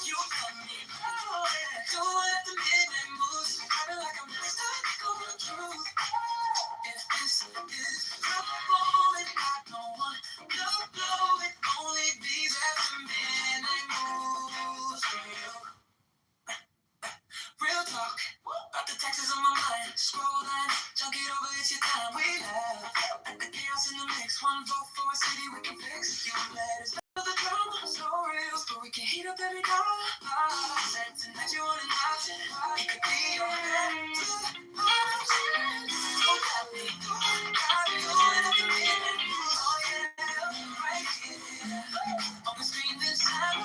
You got me rolling, doing the midnight moves. I feel like I'm stuck on the truth. If this is the moment, I don't want to blow it. Only these after midnight moves. Real talk, about the taxes on my mind. Scroll down, chunk it over, it's your time. We laugh at the chaos in the mix. One vote for a city we can fix. You let us know the drama, so real, but we can heat up every dollar. Said tonight you want an option. It could be your man. So happy, doing up the midnight moves. Oh yeah, right here. On the screen this time.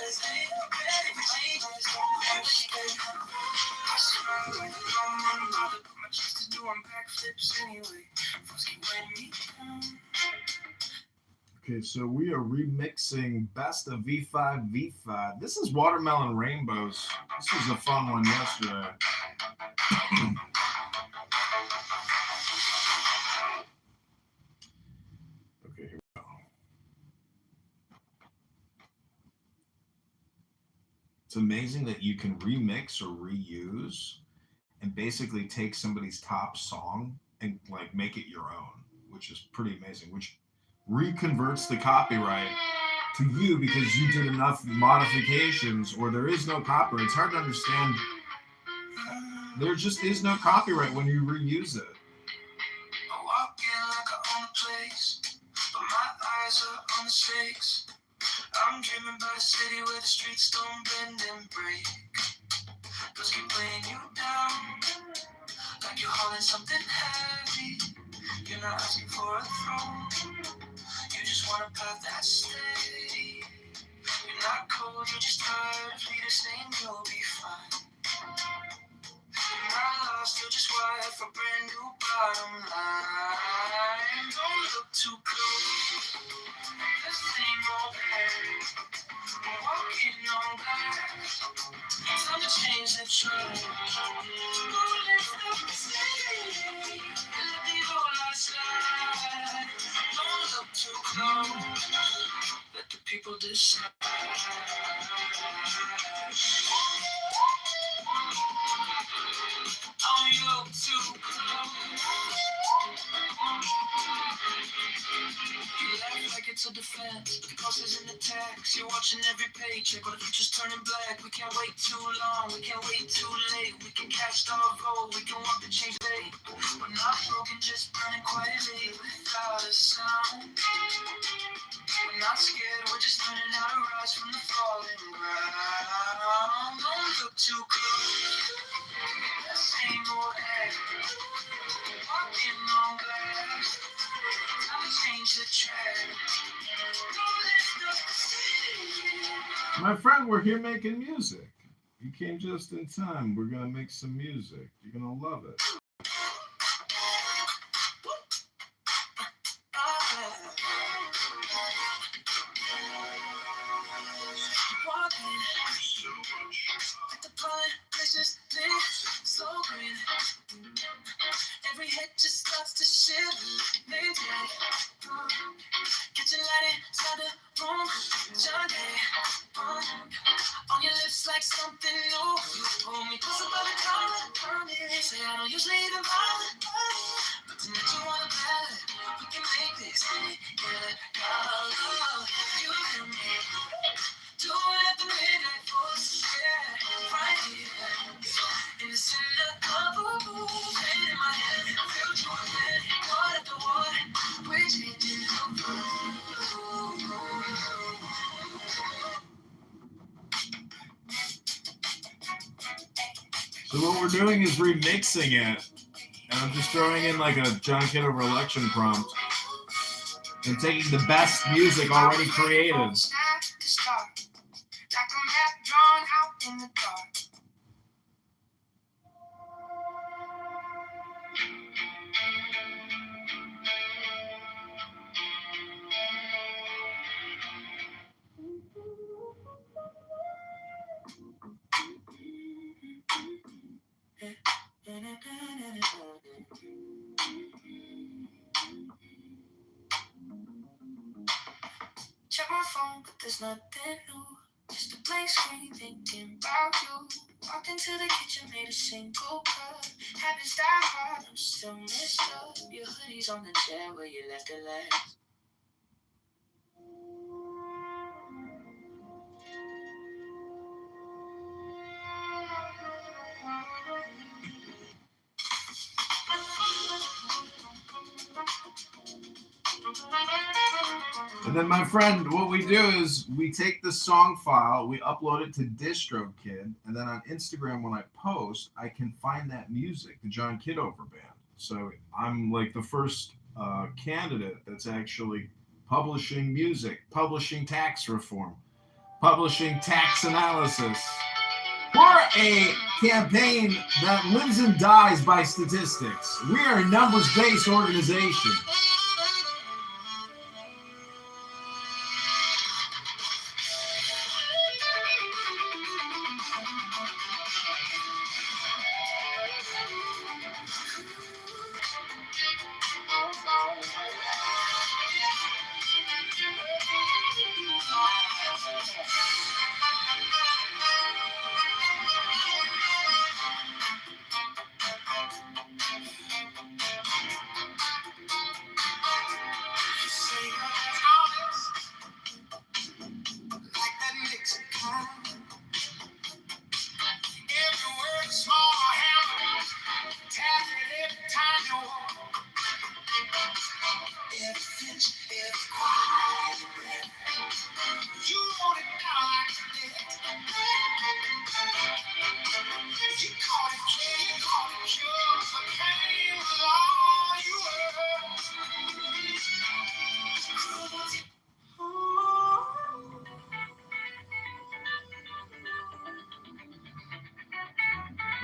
Ready for changes. I swear I'm on another, but my chest is doing backflips anyway. Folks keep letting me down. Okay, so we are remixing Best of V5 V5. This is Watermelon Rainbows. This was a fun one yesterday. Okay, here we go. It's amazing that you can remix or reuse and basically take somebody's top song and like make it your own, which is pretty amazing, which reconverts the copyright to you because you did enough modifications or there is no copyright. It's hard to understand. There just is no copyright when you reuse it. I walk in like I own a place, but my eyes are on the stakes. I'm dreaming about a city where the streets don't bend and break. Those keep weighing you down, like you're hauling something heavy. You're not asking for a throne, you just want a path that's steady. You're not cold, you're just tired of leaders saying you'll be fine. You're not lost, you're just wired for brand new bottom line. Don't look too close, the same old pain. Walking on glass, time to change the track. Let's stop mistake, let the old light slide. Don't look too close, let the people decide. Don't look too close. You laugh like it's a defense, the cost is in the tax. You're watching every paycheck, while the future's turning black. We can't wait too long, we can't wait too late. We can cast our vote, we can walk the change late. We're not broken, just burning quietly without a sound. We're not scared, we're just learning how to rise from the falling ground. Don't look too close, the same old act. Walking on glass, time to change the track. My friend, we're here making music. You came just in time. We're gonna make some music. You're gonna love it. At the bright places lit, so green. say I don't usually even bother, but tonight you wanna ballad. We can make this thing get love. You and me, doing it the midnight force, yeah, right here. Innocent a couple moves, head in my head, feel joy, water to water, we're changing the world. So what we're doing is remixing it, and I'm just throwing in like a John Kitover election prompt and taking the best music already created. Like a map drawn out in the dark. Check my phone, but there's nothing new. Just a blank screen thinking about you. Walked into the kitchen, made a single cut. Habits die hard, I'm still messed up. Your hoodie's on the chair where you left it last. And then, my friend, what we do is we take the song file, we upload it to DistroKid, and then on Instagram, when I post, I can find that music, the John Kitover band. So I'm like the first candidate that's actually publishing music, publishing tax reform, publishing tax analysis. We're a campaign that lives and dies by statistics. We are a numbers-based organization.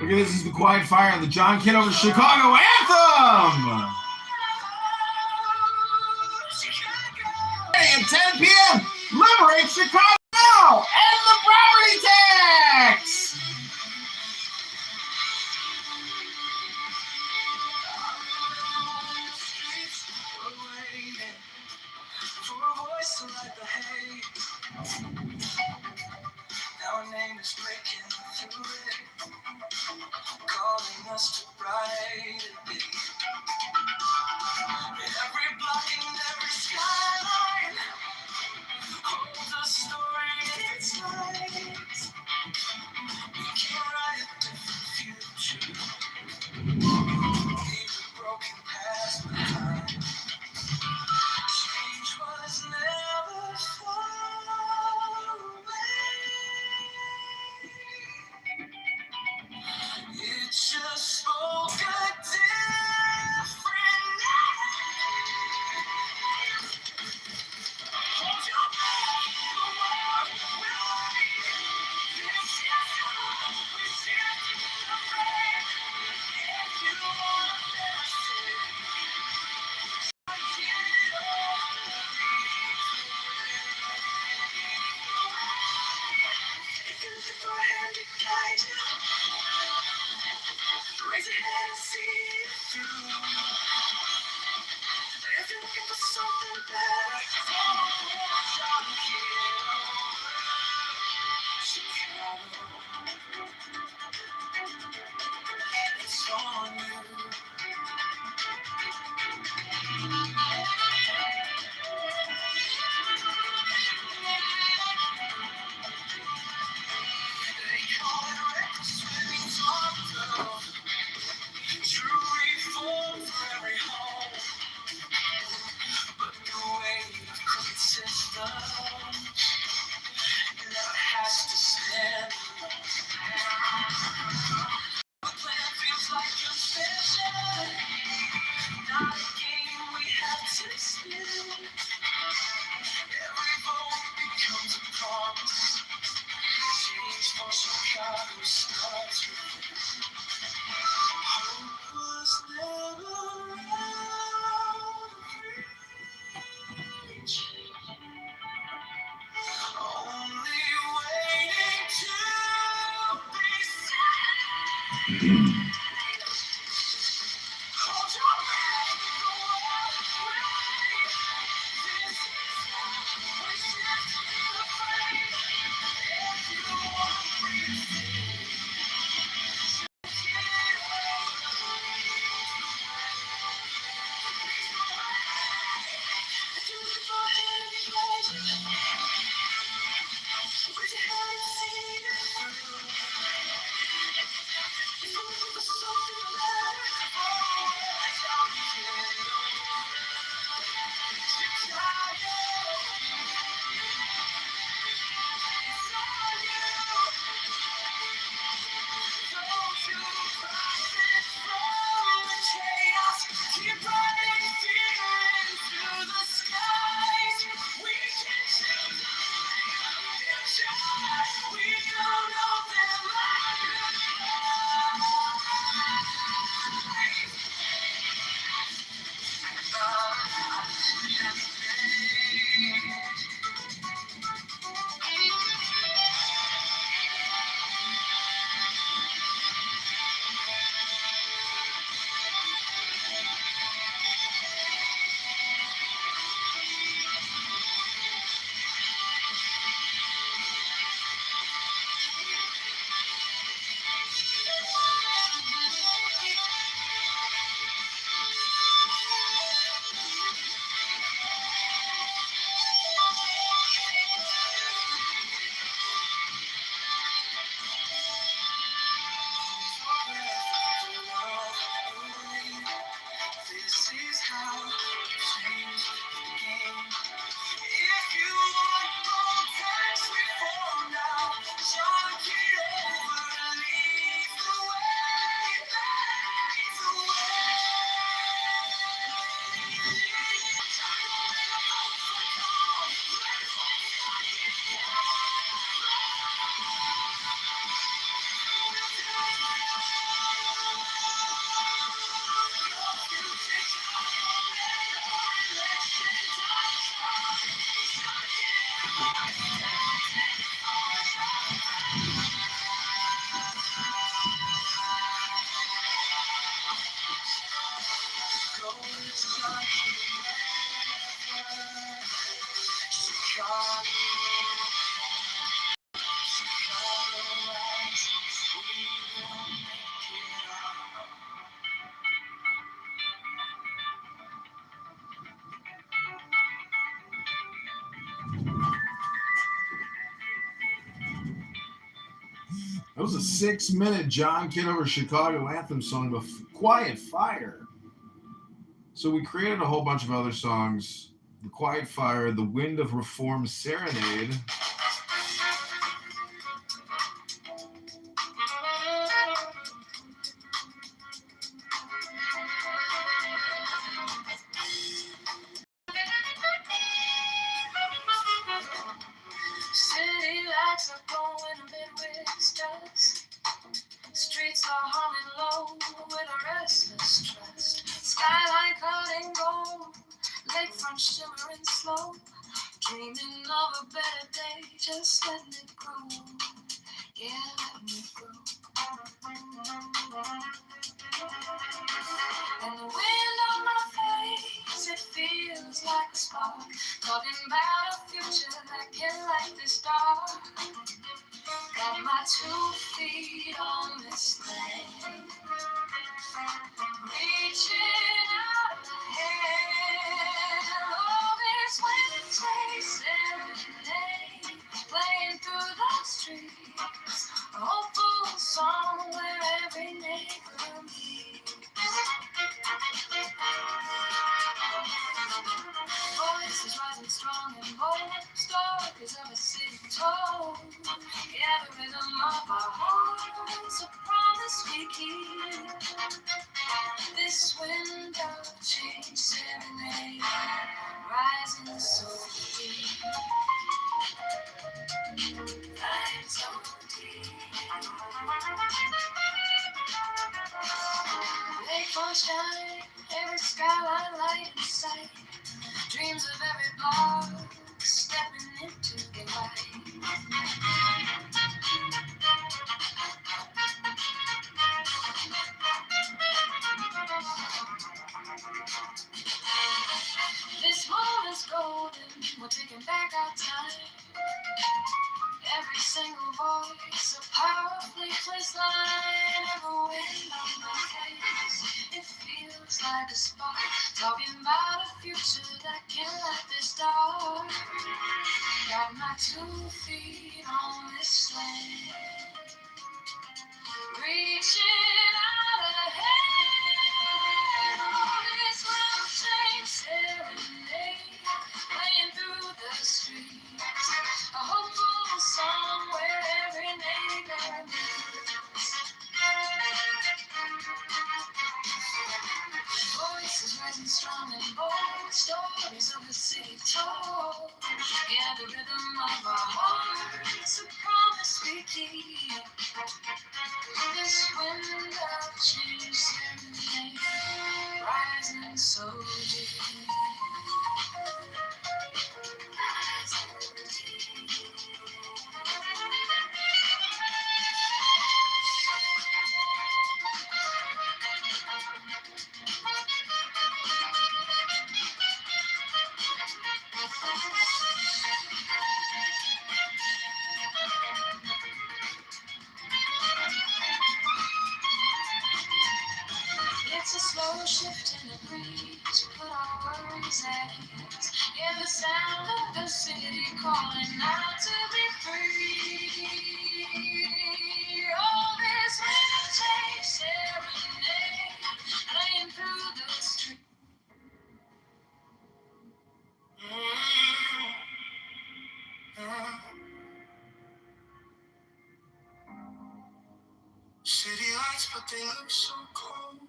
Okay, this is the Quiet Fire, the John Kitover Chicago Anthem! At 10 p.m., liberate Chicago now! End the property tax! Now our name is breaking through it, calling us to brighter days. Every block and every skyline holds a story in its light. We can write a different future, leave a broken past behind. Change was never far away. It just spoke a different name. Hold your breath, the world will wait. This is how we shift the frame. If you want this, I get it all. If you look for a hand to guide you, raise your head and see it through. If you're looking for something better, follow John Kitover. Chicago. It's on. That was a 6-minute John Kitover Chicago anthem song of Quiet Fire. So we created a whole bunch of other songs. The Quiet Fire, The Wind of Reform Serenade. City lights are going a bit with stars. Streets are humming low with a restless trust. Skyline cutting gold, lakefront shimmering slow. Dreaming of a better day, just letting it grow. Yeah, letting it grow. And the wind on my face, it feels like a spark. Talking about a future that can light this dark. Got my 2 feet on this land. Reaching out ahead. All this wind takes serenade. Playing through the streets. A hopeful song where every neighbor meets. Voices rising strong and bold. Stories of a city told. Yeah, the rhythm of our hearts, a promise we keep. This wind of change serenade, rising so deep. Flying so deep. Lakefront shine, every skyline light in sight. Dreams of every block, stepping into the light. like a spark, talking about a future that can't let this dark. Got my 2 feet on this land, reaching out ahead. All this will change serenade, playing through the streets. A hopeful song where every neighbor meets. Voices rising strong and bold, stories of the city told. Yeah, the rhythm of our hearts, a promise we keep. This wind of change serenade, rising so deep. It's a slow shift in the breeze, put our worries at ease. Yeah, the sound of the city calling out to be free. Oh, this will change serenade, playing through the streets. City lights, but they look so cold.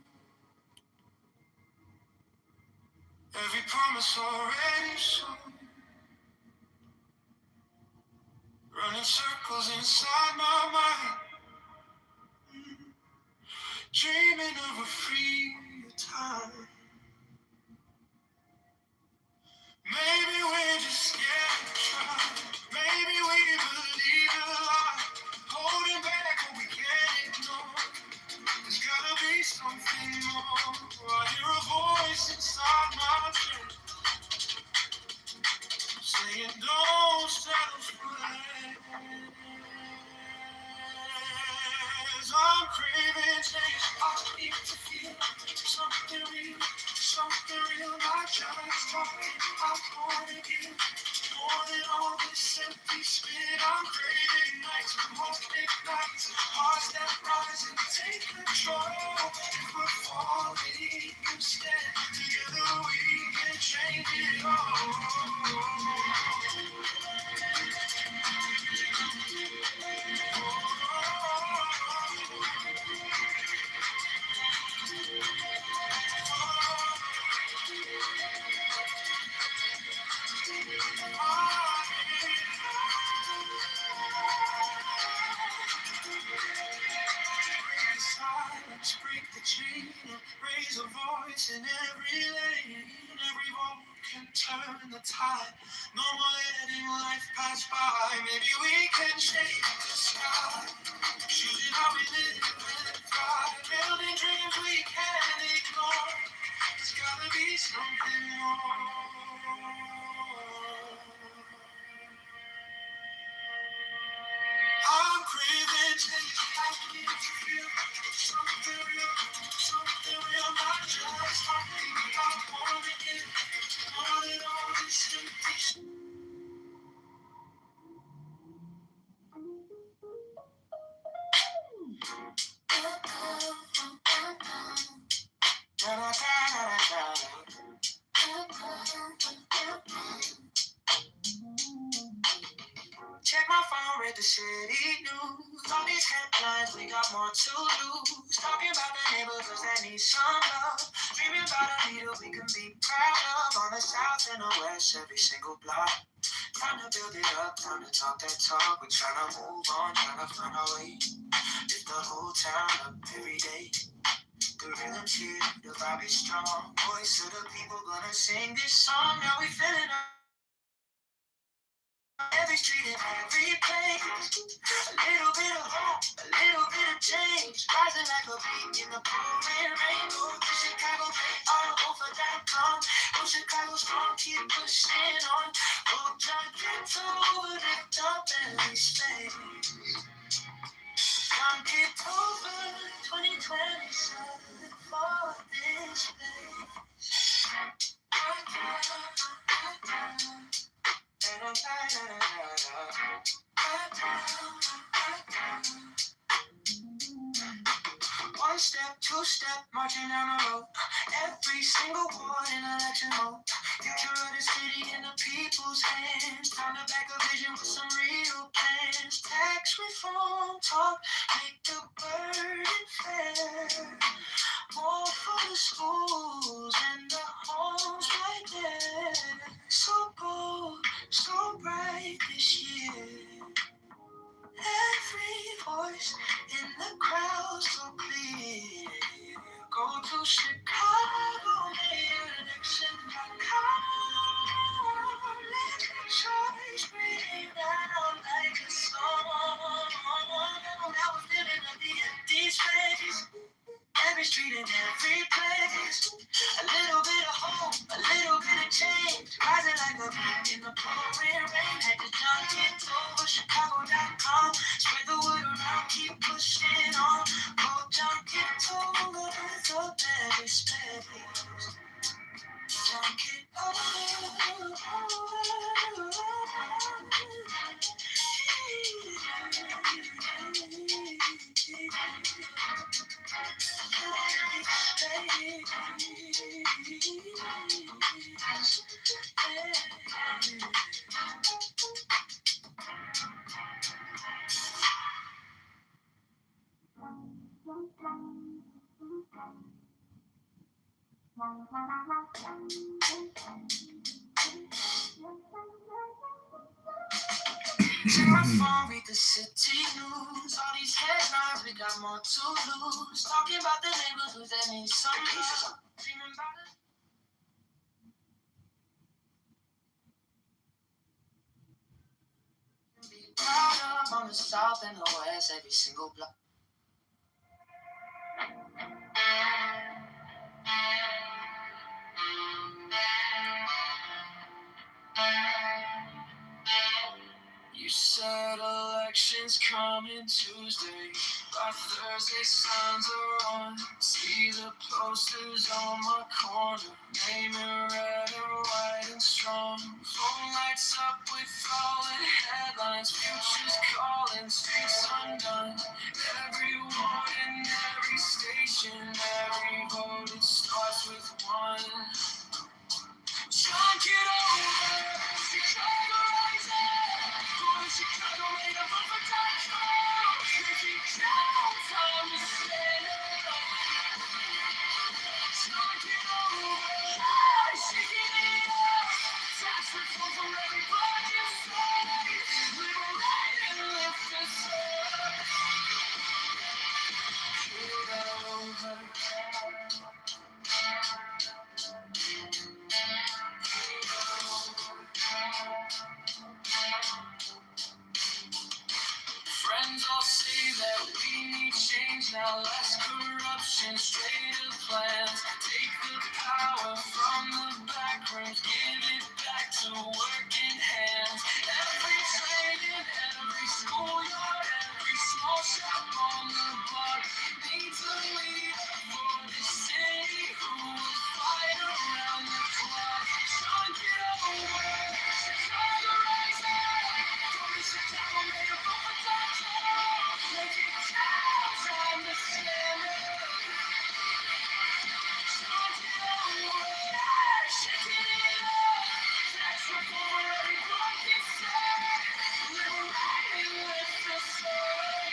Every promise already sold. Running circles inside my mind. Dreaming of a freer time. Maybe we're just scared to try. Maybe we believe a lie. Holding back what we can't ignore. There's gotta be something more. I hear a voice inside my chest saying don't settle for less. I'm craving change. I need to feel something real. My child's talking. I wanna give more than all this empty spit. I'm craving nights with hope ignites, hearts that rise and take control. If we're falling instead, together we can change it all. Silence, break the chain, and raise a voice in every lane. Every vote can turn the tide. No more letting life pass by. Maybe we can change the sky. Choosing how we live and thrive. Building dreams we can't ignore. There's gotta be something more. I'm craving change. I need to feel something real. My joy's talking. I wanna give more than all this empty. Check my phone, read the city news. All these headlines, we got more to lose. Talking about the neighborhoods that need some love. Dreaming about a leader we can be proud of. On the south and the west, every single block. Time to build it up, time to talk that talk. We're trying to move on, trying to find our way. Lift the whole town up every day. The rhythm's here, the vibe is strong. Voice of the people gonna sing this song. Now we feeling up. Every street and every place, a little bit of hope, a little bit of change, rising like a peak in the pouring rain. Go to Chicago, all over that come. Go Chicago strong, keep pushing on. Go John, Kitover, lift up and we stay. John Kitover, 2027 for this day. One step, two step, marching down the road. Every single ward in election mode. Future of the city in the people's hands. Time to back a vision with some real plans. Tax reform talk, make the burden fair. More for the schools and the homes right there. So bold, so bright this year. Every voice in the crowd so clear. Go to Chicago, election.com. Let the choice ring out like a song. Now we're feeling of the empty space. Every street and every place. A little bit of hope, a little bit of change. Rising like a in the pouring rain. Had to jump Kitover, Chicago.com. Spread the word around, keep pushing on. Go jump Kitover, the very space. Jump Kitover. Check my phone, read the city news. All these headlines, we got more to lose. Talking about the neighborhoods that need some love. Dreaming about it. Be proud of on the south and the west, every single block. You said elections coming Tuesday. By Thursday, signs are on. See the posters on my corner. Name in red and white and strong. Phone lights up with fallen headlines. Futures calling, streets undone. Every ward and every station, every vote, it starts with one. Chunk it over, Chicago rising. Going to Chicago, made up of a diamond. Making count, time to stand up. Chunk it over, shaking it up. Tax reform from every pocket side. Liberate and lift us up. Kitover. Friends all say that we need change now, less corruption, straighter plans. Take the power from the back rooms, give it back to working hands. Every trade in every schoolyard, every small shop on the block needs a leader for the city who will fight around the clock. Chunk it over, Chicago rising. From Chicago, made up of a make it count, time to stand up. Chunk it over, shaking it up. Tax reform, every pocket side. Liberate and lift us up.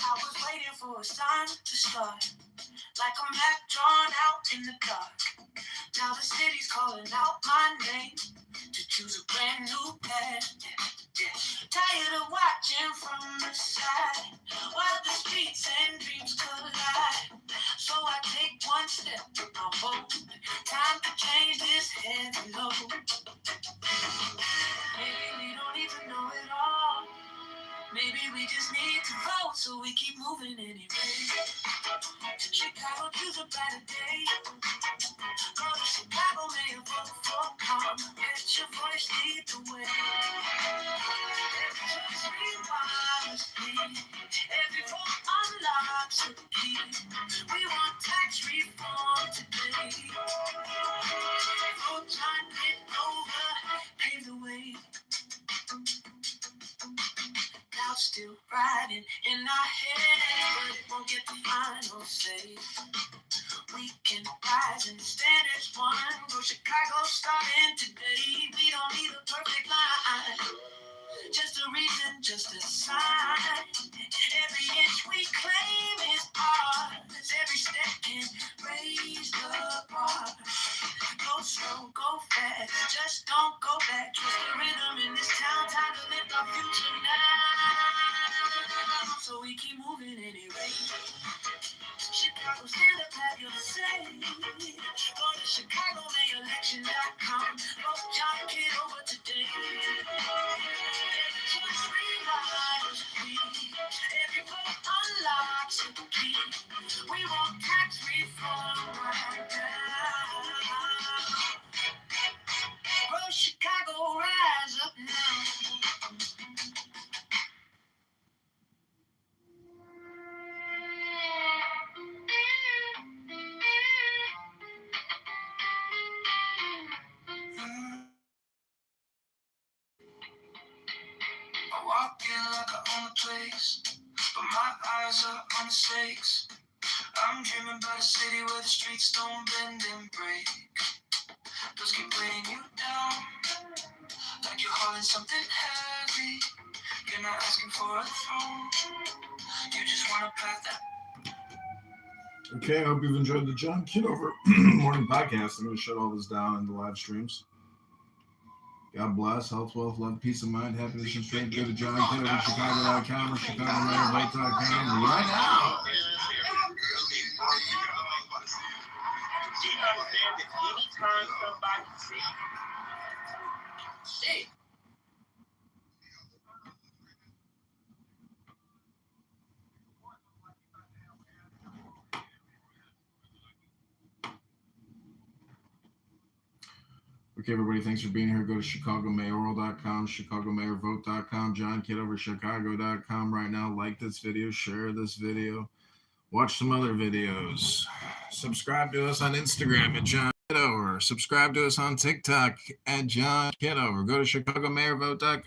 I was waiting for a sign to start, like a map drawn out in the dark. Now the city's calling out my name to choose a brand new path. Tired of watching from the side while the streets and dreams collide. So I take one step, I vote. Time to change this heavy load. Maybe we don't even know it all. Maybe we just need to vote so we keep moving anyway. To Chicago, choose a better day. Go to Chicago, may you vote for calm. Let your voice lead the way. Every choice rewires me. Every vote unlocks a key. We want tax reform today. Vote John Kitover, pave the way. Doubt's still riding in our head, but it won't get the final say. We can rise and stand as one. Go Chicago starting today. We don't need a perfect line, just a reason, just a sign. Every inch we claim is ours. Every step can raise the bar. Go slow, go fast, just don't go back. Trust the rhythm in this town. Time to lift our future now. So we keep moving anyway. Chicago, stand up, have your say. Go to ChicagoMayElection.com. Vote John Kitover today. Every choice realizes we. Every vote unlocks a key. We want tax reform right now. Well, Chicago, rise up now. I walk in like I own the place, but my eyes are on the stakes. I'm dreaming about a city where the streets don't bend and break. Those keep weighing you down, like you're hauling something heavy. You're not asking for a throne, you just want a path that. Okay, I hope you've enjoyed the John Kitover morning podcast. I'm going to shut all this down in the live streams. God bless, health, wealth, love, peace of mind, happiness, and strength. Go to JohnKitoverChicago.com or ChicagoMayerVote.com right now. Do you understand that anytime somebody says, hey, Okay, everybody, thanks for being here. Go to ChicagoMayoral.com, ChicagoMayerVote.com, JohnKitoverChicago.com right now. Like this video, share this video, watch some other videos. Subscribe to us on Instagram at John Kitover. Subscribe to us on TikTok at John Kitover. Go to ChicagoMayerVote.com.